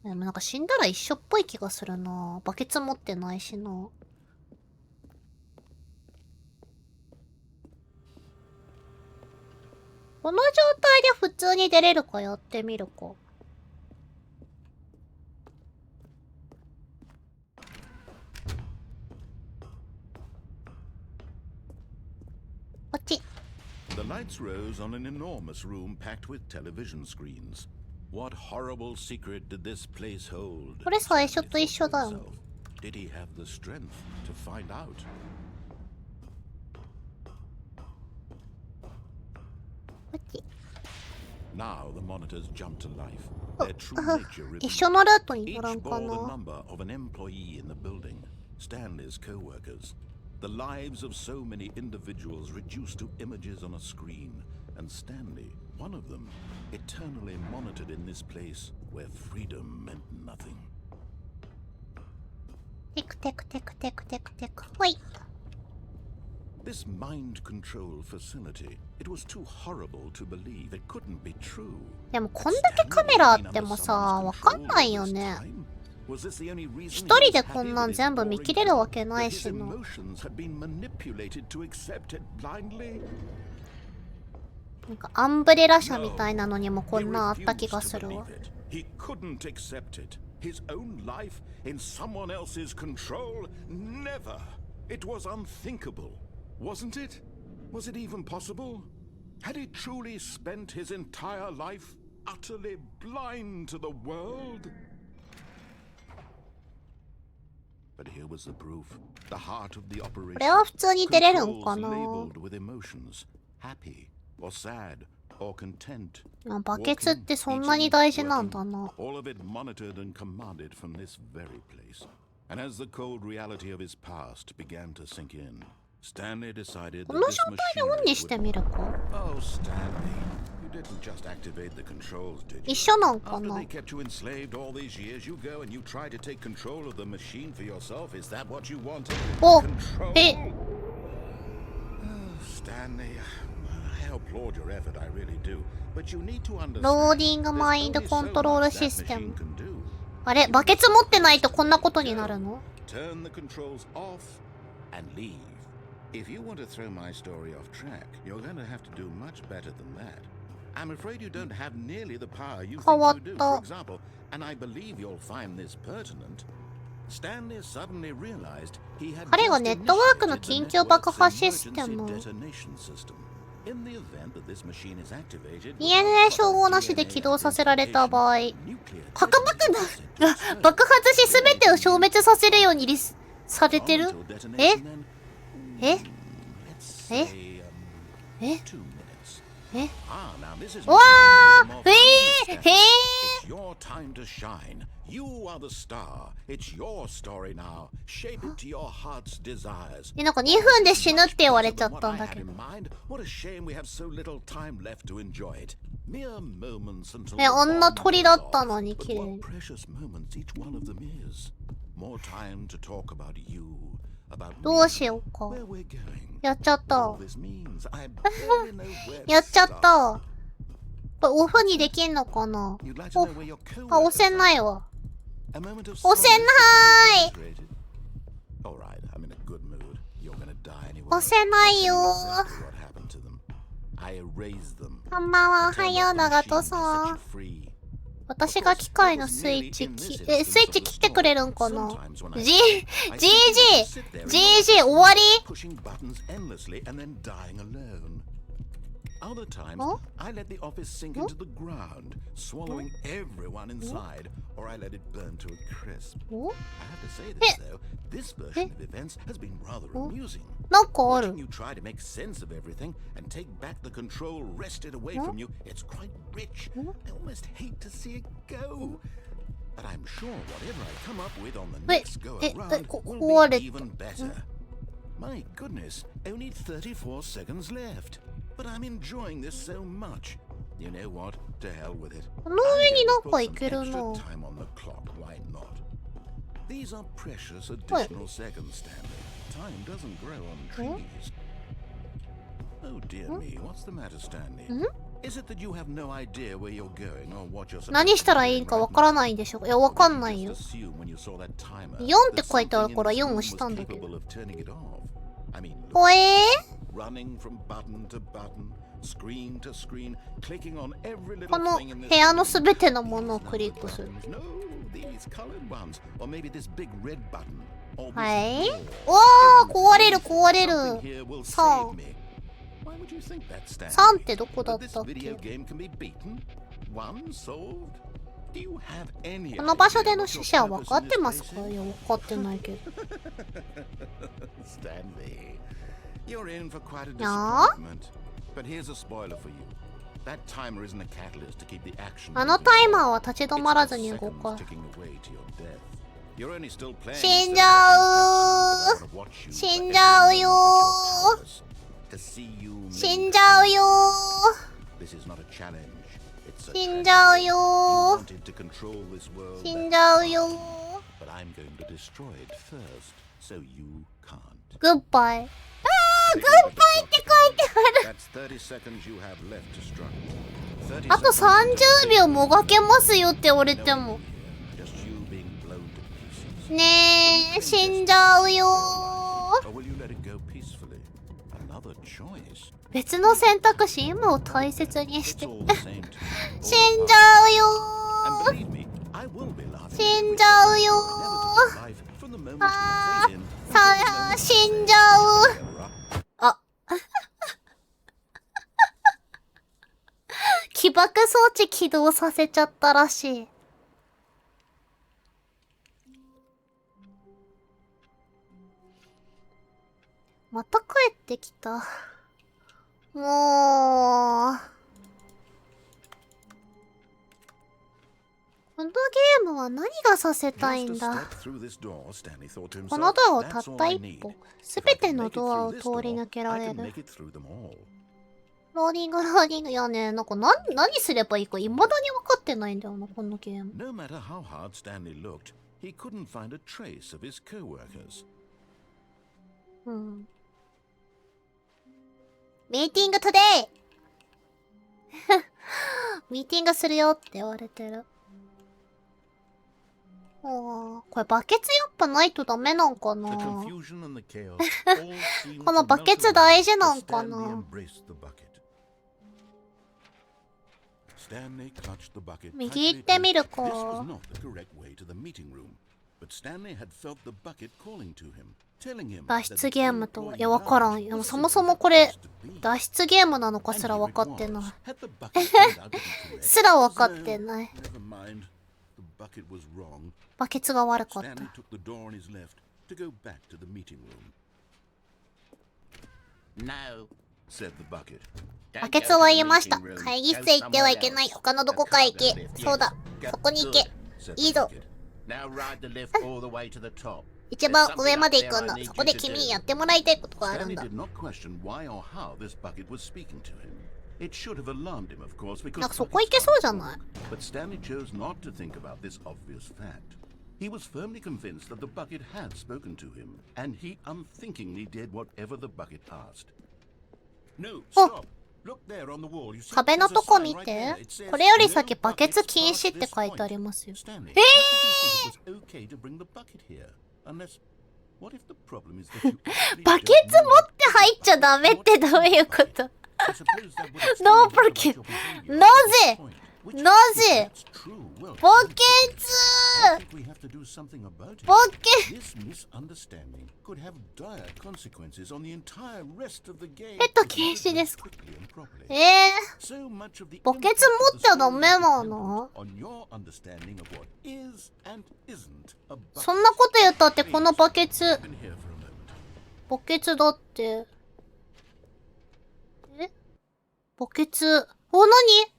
でもなんか死んだら一緒っぽい気がするな。バケツ持ってないしな。この状態で普通に出れるかやってみるか。こっち。 The lights rose on an enormous room packed with television screens. What horrible secret did this place hold? これ最初と一緒だよ。 Did he have the strength to find out? こっち。 Now the monitors jumped to life. Their true nature 一 revealed. 緒のルートに Each 乗らんか bore the な。 number of an employee in the building, Stanley's co-workers. The lives of so many individuals reduced to images on a screen, and Stanley, one of them, eternally monitored in this place where freedom meant nothing. テクテクテクテクテクテク。ほい。 This mind control facility, it was too horrible to believe. It couldn't be true. でもこんだけカメラあってもさ、わかんないよね。一人でこんなん全部見切れるわけないしな。なんかアンブレラ社みたいなのにもこんなんあった気がするわ。He couldn't accept it. His own life in someone else's control? Never. It was unthinkable, wasn't it? Was it even possible? Had he truly spent his entire life utterly blind to the world? But here was the proof. The heart of the こ operation. れは普通に出れるんか Controls な。 labeled with emotions, happy or sad or content. あ、バケツってそんなに大事なんだな。 All of it monitored and commanded from this very place. And as the cold reality of his past began to sink in, Stanley decided こ that の this 状態でオンにして machinery みるか。 would... Oh, Stanley, you didn't just activate the controls, did you? 一緒なんか After な。 they kept you enslaved all these years, you go and you try to take control of the machine for yourself. Is that what you wanted? お、 Control? え、 Oh, Stanley, I applaud your effort, I really do. But you need to understand. ローディング there's マインド only コン so トロール much シ that ステ machine ム。 can do. あれ、バケツ持ってないとこんなことになるの？ Turn the controls off and leave. If you want to throw my story off track, you're going to have to do much better than that. I'm afraid you don't have nearly the power you think you do. For example, and I believe you'll find this pertinent, Stanley suddenly realized he had 彼が just ネットワークの initiated the 緊急爆 network's 破システ emergency ム。 detonation system. In the event that this machine is activated, DNA 照合なしで起動させられた場合、核爆弾が爆発し全てを消滅させるようにされてる？え？え？え？え？え？わー！It's your time to shine. You are the star. It's your story now. Shape it to your heart's desires. なんか2分で死ぬって言われちゃったんだけど。 What a shame we have so little time left to enjoy it. Mere moments until ね、あんな鳥だったのに But 綺麗 what に。 precious moments each one of them is. More time to talk about you, about どうしようか。 where we're going. やっちゃっ What た all。this means. I barely know where to やっちゃっ start. た。これオフにできんのかな？ You'd like to お know where your あ、押 coworkers せないわ。 A moment of 押せ silence ない is created. All right, I'm in a good mood. You're gonna die anyway. 押せないよ Exactly what happened to them. I erased them. こんばんは、お I は turned よう、 off the 長 machine 門 that さ set ん you。free. 私が機械のスイッチスイッチ切ってくれるんかな？ GG 終わり？ Pushing buttons endlessly and then dying alone. Other times, Oh? I let the office sink into the ground, swallowing everyone inside, or I let it burn to a crisp. お？ I have to say this though, This version of events has been rather amusing. なんかある Watching you try to make sense of everything and take back the control wrested away from you, it's quite rich. I almost hate to see it go. But I'm sure whatever I come up with on the next go around will be even better. My goodness, only 34 seconds left. But I'm enjoying this so much. You know what? To hell with it. この上になんか Put い some ける extra な。 time on the clock, why not? These are precious additional seconds, Stanley. Time doesn't grow on trees. Oh dear me, what's the matter, Stanley? Is it that you have no idea where you're going or what you're supposed 何 to したら be いい doing か right わから now? ないんでしょ。いや、わかんない Or よ。 did you just assume when you saw that timer 4って that 書いてある something から in this 4 room を was したんだけど。 capable of turning it off? I mean, look, ほえ running from button to button, screen to screen, clicking on every こ little の thing in this 部屋の room. すべてのものをクリックする。 No, these colored ones, or maybe this big red button, or は this い door. おー、壊れる壊れ Something る。 here will さ save あ、 me. Why would you think that, Stan? 3ってどこだ That っ this たっけ video game can be beaten? One solved? Do you have any この場所 idea での what 死 your 者は分 purpose かっ in て this ます place か is? いや、分かってないけど。Stanley, you're in for quite a Yeah? disappointment. But here's a spoiler for you. That timer isn't a catalyst to keep the action あの moving タイ forward. マーは立ち止 It's まら just ずに動 seconds か ticking away to your death. You're only still playing 死ん instead じ of ゃ watching the cutscene that I wanna watch you 死ん for じゃう every よ moment at your prowess. To see you 死 make んじゃうよ This is not a challenge. It's a 死んじゃう tragedy. よ You wanted to control this world. 死 That's んじゃう fine. よ But I'm going to destroy it first, so you can't. グッバイ。あー、グッバイって書いてある。 That's 30 seconds you have left to struggle. 30あと seconds 30秒もがけますよって言われて no も。 one here, just you being blown to pieces. ねえ、死んじゃうよ Or will you let it go peacefully? Another choice. 別の選択肢今を大切にし It's て。 all the same to me. 死んじゃう And よ believe me, I will be laughing. 死んじゃうよ Life from the moment you あ fade in. ー、さあ、死んじゃう。あ。起爆装置起動させちゃったらしい。また帰ってきた。もう。このゲームは何がさせたいんだ。このドアをたった一歩、すべてのドアを通り抜けられる。ローディングローディング。いやね、なんか何すればいいか未だに分かってないんだよな、このゲーム。No matter how hard Stanley looked, he couldn't find a trace of his co-workers. うん。ミーティングトゥデイミーティングするよって言われてる。これバケツやっぱないとダメなんかな。 The confusion and the chaos all seemed この to バ melt ケツ away 大事な as んか Stanley な。 embraced the bucket. Stanley clutched the bucket 右行 tightly って to みる This か。 was not the correct way to the meeting room, but Stanley had felt the bucket calling to him, telling him 脱 that 出 the ゲーム old とは。 boy いや、わからん。 Lars でも was そもそ simply もこれ、 supposed to be. 脱出ゲームなのか And すら here 分 it かってない。 was. Had the bucket turned out to be correct? すら分かっ No, てない。 never mind. The bucket was wrong. バケツが悪かっ Stanley た。 took the door on his left to go back to the meeting room. No, said the bucket. バケツは言いました。会議室へ行ってはいけない。他のどこかへ行け。そうだ。そこに行け。いいぞ。 Now ride the lift all the way to the top. 一番上まで行くんだ。そこで君にやってもらいたいことがあるん Stanley だ。 did not question why or how this bucket was speaking to him. It should have alarmed him, of course, because なんかそこ行けそうじゃない？ But Stanley chose not to think about this obvious fact. He was firmly convinced that the bucket had spoken to him, and he unthinkingly did whatever the bucket asked. No, stop. Look there on the wall. You see, 壁の there's a とこ sign 見 right て there. It says, これより "No 先バケツ buckets 禁止 past って this 書いてあ point." りますよ。 Stanley, how did you think it was okay to bring the bucket here? Unless, what if the problem is that you actually バケ don't ツ持 know って入っちゃダメってどういうこと I suppose that would explain No much of bucket. your behavior な at ぜ this point, which, な if ぜ that's true, well, バケツ I think we have to do something about it. バケ This misunderstanding could have dire consequences on the entire rest of the game. ペット禁止ですか？ Quickly and properly. え So much of the バケツ impact 持 of っ the ちゃダ story メ is な dependent の？ on your understanding of what is and isn't a bucket. そんなこと言ったってこのバケツ、 I've been here for a moment. バケツだって。え？バケツ。お、なに？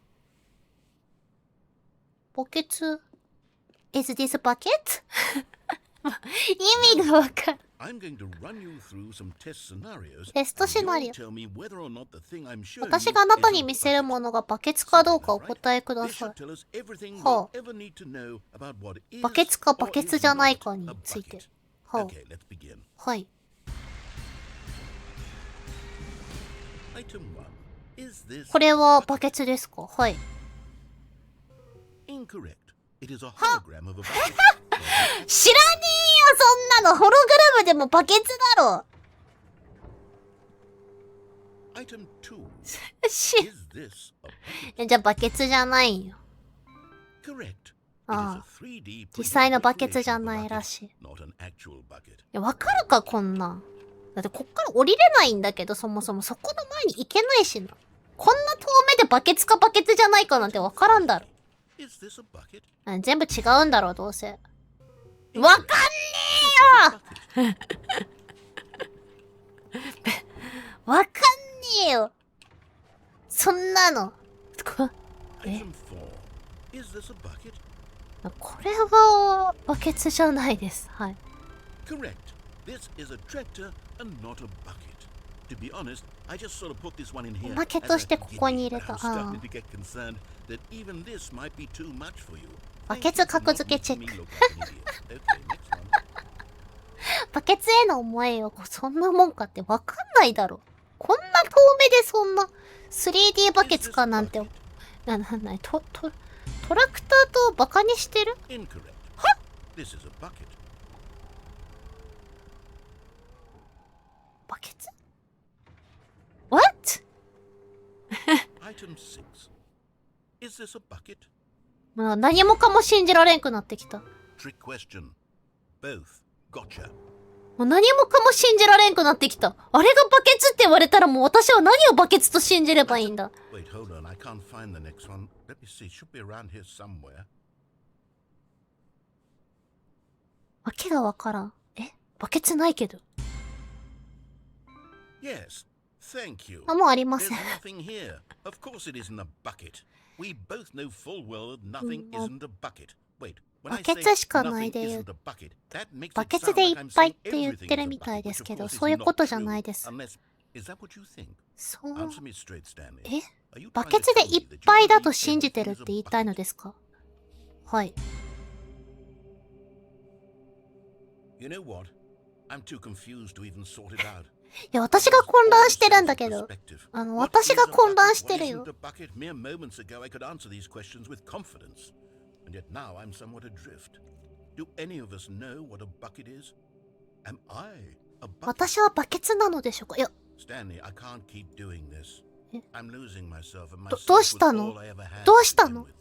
バケツ。Is this bucket? 意味がわかる。I'm going to run you through some test scenarios. テストシナリオ。 Tell me whether or not the thing I'm showing 私があなた you に is a 見せる bucket. ものがバケツかどうかお答えくだ This さ should tell us everything い。 we'll は ever need to know about what あ、 is バケツかバ or ケツ is じゃない not かに a ついて。 bucket. は Okay, let's begin. あ、はい。 Item 1. Is this これは a バ bucket? ケツですか？はい。 Incorrect. It is a hologram of a bucket. 知らねえよ、そんなの。ホログラムでもバケツだろ。Item 2. し、 Is this a bucket? じゃあバケツじゃないよ。 Correct. It is あ a あ、 3D 実際のバケツ recreation じゃ of a ないら bucket, しい。い not an actual bucket. や、わかるか、こんなん。だってこっから降りれないんだけど、そもそもそこの前に行けないしな。こんな遠目でバケツかバケツじゃないかなんてわからんだろ。Is this a bucket? 全部違うんだろう、どうせ。わかんねえよわかんねえよそんなの。え Item 4. Is this a bucket? これはバケツじゃないです。はい。 Correct. This is a tractor and not a bucket. To be honest, I just sort of put this one in here. おまけとしてここに入れた。 I'm starting to get concerned that even this might be too much for you. バケツ格付けチェック。 Okay, next one. バケツへの思いをそんなもんかってわかんないだろ。こんな遠目でそんな 3D バケツかなんて。トラクターとバカにしてる？ Incorrect. This is a bucket. バケツ？ What? Item 6. Is this a bucket? もう何もかも信じられんくなってきた。も Trick question. Both. Gotcha. う何もかも信じられんくなってきた。あれがバケツって言われたらもう私は何をバケツと信じればいいんだ。 Wait, hold on. I can't find the next one. Let me see. Should be around here somewhere. わけがわからん。バケツないけど。 Yes. Thank you. あ、もうありま There's せん。 nothing here. Of course it isn't a bucket. We both know full well that nothing isn't a bucket. Wait, when I say バケツしかない nothing で言う。 isn't a bucket, that makes バ it ケツ sound でいっ like I'm ぱいっ saying て言ってる everything is a みたい bucket, です which け of ど、 course そういう is こと not じゃない true. です。 Unless, is that what you think? そう。 Answer me straight, Stanley. え Are you バ trying ケ to ツで tell い me っ that you ぱいだ believe と信じてる everything って is a 言いたいの bucket? ですか？はい。 You know what? I'm too confused to even sort it out. いや、私が混乱してるんだけど。私が混乱してるよ。 Mere moments ago I could answer these questions with confidence. And yet now I'm somewhat adrift. Do any of us know what a bucket is? Am I a bucket? 私はバケツなのでしょうか？いや、 Stanley, I can't keep doing this. え I'm losing myself and my どう self し was たの？ all I ever had どうし to た begin の？ with.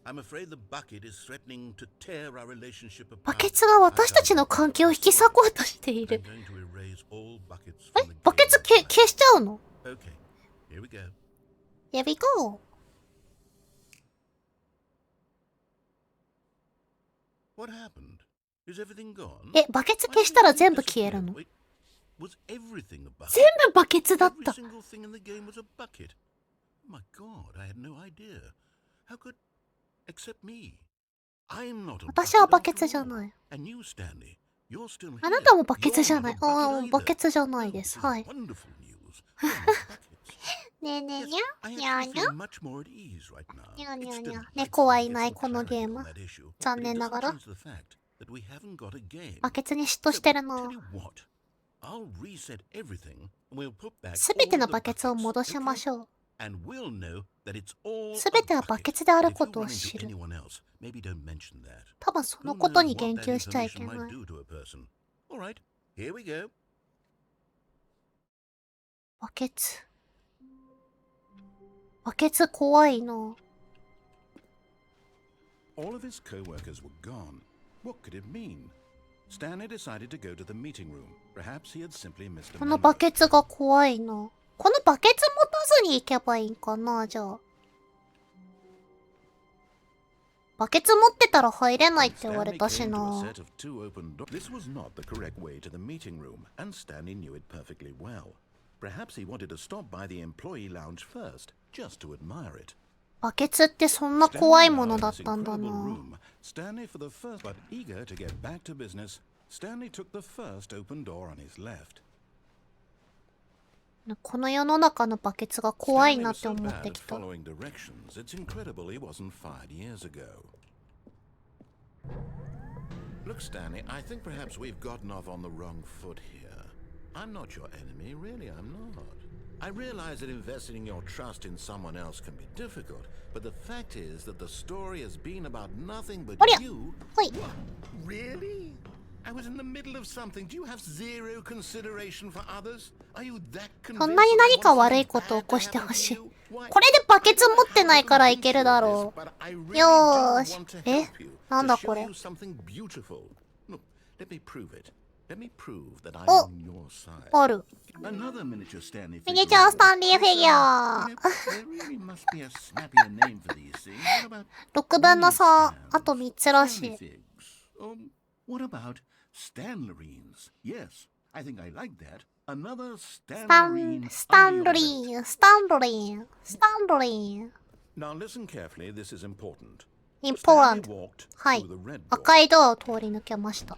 I'm afraid the bucket is threatening to tear our relationship バ apart. ケツが私たちの関係を引き裂こうとしてい I'm る。 going to erase all buckets え from the バケツ game. 消しちゃうの？ Okay, here we go. Here we go. What happened? Is everything gone? バケツ消したら全部消えるの？ Wait, was everything a bucket? 全部バケツだっ Every た。 single thing in the game was a bucket. Oh my god, I had no idea. How could... Except me. I'm not a 私は bucket バケツ after じゃ all. ない。 And you, Stanley, you're still here. あなたもバケツじゃ You're ない。 not a bucket うん、バ either. ケツじゃない Oh, で this す。 is はい。 wonderful news. You're not buckets. ねえねえ Yes, に I ゃにゃ actually にゃ feel much more at ease right now. にゃにゃ It's にゃ delightful 猫は to い get ない some この clarity ゲー on ム。 that issue, 残 but it 念な doesn't がら change the fact that we haven't got a game. バケツに嫉妬してる Tell の。 you what, I'll reset everything and we'll put back すべて all の the バケツを buckets, 戻しま okay? しょう。 And we'll know that it's all すべては a バケ bucket. ツである But こ if you とを run 知 into る。 anyone else, maybe don't mention that. 多分そ Who のこと knows に what 言 that 及しちゃいけ information な might い。 do to a person. All right, here we go. バケツ。バケツ怖いな。All of his co-workers were gone. What could it mean? Stanley decided to go to the meeting room. Perhaps he had simply missed a この memo. バケツが怖いな。このバケツ持たずに行けばいいんかな、じゃあ。バケツ持ってたら入れないって言われ Stanley たし came to a な。 set of two open doors. This was not the correct way to the meeting room, and Stanley knew it perfectly well. Perhaps he wanted to stop by the employee lounge first, just to admire it. バケツってそんな怖いものだったんだ Stanley, now in this incredible な。 room, Stanley for the first, but eager to get back to business, Stanley took the first open door on his left. この世の中のバケツが怖い Stanley な was って so 思っ bad て at きた。 following directions, it's incredible he wasn't fired years ago. Look, Stanley, I think perhaps we've gotten off on the wrong foot here. I'm not your enemy, really, I'm not. I realize that investing your trust in someone else can be difficult, but the fact is that the story has been about nothing but おりゃ。 you. ほい。 What? Really? I was in the middle of something. Do you have zero consideration for others? Are you that convinced そんなに何か悪いことを起こしてほしい。これでバケツ持ってないからいけるだろう。よーし。え？なんだこれ。 Look, let me prove it. Let me prove that I'm お、 on your side. ある。 Another miniature Stanley ミニ figure. チュアスタンリーフィギュ You ア。 know, there really must be a snappier name for these things. What about 6分の3、あと3つらし Stanley い。 figs? What about Stanlerines? Yes, I think I like that. Another スタ Stanlerine. ン、スタン under your リ belt. ーン、スタンドリーン、スタンドリーン。Now listen carefully, this is important. インポーラン Stanley ド。 walked はい through the red door. 赤いドアを通り抜けました。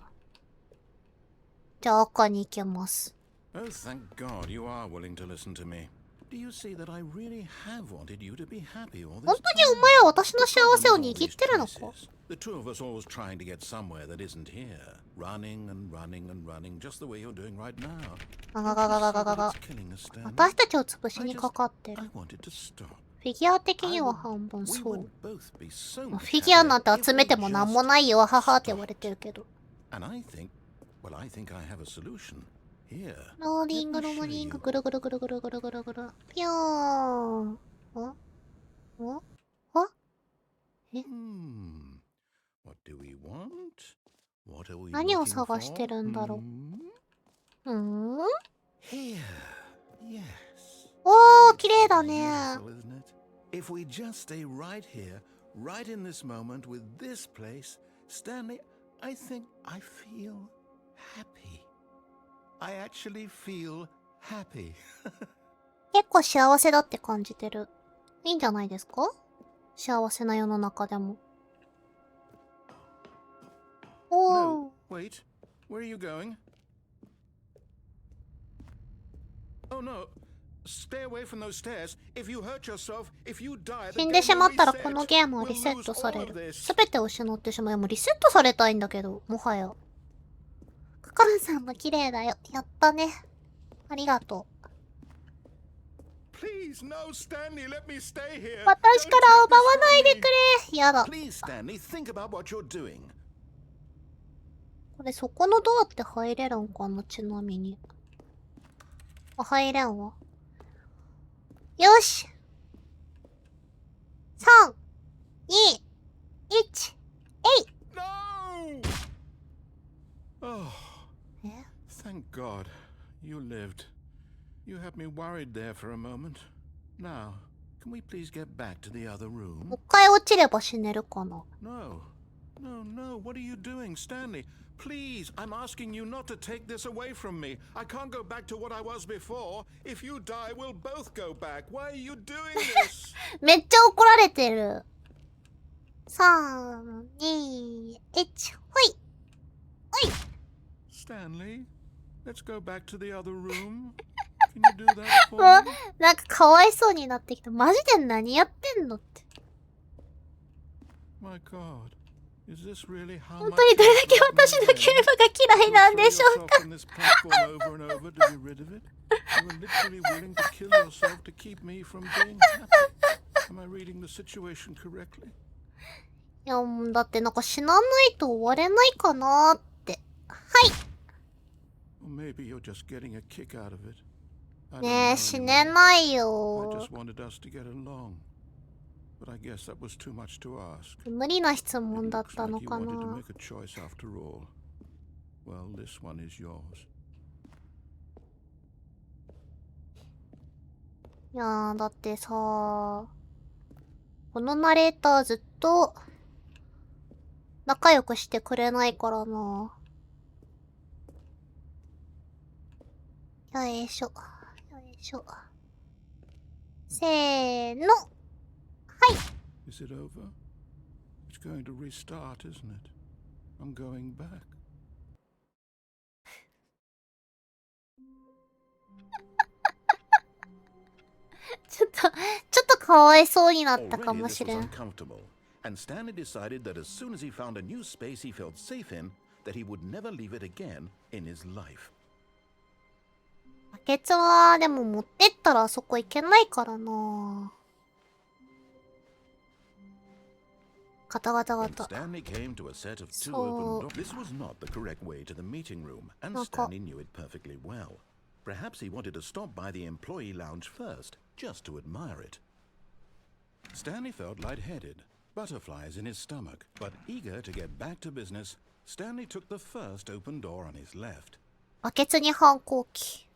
じゃあ赤に行けます。 Oh, thank God you are willing to listen to me. Do you see that I really have wanted you to be happy all this 本 time? 当にお前は私の幸せを握ってるのか？ The two of us always trying to get somewhere that isn't here. Running and running and running, just the way you're doing right now. ガガガガガガガガ。 It's killing us, Stanley. 私たちを潰しにかかってる。 I wanted to stop. フィギュア的には半分 We そ would う。 both be so フ much ィギュアなんて happier 集めても if we なんも just ないよ、はははって言われてるけど。 And I think I have a solution. Here. ローリング、ローリング、ぐるぐるぐるぐるぐるぐるぐる。ぴょーん。おおお What do we want? What are we 何を looking 探してるんだろう。Here. Yes. おー、綺麗だね。 Beautiful, isn't it? If we just stay right here, right in this moment with this place, Stanley, I think I feel happy. I actually feel happy. 結構幸せだって感じてる。いいんじゃないですか？幸せな世の中でも。おー。 No, wait. Where are you going? Oh no. Stay away from those stairs. If you hurt yourself, if you die, 死んでしまったらこのゲームはリセットされる。すべてを失ってしまう。もうリセットされたいんだけど、もはや。ココロさんも綺麗だよ。やったね。ありがとう。 Please, no, Stanley, let me stay here. 私から奪わないでくれ。やだ。 Please, Stanley, think about what you're doing. これそこのドアって入れるんかな、ちなみに。あ、入れんわ。よし。3、2、1、えい。 No! Oh, え？ thank God you lived. You had me worried there for a moment. Now, can we please get back to the other も room? う一回落ちれば死ねるかな。 No. No, no, what are you doing, Stanley? Please, I'm asking you not to take this away from me. I can't go back to what I was before. If you die, we'll both go back. Why are you doing this? めっちゃ怒られてる。3、2、1、ほい。ほい。 Stanley, let's go back to the other room. Can you do that も for う me?、なんかかわいそうになってきた。マジで何やってんのって。 My God, is this really how 本 much 当にどれだけ you love 私の me ゲー then? ムが嫌いなんでしょう You か。 threw yourself on this platform over and over to be rid of it. You were literally willing to kill yourself to keep me from being happy. Am I reading the situation correctly? いや、もうだってなんか死なないと終われないかなーって。はい。 Or maybe you're just getting a kick out of it. I don't ねえ、 know 死 anymore. ねない I よ。 just wanted us to get along. but I guess that was too much to ask. 無理な質問 It だっ looks たの like you か wanted to な。 make a choice after all. Well, this one is yours. いやー、だってさ、このナレーターずっと仲良くしてくれないからな。よいしょ。よいしょ。せーの。はい。Is it over? It's going to restart, isn't it? I'm going back. ちょっとかわいそうになったか Already も this し was れん。 uncomfortable, and Stanley decided that as soon as he found a new space he felt safe in, that he would never leave it again in his life. バケツはでも持ってったらあそこ行けないからな。ガタガタガ When タ。 Stanley came to a set of two So- open doors, this was not the correct way to the meeting room, and Stanley knew it perfectly well. Perhaps he wanted to stop by the employee lounge first, just to admire it. Stanley felt lightheaded, butterflies in his stomach, but eager to get back to business, Stanley took the first open door on his left. バケツに反抗期。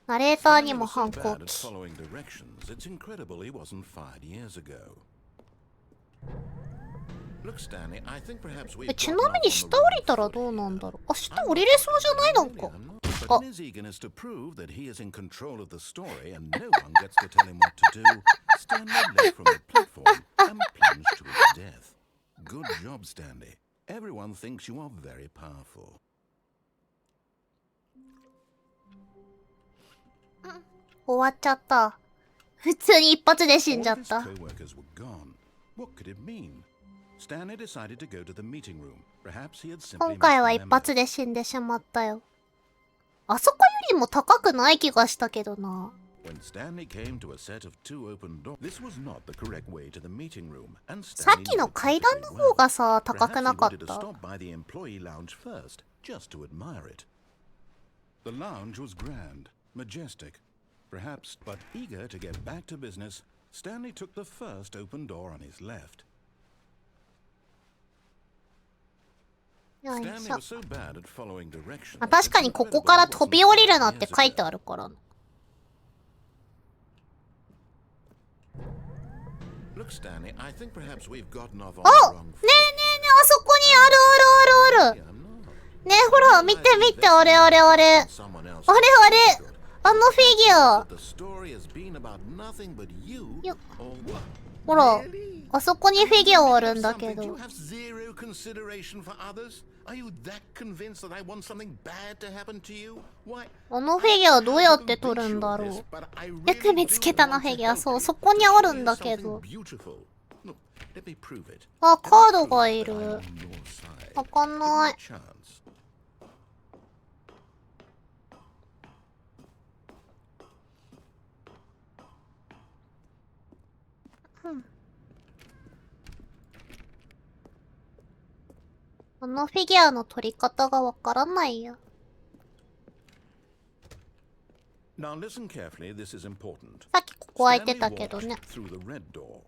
ナレーターに Stanley も was so 反抗 bad at 期。 following directions, it's incredible he wasn't fired years ago. Look, Stanley, I think perhaps we've ち gotten なみ off に on the 下降 wrong りたら foot どうなん here. だろう。あ、下降りれそうじゃないなんか。 But in his eagerness to prove that he is in control of the story and no one gets to tell him what to do, Stanley leapt from the platform and plunged to his death. Good job, Stanley. Everyone thinks you are very powerful. 終わっちゃった。普通に一発で死ん All じゃ of っ his た。 co-workers were gone. What could it mean? Stanley decided to go to the meeting room. Perhaps he had simply 今回は一 misremembered. 発で死んでしまったよ。あそこよりも高くない気がしたけどな。 When Stanley came to a set of two open doors, this was not the correct way to the meeting room, and さっ Stanley き knew の it 階段 perfectly の方 well. がさ、高 Perhaps く he なかっ wanted to た。 stop by the employee lounge first, just to admire it. The lounge was grand, majestic, perhaps, but eager to get back to business, Stanley took the first open door on his left. よい Stanley しょ was。so bad at following directions. あ、確かにここから飛び降りるなって書いてあるからな。Look, Stanley, I think perhaps we've gotten off on お the ねえ wrong ねえねえ、あそこにあるあるあるある。 foot. I'm not. ねえ、ほら、見て見て、あれあれあれ。あれ Someone else あれ。あのフィギュア。 the story has been about nothing but you. よ Or what? ほら、 Really? あそこにフィギュアあるんだ Something? け Do you ど。 have zero consideration for others? Are you that convinced that I want something bad to happen to you? Why? あのフィギュアどうやって撮るんだろう。よく見つけたな、フィギュア。そう、そこにあるんだけど。 Look, let me prove it. あ、カードがいる。 I'm on your side. わかんない。 Give me a chance. このフィギュアの取り方がわからないよ。 Now listen carefully, this is important. さっきここ空いて Stanley たけど walked ね。 through the red door.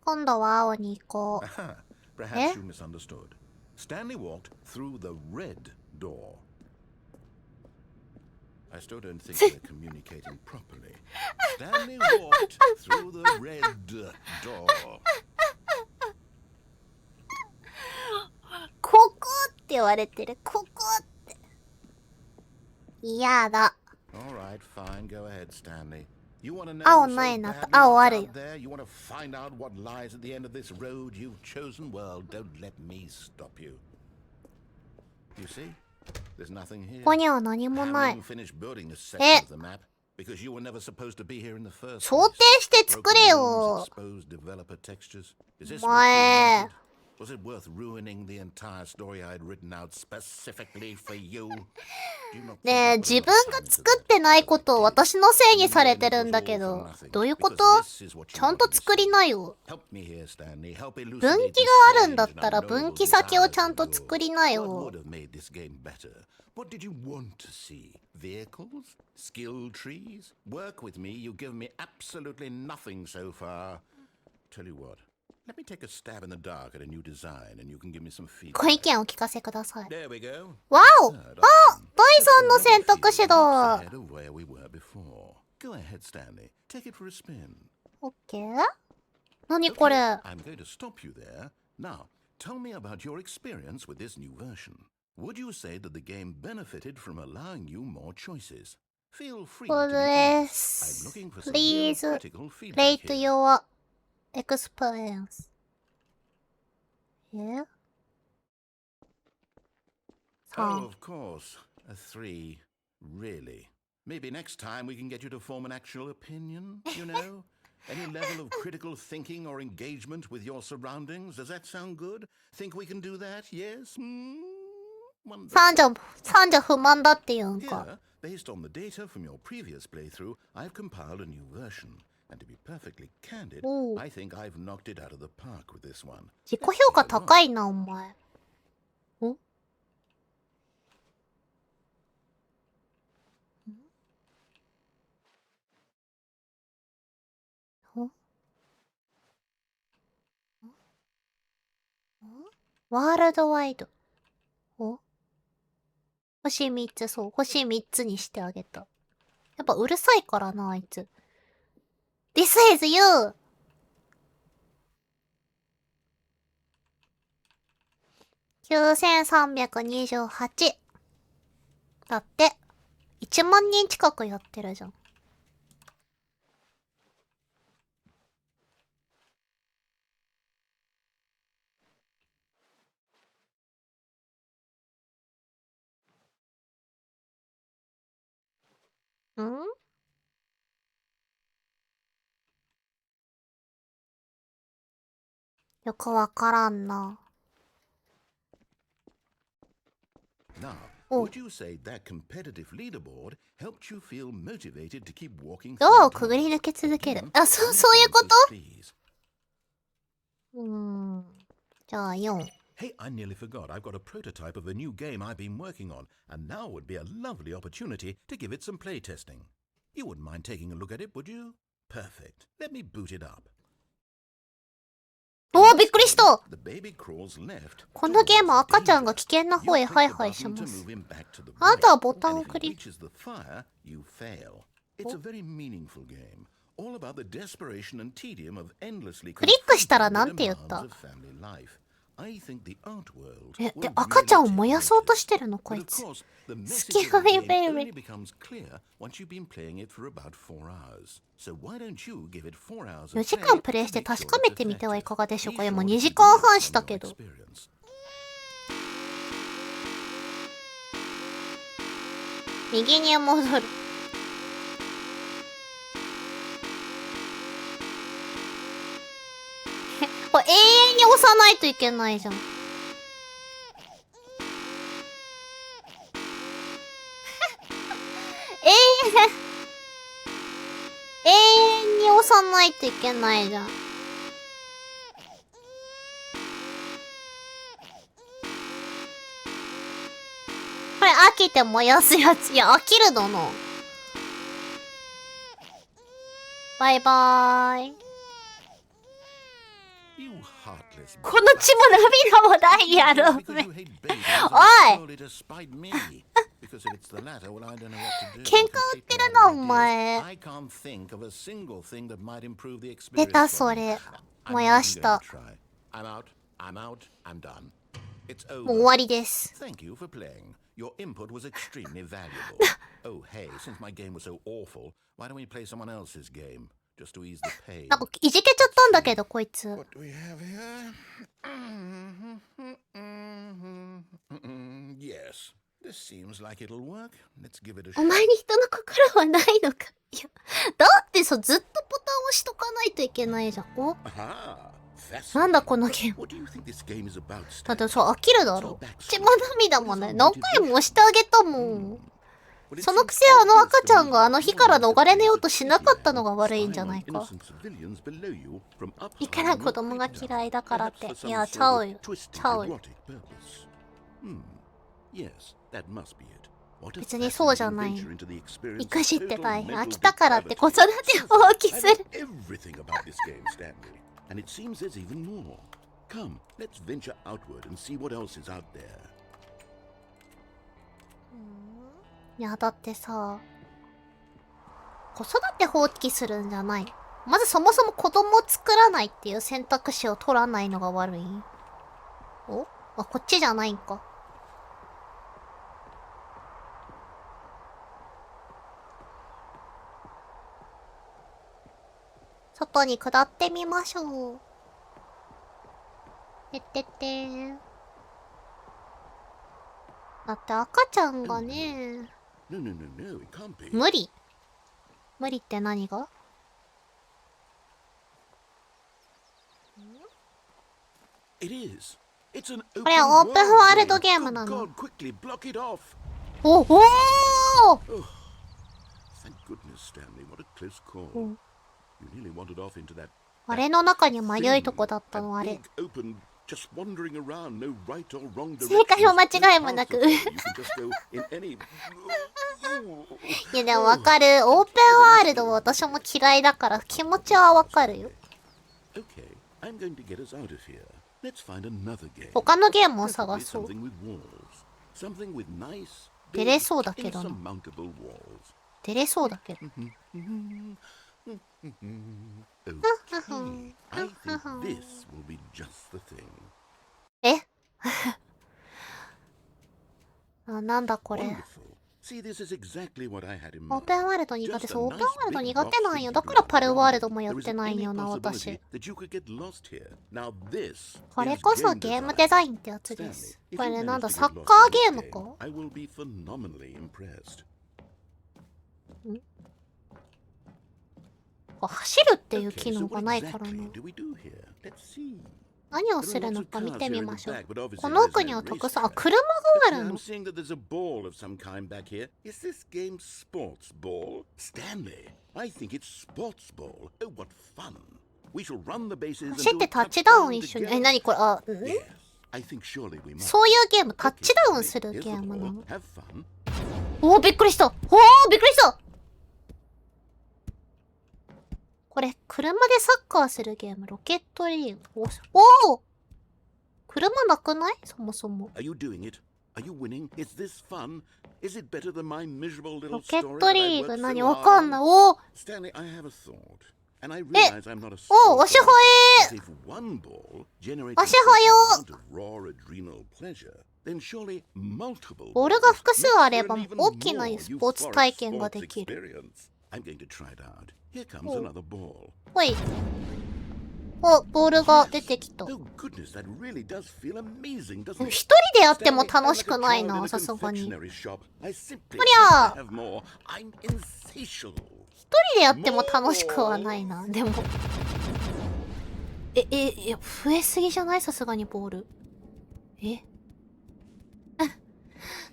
今度は青に行こう。 Aha, Eh? perhaps you misunderstood. Stanley walked through the red door. I still don't think we're communicating properly. Stanley walked through the red door. ここって言われてる。ここって。嫌だ。 All right, fine. Go ahead, Stanley. You want to know 青 so ないな。 badly 青 what's あるよ out。there? You want to find out what lies at the end of this road you've chosen? Well, don't let me stop you. You see? There's nothing here. ここには何も Haven't ない even。finished building this section え of the map because you were never supposed to be here in the first 想 place. 定して作れ Broken よ rooms,。exposed developer textures. Is this お what you 前 wanted? Was it worth ruining the entire story I'd written out specifically for you? ねえ、自分が作ってないことを私のせいにされてるんだけど、どういうこと？ちゃんと作りなよ。分岐があるんだったら分岐先をちゃんと作りなよ。What did you want to see? Vehicles? Skill trees? Work with me, you've given me absolutely nothing so far. Tell you what, let me take a stab in the dark at a new design and you can give me some feedback. ご意見をお聞かせください。There we go. わお！あ！第3の選択肢だ。Ahead of where we were before. Go ahead, Stanley. Take it for a spin. オッケー？何これ？ I'm going to stop you there. Now, tell me about your experience with this new version. Would you say that the game benefited from allowing you more choices? Feel free to be honest. I'm looking for some real critical feedback Rate here. your experience. Yeah? Oh, of course. A 3. Really? Maybe next time we can get you to form an actual opinion, you know? Any level of critical thinking or engagement with your surroundings? Does that sound good? Think we can do that? Yes? 3じゃ不満だって言うんか。 Here, based on the data from your previous playthrough, I've compiled a new version. And to be perfectly candid, I think I've knocked it out of the park with this one. 自己評価高いな、お前。お？ワールドワイド。お？星3つ、そう。星3つにしてあげた。やっぱうるさいからな、あいつ。This is you! 9328だって。1万人近くやってるじゃん。ん？よくわからんな。Now, would you say that competitive leaderboard helped you feel motivated to keep walking ド through アを the くぐり tunnels? 抜け続ける。 Again, あ、そういうこ answers, と？ please. じゃあ4。 Hey, I nearly forgot. I've got a prototype of a new game I've been working on, and now would be a lovely opportunity to give it some playtesting. You wouldn't mind taking a look at it, would you? Perfect. Let me boot it up. おー、びっくりした。 The baby crawls left. このゲーム赤ちゃんが危険な方へハイハイします。あなたはボタンをクリック。 It's a very meaningful game. All about the desperation and tedium of endlessly クリックしたらなんて言った？ I think the art world え、で、赤ちゃんを燃やそうとしてるのこいつ。好きがいベイビー。4時間プレイして確かめてみてはいかがでしょうか。いや、もう2時間半したけど。右に戻る。これ永遠に押さないといけないじゃん。永遠に押さないといけないじゃん。これ飽きて燃やすやつ。いや、飽きるのの。バイバーイ。この血も涙もないやろ。おい喧嘩売ってるな、お前。出た、それ。燃やした。もう終わりです。Your input was extremely valuable. Oh, hey, since my game was so awful, why don't we play someone else's game? Just to ease the pain. なんかいじけちゃったんだけど、こいつ。What do we have here? Yes, this seems like it'll work. Let's give it a shot. お前に人の心はないのか。いや、だってさ、ずっとボタン押しとかないといけないじゃん。お？ Aha! なんだこのゲーム。 What do you think this game is about, だって Stanley? さ、飽きるだろ。血も涙もね、何回も押してあげたもん。そのくせあの赤ちゃんがあの火から逃れようとしなかったのが悪いんじゃないか。いくら子供が嫌いだからって。いや、ちゃうよ。ちゃうよ。別にそうじゃない。育児って大変。飽きたからって子育てを放棄する。いや、だってさ、子育て放棄するんじゃない。まずそもそも子供を作らないっていう選択肢を取らないのが悪い。お？あ、こっちじゃないんか。外に下ってみましょう。てってってー。だって赤ちゃんがね。無理。無理って何が？これはオープンワールドゲームなの。おおー！あれの中に迷いとこだったのあれ。正解も間違いもなく。いやでもわかる。オープンワールドは私も嫌いだから気持ちはわかるよ。他のゲームを探そう。出れそうだけどな。出れそうだけど。えあ、なんだこれ。オープンワールド苦手そう。オープンワールド苦手なんよ。だからパルワールドもやってないんよな、私。これこそゲームデザインってやつです。これね、なんだ、サッカーゲームか？走るっていう機能がないからな。何をするのか見てみましょう。この奥にはたくさん、あ、車があるの。走ってタッチダウン一緒に。え、何これ、あ、そういうゲーム、タッチダウンするゲームなの？おー、びっくりした。おー、びっくりした。これ、車でサッカーするゲーム、ロケットリーグ。おお！車なくない？そもそも。ロケットリーグ、何わかんない。おお！おお、足早えー！足早ボールが複数あれば、大きなスポーツ体験ができる。ほい。お、ボールが出てきた。一人でやっても楽しくないな、さすがに。こりゃあ。一人でやっても楽しくはないな、でも。いや、増えすぎじゃない？さすがにボール。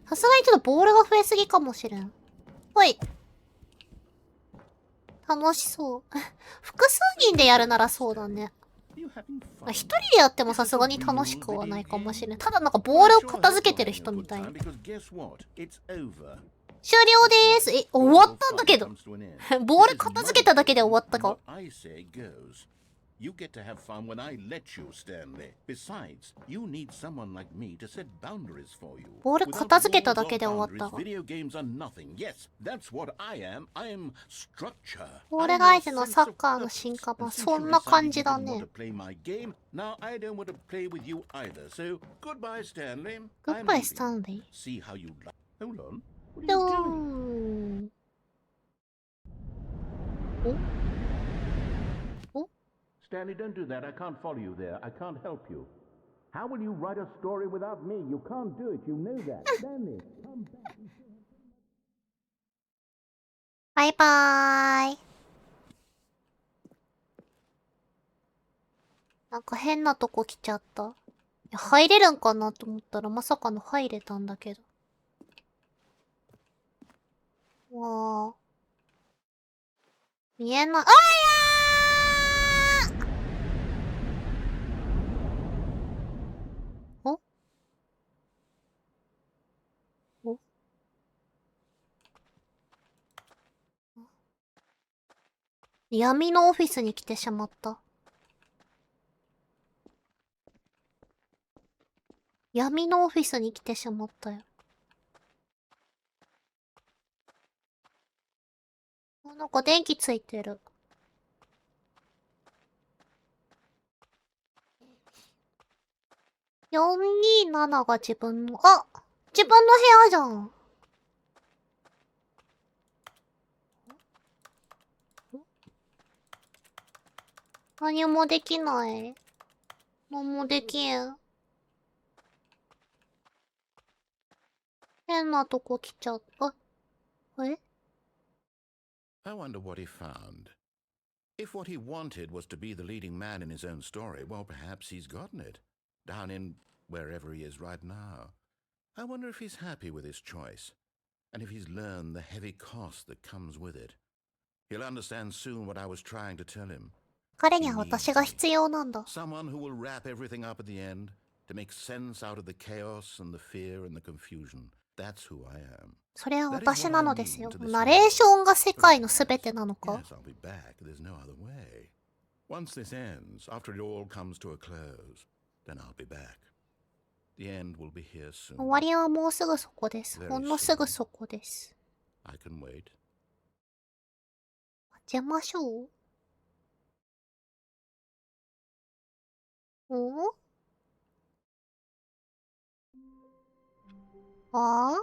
さすがにちょっとボールが増えすぎかもしれん。ほい。楽しそう。複数人でやるならそうだね。一人でやってもさすがに楽しくはないかもしれん。ただなんかボールを片付けてる人みたい。終了でーす。終わったんだけど。ボール片付けただけで終わったか。You get to have fun when I let you, Stanley. Besides, you need someone like me to set boundaries for you. ボール片付けただけで終わったが。Video games are nothing. Yes, that's what I am. I am structure. ボールが相手のサッカーの進化版、そんな感じだね。Now I don't want to play with you either. So goodbye, Stanley. Goodbye, Stanley. See how you like. Hold on. What are you doing? Stanley, don't do that. I can't follow you there. I can't help you. How will you write a story without me? You can't do it. You know that. Stanley, come back. バイバーイ。なんか変なとこ来ちゃった。いや、入れるんかなと思ったらまさかの入れたんだけど。わあ。見えない。あーやーおお闇のオフィスに来てしまった。闇のオフィスに来てしまったよ。あ、なんか電気ついてる。427が自分の、あ、自分の部屋じゃん。何もできない。何もできん。変なとこ来ちゃった。え I wonder what he found. If what he wanted was to be the leading man in his own story, well, perhaps he's gotten it. Down in wherever he is right now. I wonder if he's happy with his choice. And if he's learned the heavy cost that comes with it. He'll understand soon what I was trying to tell him. 彼には私が必要なんだ。 Someone who will wrap everything up at the end to make sense out of the chaos and the fear and the confusion. That's who I am. それは私なのですよ。ナレーションが世界のすべてなのか Yes, I'll be back. There's no other way. Once this ends, after it all comes to a close, then I'll be back. The end will be here soon. 終わりはもうすぐそこです。ほんのすぐそこです。 I can wait. 待ちましょう。おああ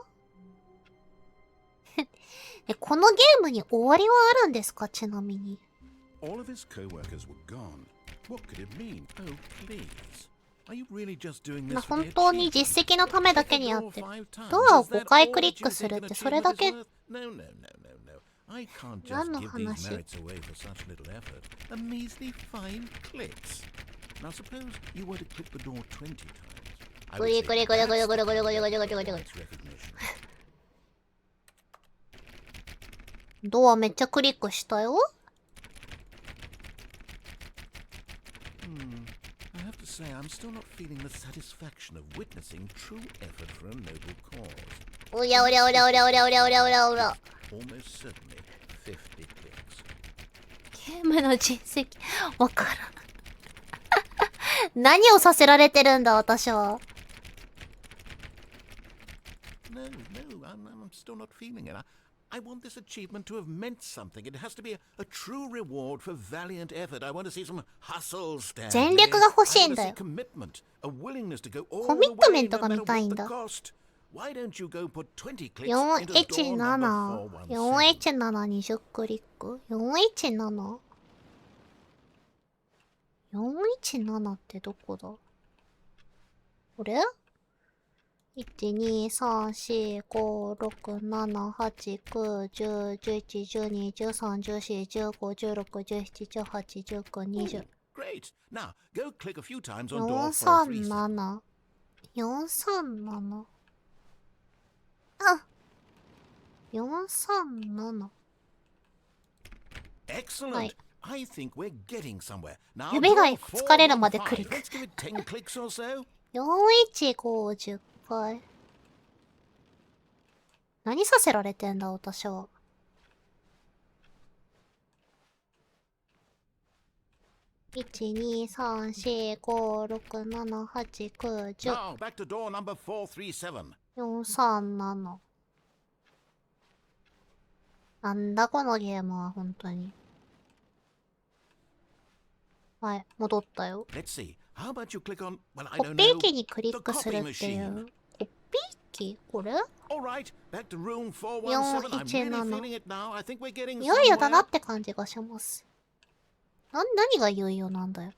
このゲームに終わりはあるんですか、ちなみに。All of his co-workers were gone. What could it mean? Oh, please. Are you really just doing this for 本 the 当に achievement? 実績のためだけにやってる。 5 times. ドアを Is that 5回 all クリ that ッ you クす think るっ an てそれだ achievement け is worth? No, no, no, no, no. I can't just 何の give these 話 merits away for such little effort. A measly 5 clicks. Now suppose you were to click the door 20 times. I グ would リ say グリグリグリ that's グリ the グリグリ kind グリ of グリグリグリ voice recognition. ドアめっちゃクリックしたよ。 I have to say, I'm still not feeling the satisfaction of witnessing true effort for a noble cause. おりゃおりゃおりゃおりゃおりゃおりゃおりゃおりゃおりゃ。 Almost certainly 50 clicks. ゲームの実績、わからん。何をさせられてるんだ、私は。No, I'm still not feeling it. I want this achievement to have meant something. It has to be a true reward for valiant effort. I want to see some hustle, Stanley. 全力が欲しいんだ I よ。 want to see commitment, a willingness to go all コミ the ットメ way, ント no が見 matter たい what ん the だ。 cost. Why don't you go put 20 clicks into door 417。number 417? 41720クリック ?417。417ってどこだこれ ?1,2,3,4,6,7,8,9,10,11,12,13,14,15,16,17,18,19,20。 Great. Now, go click a few times on door 437。437. 437。あ 437。 Excellent. はい。 I think we're getting somewhere. Now, 指が door 疲れるまでクリッ 415. ク。 Let's give it 10 clicks or so. 41510回。何させられてんだ、私は。1,2,3,4,5,6,7,8,9,10 Now, back to door number 437. 437。なんだこのゲームは本当に。はい、戻ったよ。 Let's see. How about you click on, well, I コ don't ピー know, 機にクリッ the クする copy っていう。 machine. コピー機これ All right, back to room 417. I'm really 417。 feeling it now. I think we're getting いよいよだな somewhere. って感じがします。何がいよいよなんだよ。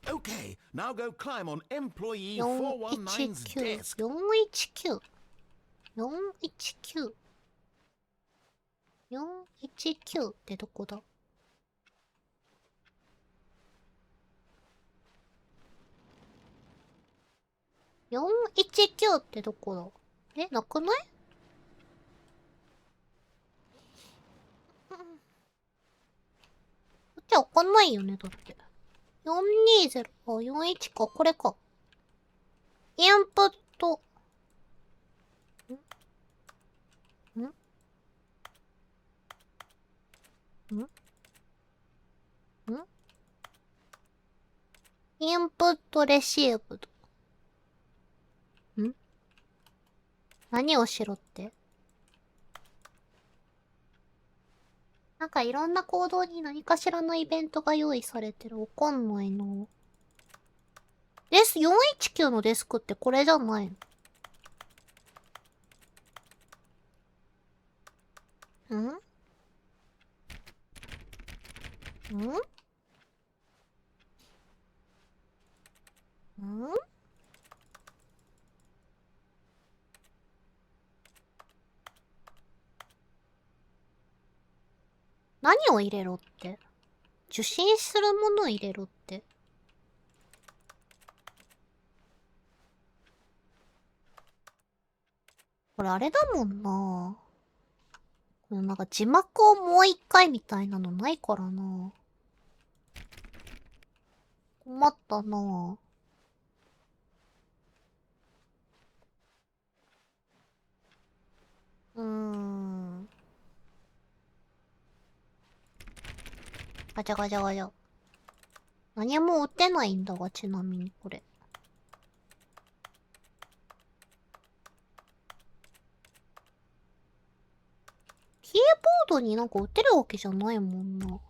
Okay, now go climb on employee 419's 419。 desk. 419。419。419ってどこだ419ってどこだ？なくない？こっち開かないよね、だって。420、41か、これか。インプット。インプットレシーブド。何をしろって？なんかいろんな行動に何かしらのイベントが用意されてる。わかんないな。419のデスクってこれじゃないの？ん何を入れろって？受信するもの入れろって？これあれだもんな。これなんか字幕をもう一回みたいなのないからな。困ったな。ガチャガチャガチャ。何も打てないんだわ、ちなみにこれ。キーボードになんか打てるわけじゃないもんな。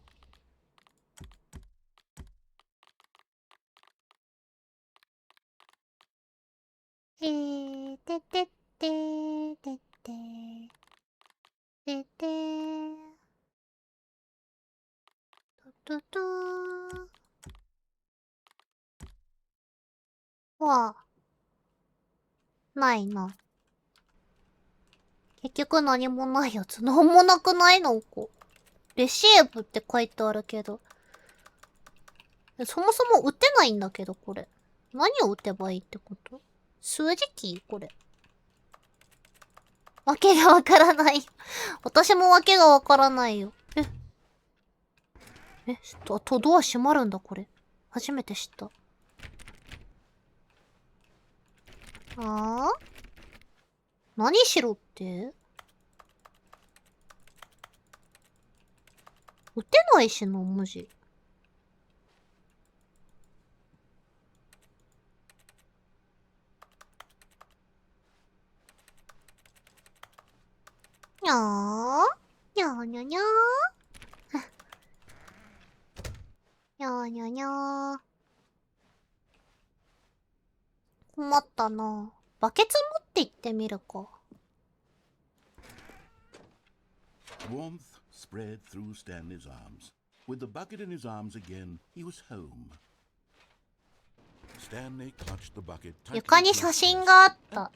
ててっててってててとととわあ。ないな。結局何もないやつ。なんもなくないのこう。レシーブって書いてあるけど。そもそも打てないんだけど、これ。何を打てばいいってこと？数字キーこれ。わけがわからない。私もわけがわからないよ。ドア閉まるんだ、これ。初めて知った。何しろって？打てないしな、文字。にゃーにゃーにゃにゃーにゃーにゃにゃー。困ったな。バケツ持って行ってみるか。Warmth spread through Stanley's arms. With the bucket in his arms again, he was home. Stanley clutched the bucket tightly. 床に写真があった。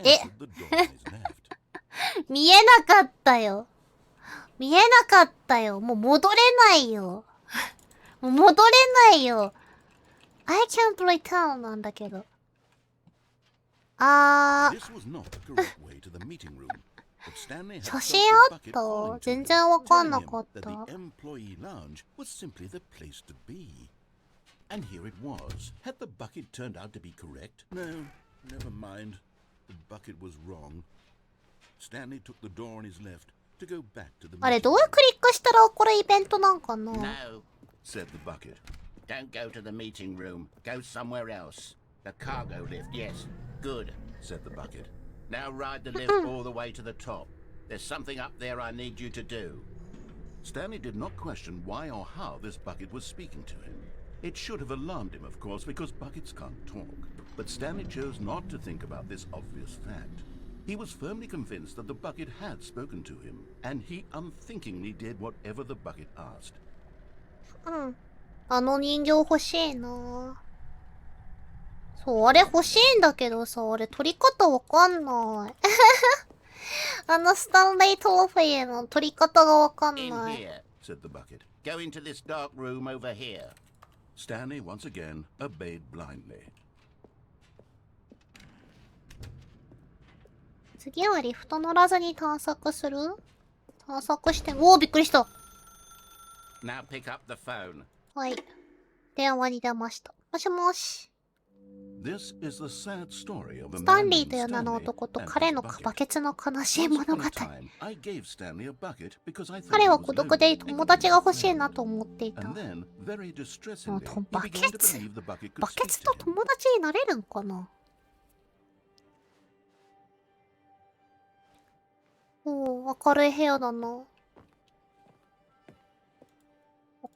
見えなかったよ。見えなかったよ。もう戻れないよ。もう戻れないよ。I can't return なんだけど。写真あった？全然わかんなかった。And here it was. Had the bucket turned out to be correct? No, never mind. The bucket was wrong. Stanley took the door on his left to go back to the... あれ、どうクリックしたらこれイベントなんかな？ No, said the bucket. Don't go to the meeting room. Go somewhere else. The cargo lift, yes. Good, said the bucket. Now ride the lift all the way to the top. There's something up there I need you to do. Stanley did not question why or how this bucket was speaking to him. It should have alarmed him, of course, because buckets can't talk. But Stanley chose not to think about this obvious fact. He was firmly convinced that the bucket had spoken to him, and he unthinkingly did whatever the bucket asked. あの人形欲しいな。そう、あれ欲しいんだけどさ、あれ取り方わかんない。あのスタンレートロフェイの取り方がわかんない。In here, said the bucket. Go into this dark room over here. Stanley once again obeyed blindly. 次はリフト乗らずに探索する？探索して、おお、びっくりした。Now pick up the phone. はい。電話に出ました。もしもし。This is the sad story of a スタン man リー named という名の Stanley 男と and 彼 his の bucket. バケツの悲しい Once 物 upon 語。 a time, I gave Stanley a bucket because I thought 彼 he は was 孤独で lonely 友 and 達 couldn't が have 欲しい friends. なと思っていた。 And then, very distressingly, he バ began ケ to ツ believe the bucket バ could ケ speak ツ to と him. 友達になれるんかな？おお、明るい部屋だな。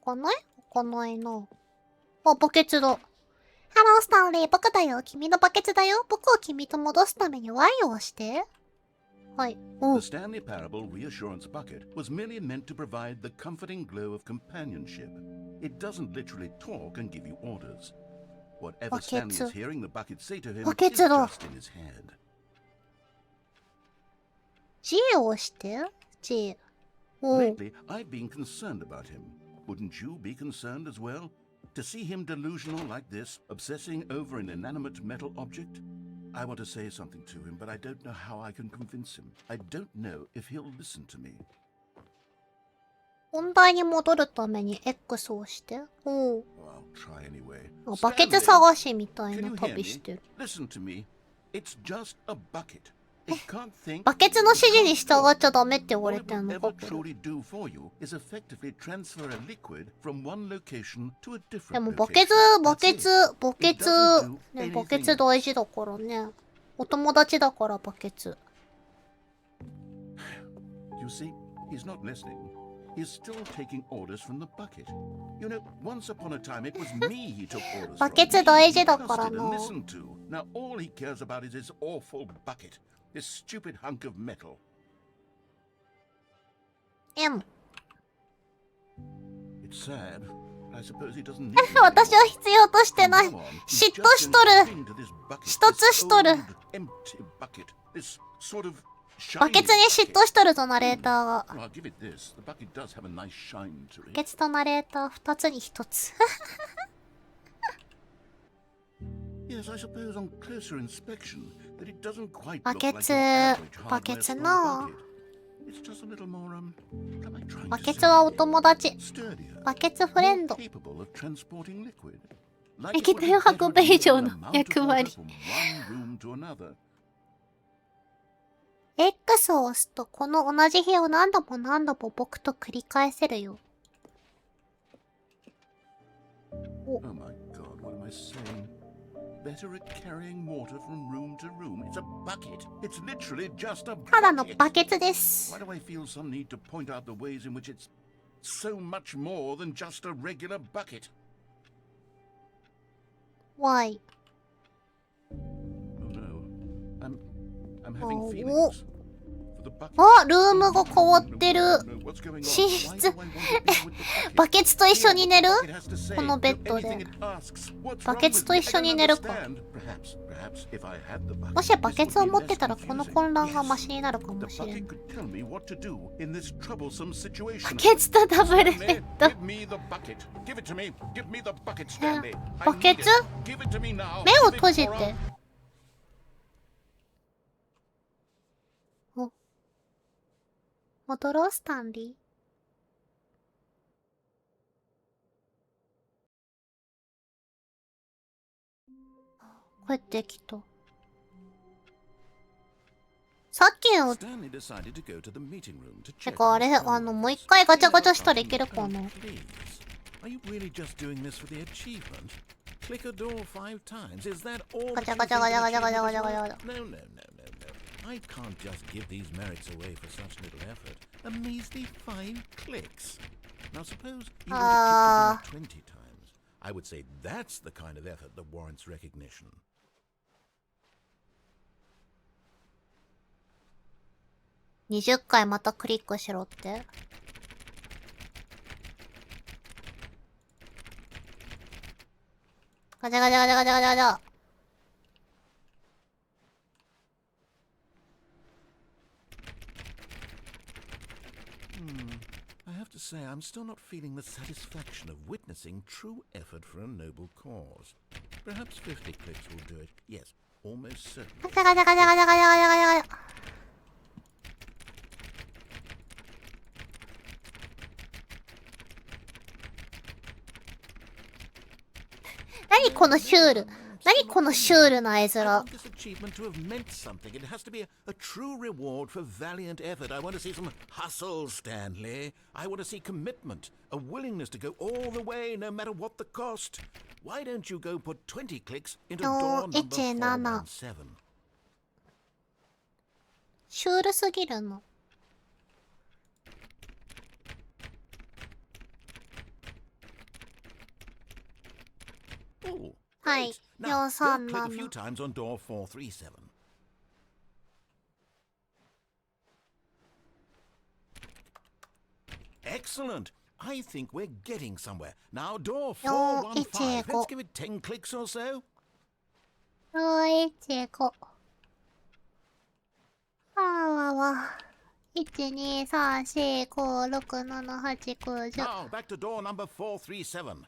開かない？開かないな。あ、バケツだ。ハロースタンリー、僕だよ。君のバケツだよ。僕を君と戻すためにワインをして。はい。お The Stanley Parable Reassurance Bucket was merely meant to provide the comforting glow of companionship. It doesn't literally talk and give you orders. Whatever Stanley is hearing the bucket say to him is just in his head. G を押して。G。おう。 Lately, I've been concerned about him. Wouldn't you be concerned as well? To see him delusional like this, obsessing over an inanimate metal object? I want to say something to him, but I don't know how I can convince him. I don't know if he'll listen to me. 本題に戻るために X を押して。おう。I'll try anyway. バケツ探しみたい Can な you hear 旅 me? してる。 Listen to me. It's just a bucket. It can't think. バケツの指示に従っちゃダメって言われ All it てん will のか ever これ。 truly do for you is effectively transfer a liquid from one location to a で different も location. バケツ、バ That's ケ it. ツ、バケツ、ね、バケ anything ツ大事だからね。お友達だからバケツ。You see, he's not listening. He's still taking orders from the bucket. You know, once upon a time it was me he took orders from. バケツ大事だ Me he から trusted な。 and listened to. Now all he cares about is his awful bucket. This stupid hunk of metal. M。 It's sad. I suppose he doesn't need 私は必要としてない。 Come on, 嫉 he's 妬 just しとる。 been to this bucket, 一つ this しとる。 old, empty bucket, this sort of バケツに嫉妬しとるぞ、ナレーターが。 Well, I'll give it this. The bucket does have a nice shine to バ it. ケツとナレーター二つに一つ。 Yes, I suppose on closer inspection that it doesn't quite バ look ケ like ツ、 your average バケ hardware ツ store の、 bucket. It's just a little more, what am I trying バ to ケツはお say? 友達。 Sturdier, バケツフレン more ド。 capable of transporting liquid. Like it 液 would 体を be 運 better ぶ to 以上 move の an amount of 役 water 割。 from one room to another. X を押すと、この同じ部屋を何度も何度も僕と繰り返せるよ。Oh my God, what am I saying? Better at carrying water from room to room. It's a bucket. It's literally just a ただの bucket. バケツです。 Why do I feel some need to point out the ways in which it's so much more than just a regular bucket? Why? Oh no. I'm having Oh. feelings. For the bucket. あ、ルームが変わってる。 No, what's going on? 寝 Why 室。 do I want to be with the bucket? バケツと一緒に寝る？ Hear what the bucket has to say. このベッド Do で。 anything it asks. What's バ wrong ケツ with と me? 一緒 I に don't 寝るか。 understand. Perhaps if I had the bucket, もしバケ this ツを would be 持って less たらこの confusing. 混乱が Yes. マシになるか The もしれ bucket ない。 could tell me what to do in this troublesome situation. バケツとダブルベ Stanley, ッド。 give me the bucket. Give it to me. Give me the bucket, Stanley. I バケ need ツ？ it. Give it to me now. 目を Give it 閉じ or て。 I'll- お。戻ろう、スタンリー。帰ってきた。さっきの、 Stanley decided to go to the meeting room to て check かあ on れ、 his もう progress. 一回ガチャガチャ He したらい asked ける me か to な？ come, please. Are you really just doing this for the achievement? Click a door 5 times. Is that all? ガ that チャ you ガチャ think ガチャ an ガチャガチャ achievement ガ is チャガチャ worth? ガチャ。 No, no, no, no, no. I can't just give these merits away for such little effort. A measly 5 clicks. Now suppose you were to click the door 20 times. I would say that's the kind of effort that warrants recognition. 20回またクリックしろって。ガチャガチャガチャガチャガチャガチャ。I have to say, I'm still not feeling the satisfaction of witnessing true effort for a noble cause. Perhaps 50 clicks will do it. Yes, almost certainly. ガチャガチャガチャガチャガチャガチャガチャガチャ。何このシュール。何このシュールな絵 I 面。 want this achievement to have meant something. It has to be a true reward for valiant effort. I want to see some hustle, Stanley. I want to see commitment, a willingness to go all the way, no matter what the cost. Why don't you go put 20 clicks into door number 417? シュールすぎるの。Oh, はい。 great. Now, go click a 437 few times on door 437. Excellent. I think we're getting somewhere. Now, door 415. Let's give it 10 clicks or so. 415。わわわ。12345678910。 Now, back to door number 437.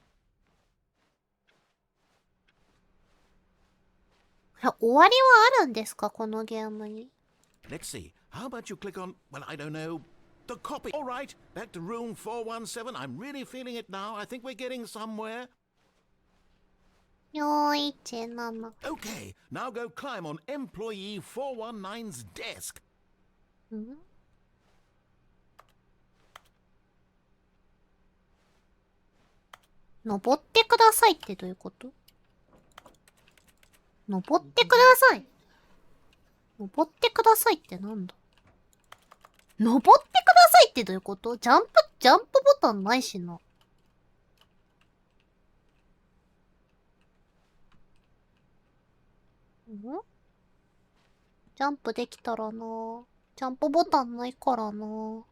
終わりはあるんですかこのゲームに。 Let's see. How about you click on, well, I don't know, the copy. All right, back to room 417. I'm really feeling it now. I think we're getting somewhere. 417。 Okay, now go climb on employee 419's desk. ん？登ってくださいってどういうこと？登ってください。登ってくださいってなんだ？登ってくださいってどういうこと？ジャンプボタンないしな。ん？ジャンプできたらな。ジャンプボタンないからな。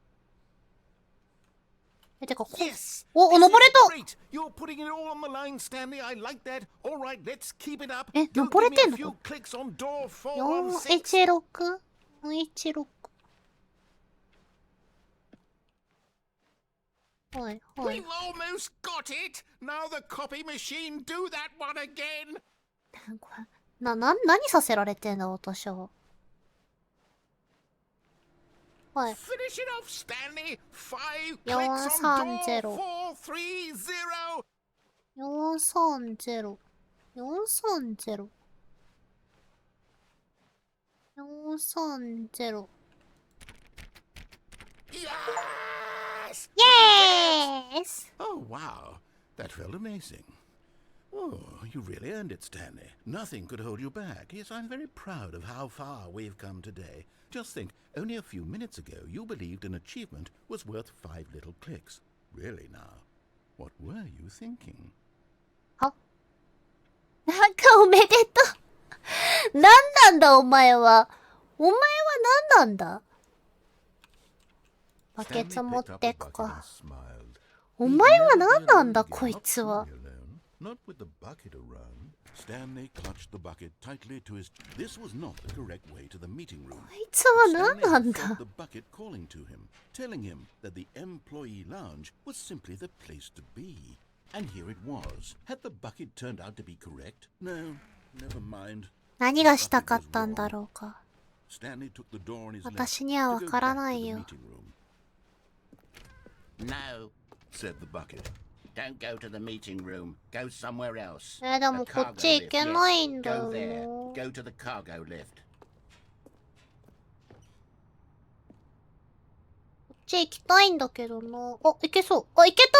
てか、Yes! お、登れた！ Great! You're putting it all on the line, Stanley. I like that. All right, let's keep it up. え、 Go 登 give れ me て a んの？ few clicks on door 416. 416？ 416。はいはい。 We've almost got it. Now the copy machine, do that one again. これ何させられてんだ私は。はい。 Finish it off, Stanley. 5 clicks on door 430. 430。430。430。Yes! イエース！ Oh, wow. That felt amazing. Oh, you really earned it, Stanley. Nothing could hold you back. Yes, I'm very proud of how far we've come today. Just think, only a few minutes ago you believed an achievement was worth 5 little clicks. Really now, what were you thinking? は？なんかおめでとう。なんなんだお前は。お前はなんなんだ。バケツ持ってくか。お前はなんなんだこいつは。Not with the bucket around. Stanley clutched the bucket tightly to his. This was not the correct way to the meeting room. こいつはなんなん Stanley だ。 felt the bucket calling to him, telling him that the employee lounge was simply the place to be. And here it was. Had the bucket turned out to be correct? No, never mind. 何がしたかったんだろうか。 Stanley took the door on his left 私にはわ to go から back な to い the よ。 meeting room. No, said the bucket. Don't go to the meeting room. Go somewhere else. でもこっち行けないんだよ Go な。 there. こ Go to the cargo lift. っち行きたいんだけどな。あ、行けそう。あ、行けた！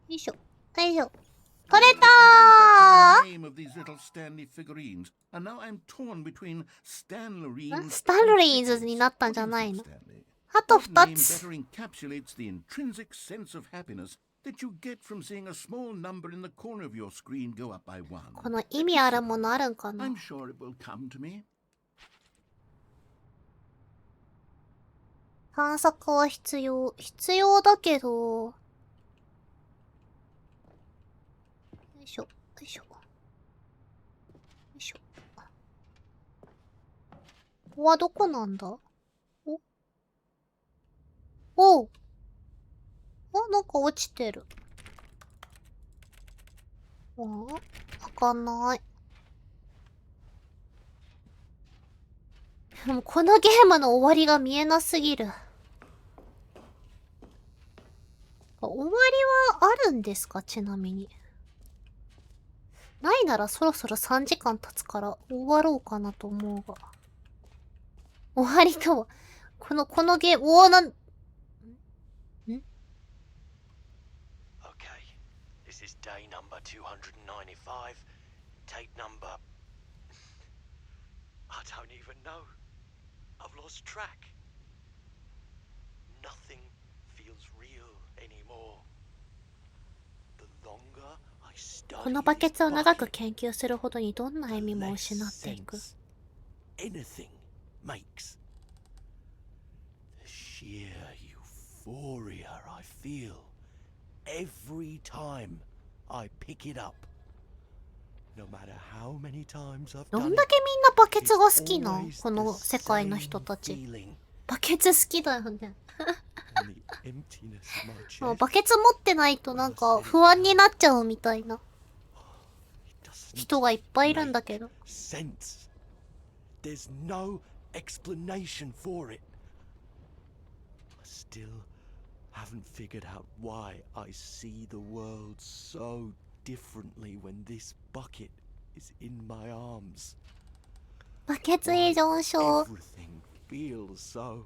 よいしょ。よいしょ。取れたー！ Name of these little Stanley figurines, and now I'm torn between Stanleries スタンリーズになったんじゃないの？ Stanley. あと What 2 name つ。 better encapsulates the intrinsic sense of happiness that you get from seeing a small number in the corner of your screen go up by 1? この意味あるものあるんかな？ I'm sure it will come to me. 探索は必要。必要だけど。よいしょ。よいしょ。よいしょ。ここはどこなんだ？おう。あ、なんか落ちてる。開かない。でもこのゲームの終わりが見えなすぎる。んですか、ちなみに。ないならそろそろ3時間経つから終わろうかなと思うが。終わりとは。このゲーム、Okay, this is day number 295. Tape number. I don't even know. I've lost track. Nothing feels real anymore. The longer I study このバケツを this 長く bucket, 研究するほどにどんな意味も less 失っていく。 sense anything makes. The sheer euphoria I feel every time I pick it up. No matter how many times I've ど done ん it, だけみんなバケツが好き it's な always この the 世界の same 人たち。 feeling バケツ好きだよね。 and the emptiness of my もう chest. バケツ持ってないとなんか不安になっちゃうみたいな It doesn't 人がいっぱいいるんだけど。 sense. There's no explanation for it. I still haven't figured out why I see the world so differently when this bucket is in my arms. バケツ依存症。 Everything feels so.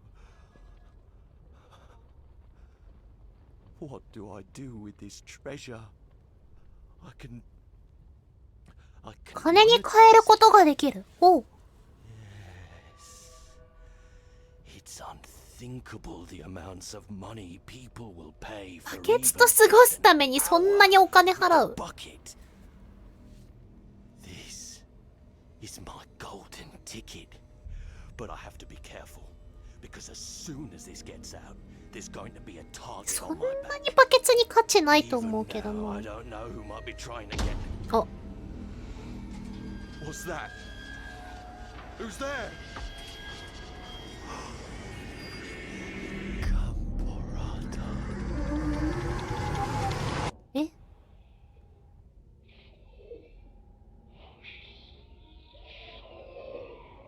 What do I do with this treasure? I can 金に換えることができる。おう。 It's unthinkable the amounts of money people will pay バ for ケ even ツと過ごすためにそんなにお金払 a う。 bucket. This is my golden ticket. But I have to be careful because as soon as this gets out, there's going to be a target そ on ん my な back. にバケツに価値ないと Even 思うけど now, な I。don't know who might be trying to get. あ、 What's that? Who's there? Camporata. え？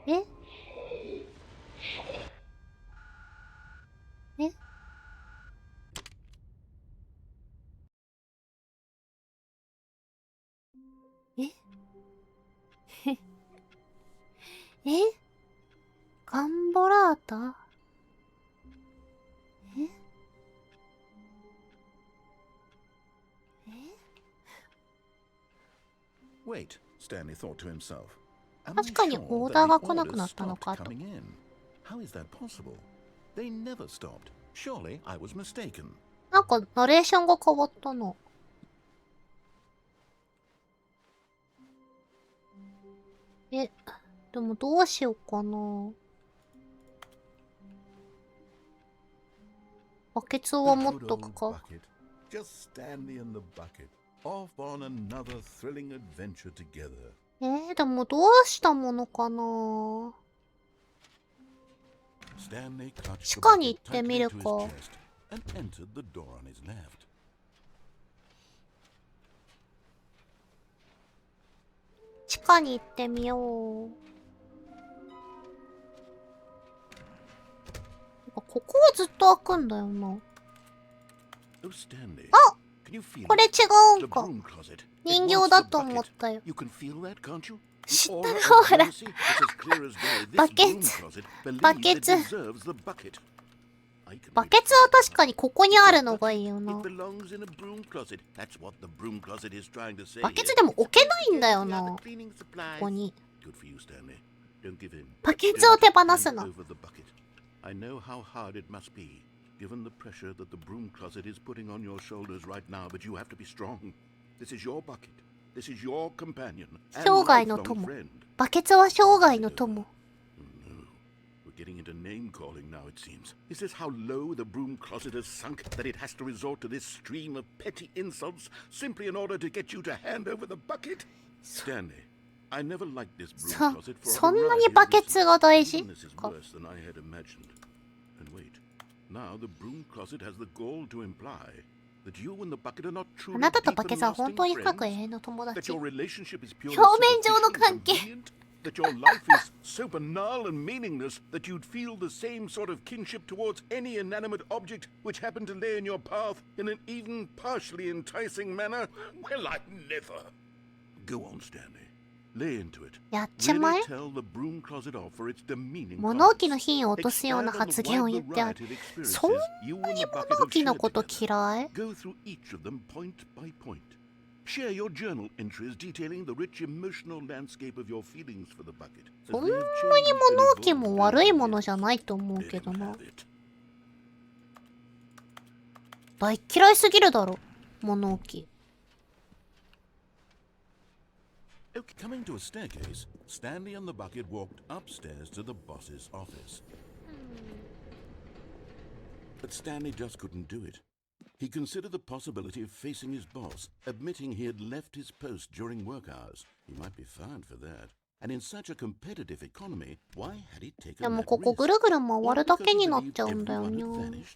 え？え？え？え？ガンボラータ？え？え？ Wait, Stanley thought to himself. Am I 確かに sure オー that ダー the が来なく orders なったの stopped かと。 coming in? How is that possible? They never stopped. Surely I was mistaken. なんかナレーションが変わったの。え、でもどうしようかな。バケツは持っ The good とく old か。 bucket. Just Stanley and the bucket. Off on another thrilling adventure together. でもどうしたものかな。 Stanley clutched the 地下に bucket 行ってみ tightly る to his か。 chest and entered the door on his left. 地下に行ってみよう。ここはずっと開くんだよな。 Oh, Stanley. あ、 Can you feel これ違 it? うん The か。 broom closet. It 人 wants 形だ the と思っ bucket. たよ。 You can feel that, can't you? 知 The った aura る of ほら。 jealousy, it's as clear as day. This バケ broom ツ。 closet バ believes ケ it ツ。 deserves the bucket. I can バ read ケ it. ツは確かにここにあるのが Bucket, いいよ it な。 belongs in a broom closet. That's what the broom closet is trying to say バケ here. ツでも置けないんだよ The な。 other こ cleaning supplies. こに。 Good for you, Stanley. Don't give in. バケツを Don't 手放 hand すの。 over the bucket. I know how hard it must be, given the pressure that the broom closet is putting on your shoulders right now, but you have to be strong. This is your bucket. This is your companion and 生涯の lifelong 友。 friend. バケツは生涯の友。 Oh no. We're getting into name calling now, it seems. Is this how low the broom closet has sunk that it has to resort to this stream of petty insults simply in order to get you to hand over the bucket? Stanley, I never liked this broom closet for a そんな variety に of バケツ reasons. が大事 Even this is か。 worse than I had imagined. And wait, now the broom closet has the gall to imply that you and the bucket are not あ truly なたと deep バケ and ツは本 lasting 当に深く永 friends. 遠の友 That 達。 your relationship is purely 表面上の superficial 関 and 係。 convenient. that your life is so banal and meaningless that you'd feel the same sort of kinship towards any inanimate object which happened to lay in your path in an even partially enticing manner? Well, I'd never. Go on, Stanley. Lay into it. やっちゃまえ。 Really tell the broom closet off for its demeaning 物置の comments. 品を落とすような Expand on 発 the 言を wide 言ってある。 variety of experiences そんな you に and the 物 bucket have 置の shared こと together. 嫌い？ Go through each of them point by point. Share your journal entries detailing the rich emotional landscape of your feelings for the bucket. そんなに物置も悪いものじゃないと思うけどな。大嫌いすぎるだろ、物置。Coming to a staircase, Stanley and the bucket walked upstairs to the boss's office. But Stanley just couldn't do it. He considered the possibility of facing his boss, admitting he had left his post during work hours. He might be fined for that. And in such a competitive economy, why had he taken でも that ここ risk? ぐるぐる回るだけになっちゃうんだよね。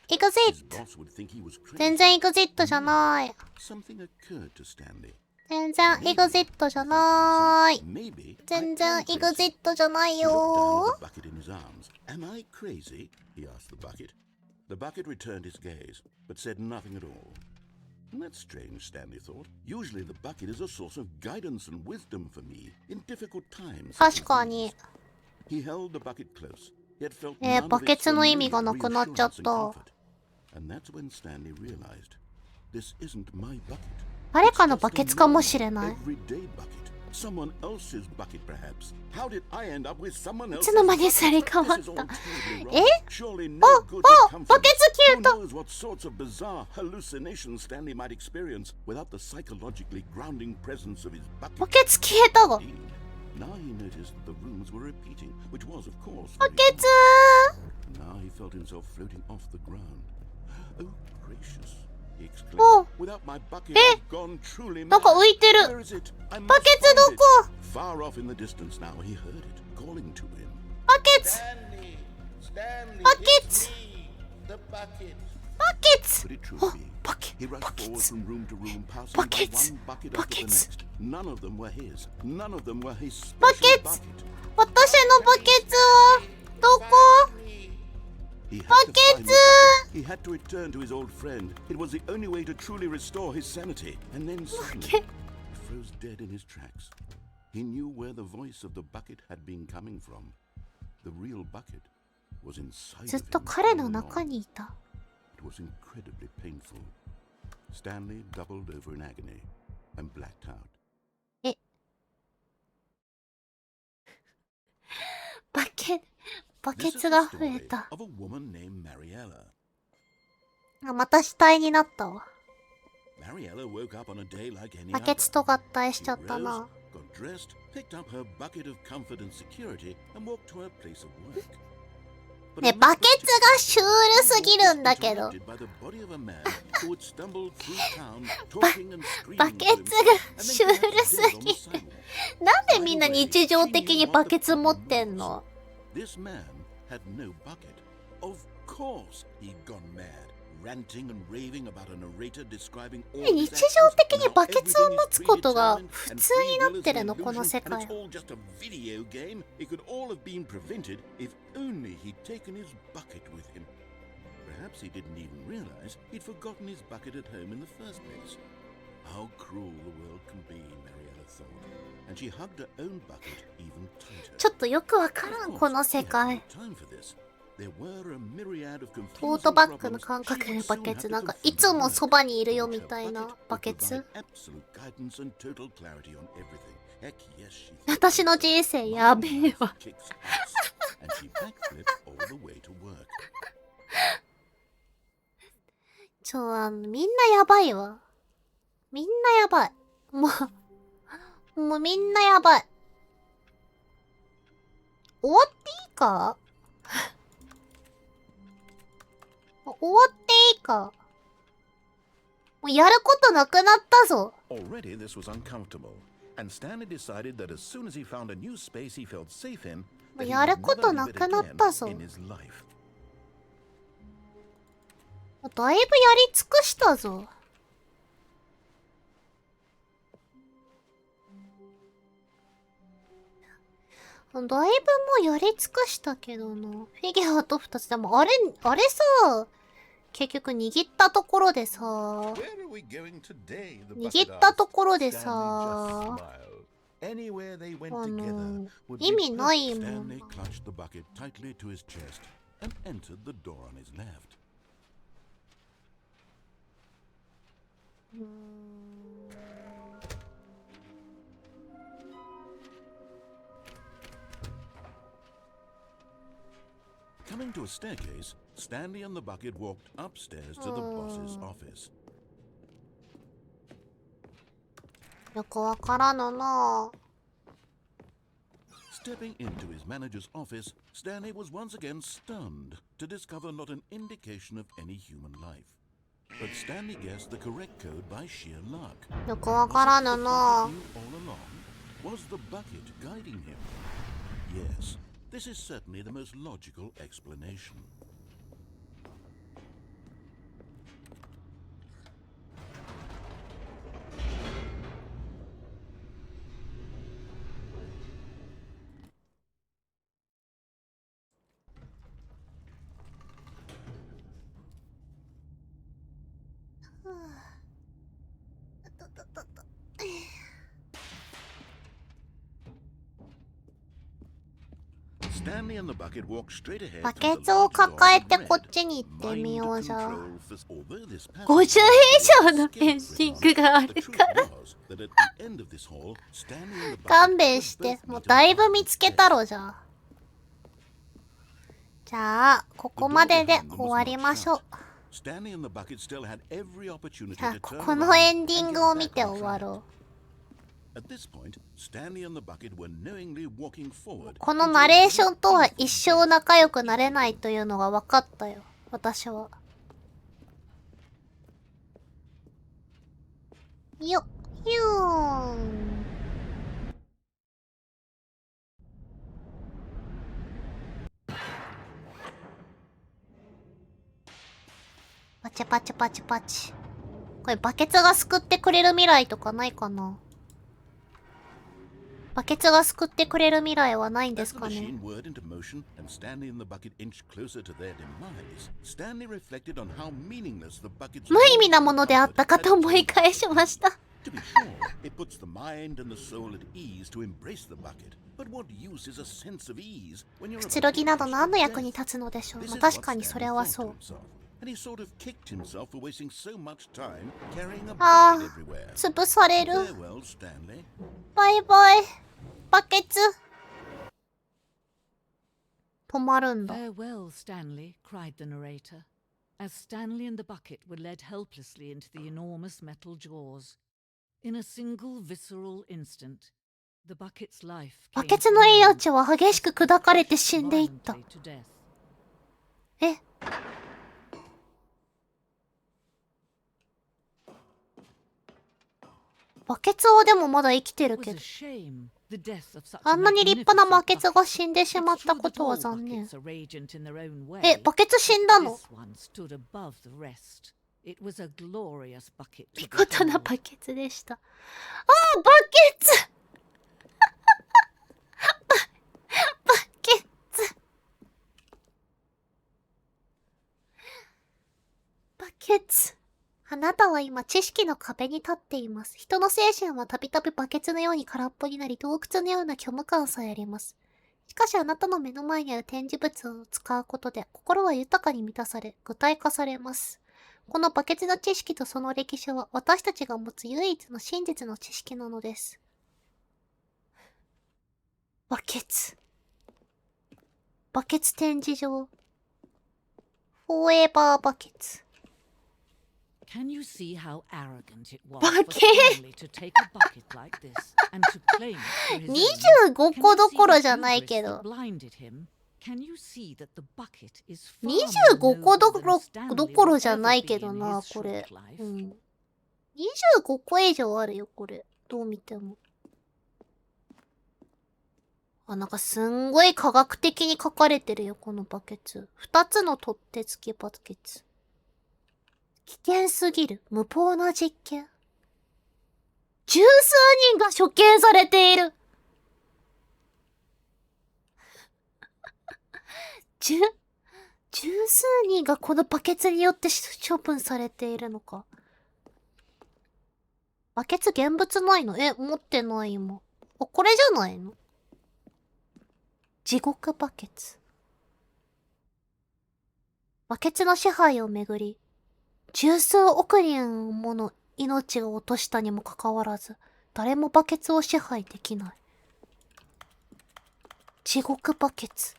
エグジット。全然エグジットじゃない。 Something occurred to Stanley. 全然エグジットじゃない。全然エグジットじゃないよ。 Am I crazy? He asked the bucket. The bucket returned his gaze, but said nothing at all. That's strange, Stanley thought. Usually the bucket is a source of guidance and wisdom for me in difficult times. 確かに。 He held the bucket close. He had felt none of バケ its ツの意味が familiar なくなっちゃっ reassurance た。 and comfort. And that's when Stanley realized, this isn't my bucket. 誰かのバケツかもしれない。 Everyday bucket. Someone else's bucket, perhaps. How did I end up with someone い else's つの間にすり bucket? 替わっ This is all た。 terribly え wrong. Surely no good would come バ from ケ it. ツ消え Who た。 knows what sorts of bizarre hallucinations Stanley might experience without the psychologically grounding presence of his バ bucket? ケツ消えたが。 Indeed. Now he noticed that the rooms were repeating, which was, of course, バ very ケツ odd. Now he felt himself floating off the ground. Oh, gracious, he exclaimed. Oh. Without my bucket, え I've gone truly なんか mad. 浮いてる。 Where is it? I must バケツ find ど it. こ？ Far off in the distance now, he heard it, calling to him. バケツ Stanley, Stanley, Buckets. it's me, the bucket. バケツ Could it truly あ be? バケ He rushed バケ forward ツ from room to room, passing by Buckets. one bucket after the Buckets. next. None of them were his. None of them were his special Buckets. bucket. 私のバケツはどこ？ He had to Buckets. find the bucket. He had to return to his old friend. It was the only way to truly restore his sanity. And then suddenly, Bucket. he froze dead in his tracks. He knew where the voice of the bucket had been coming from. The real bucket was inside ずっ of と him 彼 all の along. 中にいた。 It was incredibly painful. Stanley doubled over in agony and blacked out. バケ This is ツ the が増え story た。 of a woman named Mariella. あ、また死体になったわ。 Mariella woke up on a day like any バケツ other. と合体し She ちゃった rose, な。 got dressed, picked up her bucket of comfort and security, and walked to her place of work. But ね、 on バ this ケツがシュールすぎるんだけど。 interrupted by the body of a man who had stumbled through town, talking and screaming バ to ケツ himself, が and シュ then ール collapsed す dead on ぎ the る。 sidewalk. なんでみんな日常的にバケツ持ってんの？ This man had no bucket. Of course he'd gone mad, ranting and raving about a narrator describing all 日 his 常 actions 的 and に how バケツを everything 持 is つことが predetermined 普 and 通に free な will っ is て an るの、この illusion 世 and 界 it's。all just a video game. It could all have been prevented if only he'd taken his bucket with him. Perhaps he didn't even realize he'd forgotten his bucket at home in the first place. How cruel the world can be, Mariella thought, and she hugged her own bucket even tighter. ちょっとよくわからん、 Of こ course, の he 世 had 界。 no time for this. There were a myriad of トー confusing トバッグの problems 感覚 she で would バ soon ケ have ツ、 to なんか confront いつも at そ work. ばにいるよ But み her たいな bucket バ would ケツ。 provide absolute guidance and total clarity on everything. Heck yes, she thought. 私の人生やべえわ。 Kicks ass, and she backflipped all the way to work. みんなやばいわ。みんなやばい。もうみんなやばい。終わっていいか？終わっていいか？もうやることなくなったぞ。 Already this was uncomfortable, and Stanley decided that as soon as he found a new space he felt safe in, that he やる would こと never な leave it くなったぞ。 again in his life. だいぶやり尽くしたぞ。だいぶもうやり尽くしたけどな。フィギュアと2つ。でもあれさ、結局握ったところでさ、握ったところでさ、意味ないもん。Coming to a staircase, Stanley and the bucket walked upstairs to the boss's office. よくわからぬな。Stepping into his manager's office, Stanley was once again stunned to discover not an indication of any human life. But Stanley guessed the correct code by sheer luck. よくわからぬな。 Was the bucket guiding him? Yes, this is certainly the most logical explanation. Stanley and the bucket walked straight ahead. バケツを抱えてこっちに行ってみようじゃ。50以上のエンディングがあるから勘弁して。もうだいぶ見つけたろじゃあ。じゃあここまでで終わりましょう。じゃあこのエンディングを見て終わろう。このナレーションとは一生仲良くなれないというのが分かったよ、私は。よっ、ヒューン。パチパチパチパチ。これバケツが救ってくれる未来とかないかな。バケツが救ってくれる未来はないんですかね。無意味なものであったかと思い返しました。くつろぎなど何の役に立つのでしょう。まあ、確かにそれはそう。ああ、潰される。バイバイ。バケツ。止まるんだ。 Farewell, Stanley, cried the narrator, as Stanley and the bucket were led helplessly into the enormous metal jaws. In a single visceral instant, the bucket's life バケツの命は激しく砕かれて死んでいった。え？バケツはでもまだ生きてるけど。あんなに立派なバケツが死んでしまったことは残念。え、バケツ死んだの？見事なバケツでした。ああ、バケツバケツバケツ。あなたは今知識の壁に立っています。人の精神はたびたびバケツのように空っぽになり、洞窟のような虚無感さえあります。しかしあなたの目の前にある展示物を使うことで、心は豊かに満たされ、具体化されます。このバケツの知識とその歴史は、私たちが持つ唯一の真実の知識なのです。バケツ。バケツ展示場。フォーエバーバケツ。Can you see how arrogant it was for Stanley to take a bucket like this and to claim it for his own? 25個どころじゃないけど。25個どころじゃないけどな、これ。うん。25個以上あるよ、これ。どう見ても。あ、なんかすんごい科学的に書かれてるよ、このバケツ。2つの取っ手付きバケツ。危険すぎる。無謀な実験。十数人が処刑されている。十数人がこのバケツによって処分されているのか。バケツ現物ないの？持ってない今。あ、これじゃないの？地獄バケツ。バケツの支配をめぐり、十数億人もの命を落としたにもかかわらず、誰もバケツを支配できない。地獄バケツ。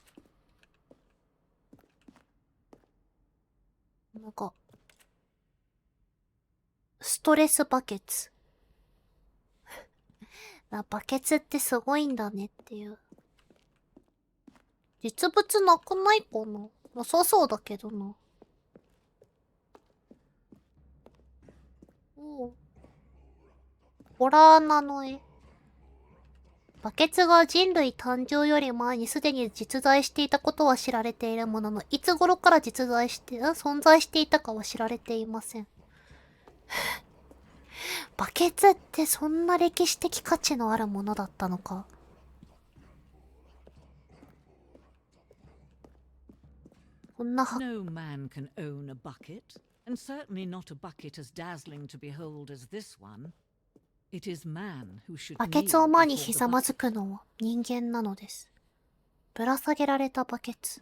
なんか、ストレスバケツ。バケツってすごいんだねっていう。実物なくないかな？なさそうだけどな。おう。ホラーなの絵。バケツが人類誕生より前にすでに実在していたことは知られているものの、いつ頃から存在していたかは知られていません。バケツってそんな歴史的価値のあるものだったのか。こんなNo man can own a bucket, and certainly not a bucket as dazzling to behold as this one. It is man who should バケツを前に kneel ひざ before ま the ずくのは人間なのです。ぶら下げられたバケツ。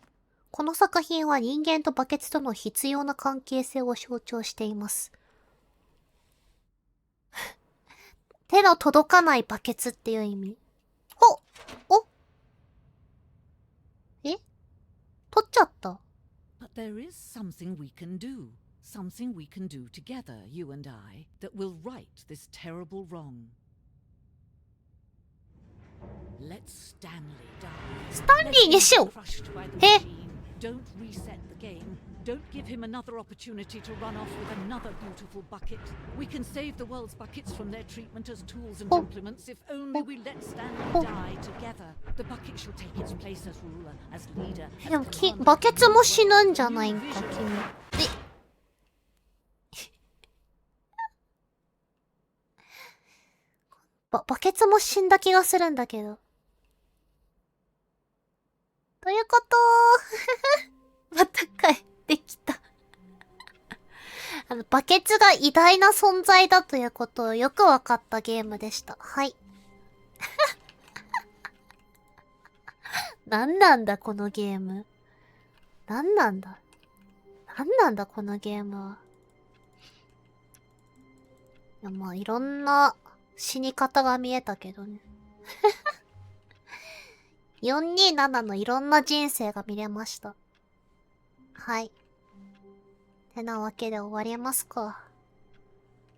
この作品は人間とバケツとの必要な関係性を象徴しています。手の届かないバケツっていう意味。お取っちゃった。But there is something we can do. Something we can do together, you and I, that will right this terrible wrong. Let Stanley die. スタンリーにしよう。 Crushed by the machine. Don't reset the game. Don't give him another opportunity to run off with another beautiful bucket. We can save the world's buckets from their treatment as tools and implements if only we let Stanley die together. The bucket shall take its place as ruler, as leader, as でも commander. バケツも死ぬんじゃないんか、君。バケツも死んだ気がするんだけど。ということまた帰ってきたバケツが偉大な存在だということをよくわかったゲームでした。はい。なんなんだこのゲーム。なんなんだこのゲームは。いやまあいろんな死に方が見えたけどね。427のいろんな人生が見れました。はい。てなわけで終わりますか。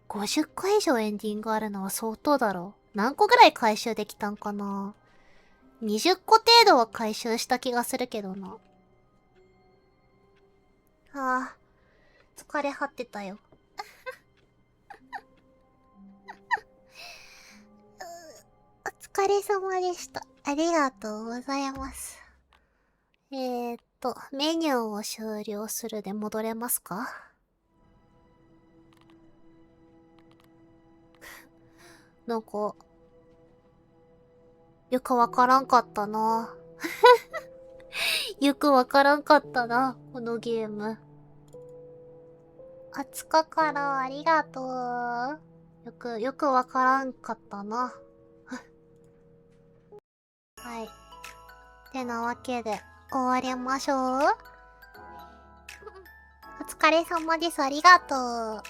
50個以上エンディングあるのは相当だろう。何個ぐらい回収できたんかな。20個程度は回収した気がするけどな。はあ、疲れ果ってたよ。お疲れ様でした。ありがとうございます。メニューを終了するで戻れますか？なんか、よくわからんかったな。よくわからんかったな、このゲーム。20日からありがとう。よくわからんかったな。はい。てなわけで、終わりましょう。お疲れ様です。ありがとう。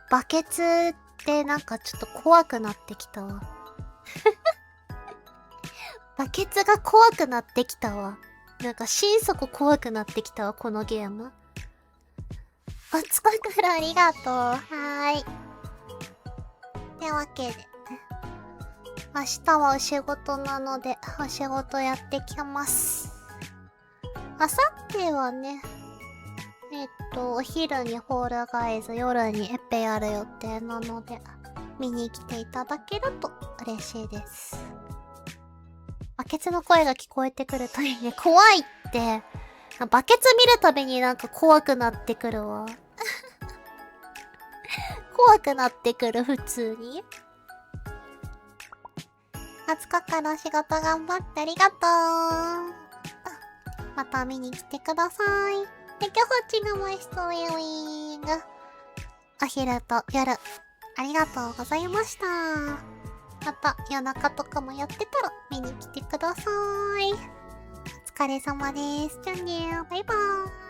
バケツってなんかちょっと怖くなってきたわ。バケツが怖くなってきたわ。なんか心底怖くなってきたわ、このゲーム。お疲れありがとう。はーい。ってわけで。明日はお仕事なので、お仕事やってきます。あさってはね、お昼にホールガイズ、夜にエペやる予定なので、見に来ていただけると嬉しいです。バケツの声が聞こえてくるといいね。怖いって。バケツ見るたびになんか怖くなってくるわ。怖くなってくる、普通に。20日から仕事頑張ってありがとう。また見に来てください。で、今日こっちがマイストリーミング。お昼と夜、ありがとうございました。また夜中とかもやってたら見に来てください。お疲れ様です。じゃあね、バイバーイ。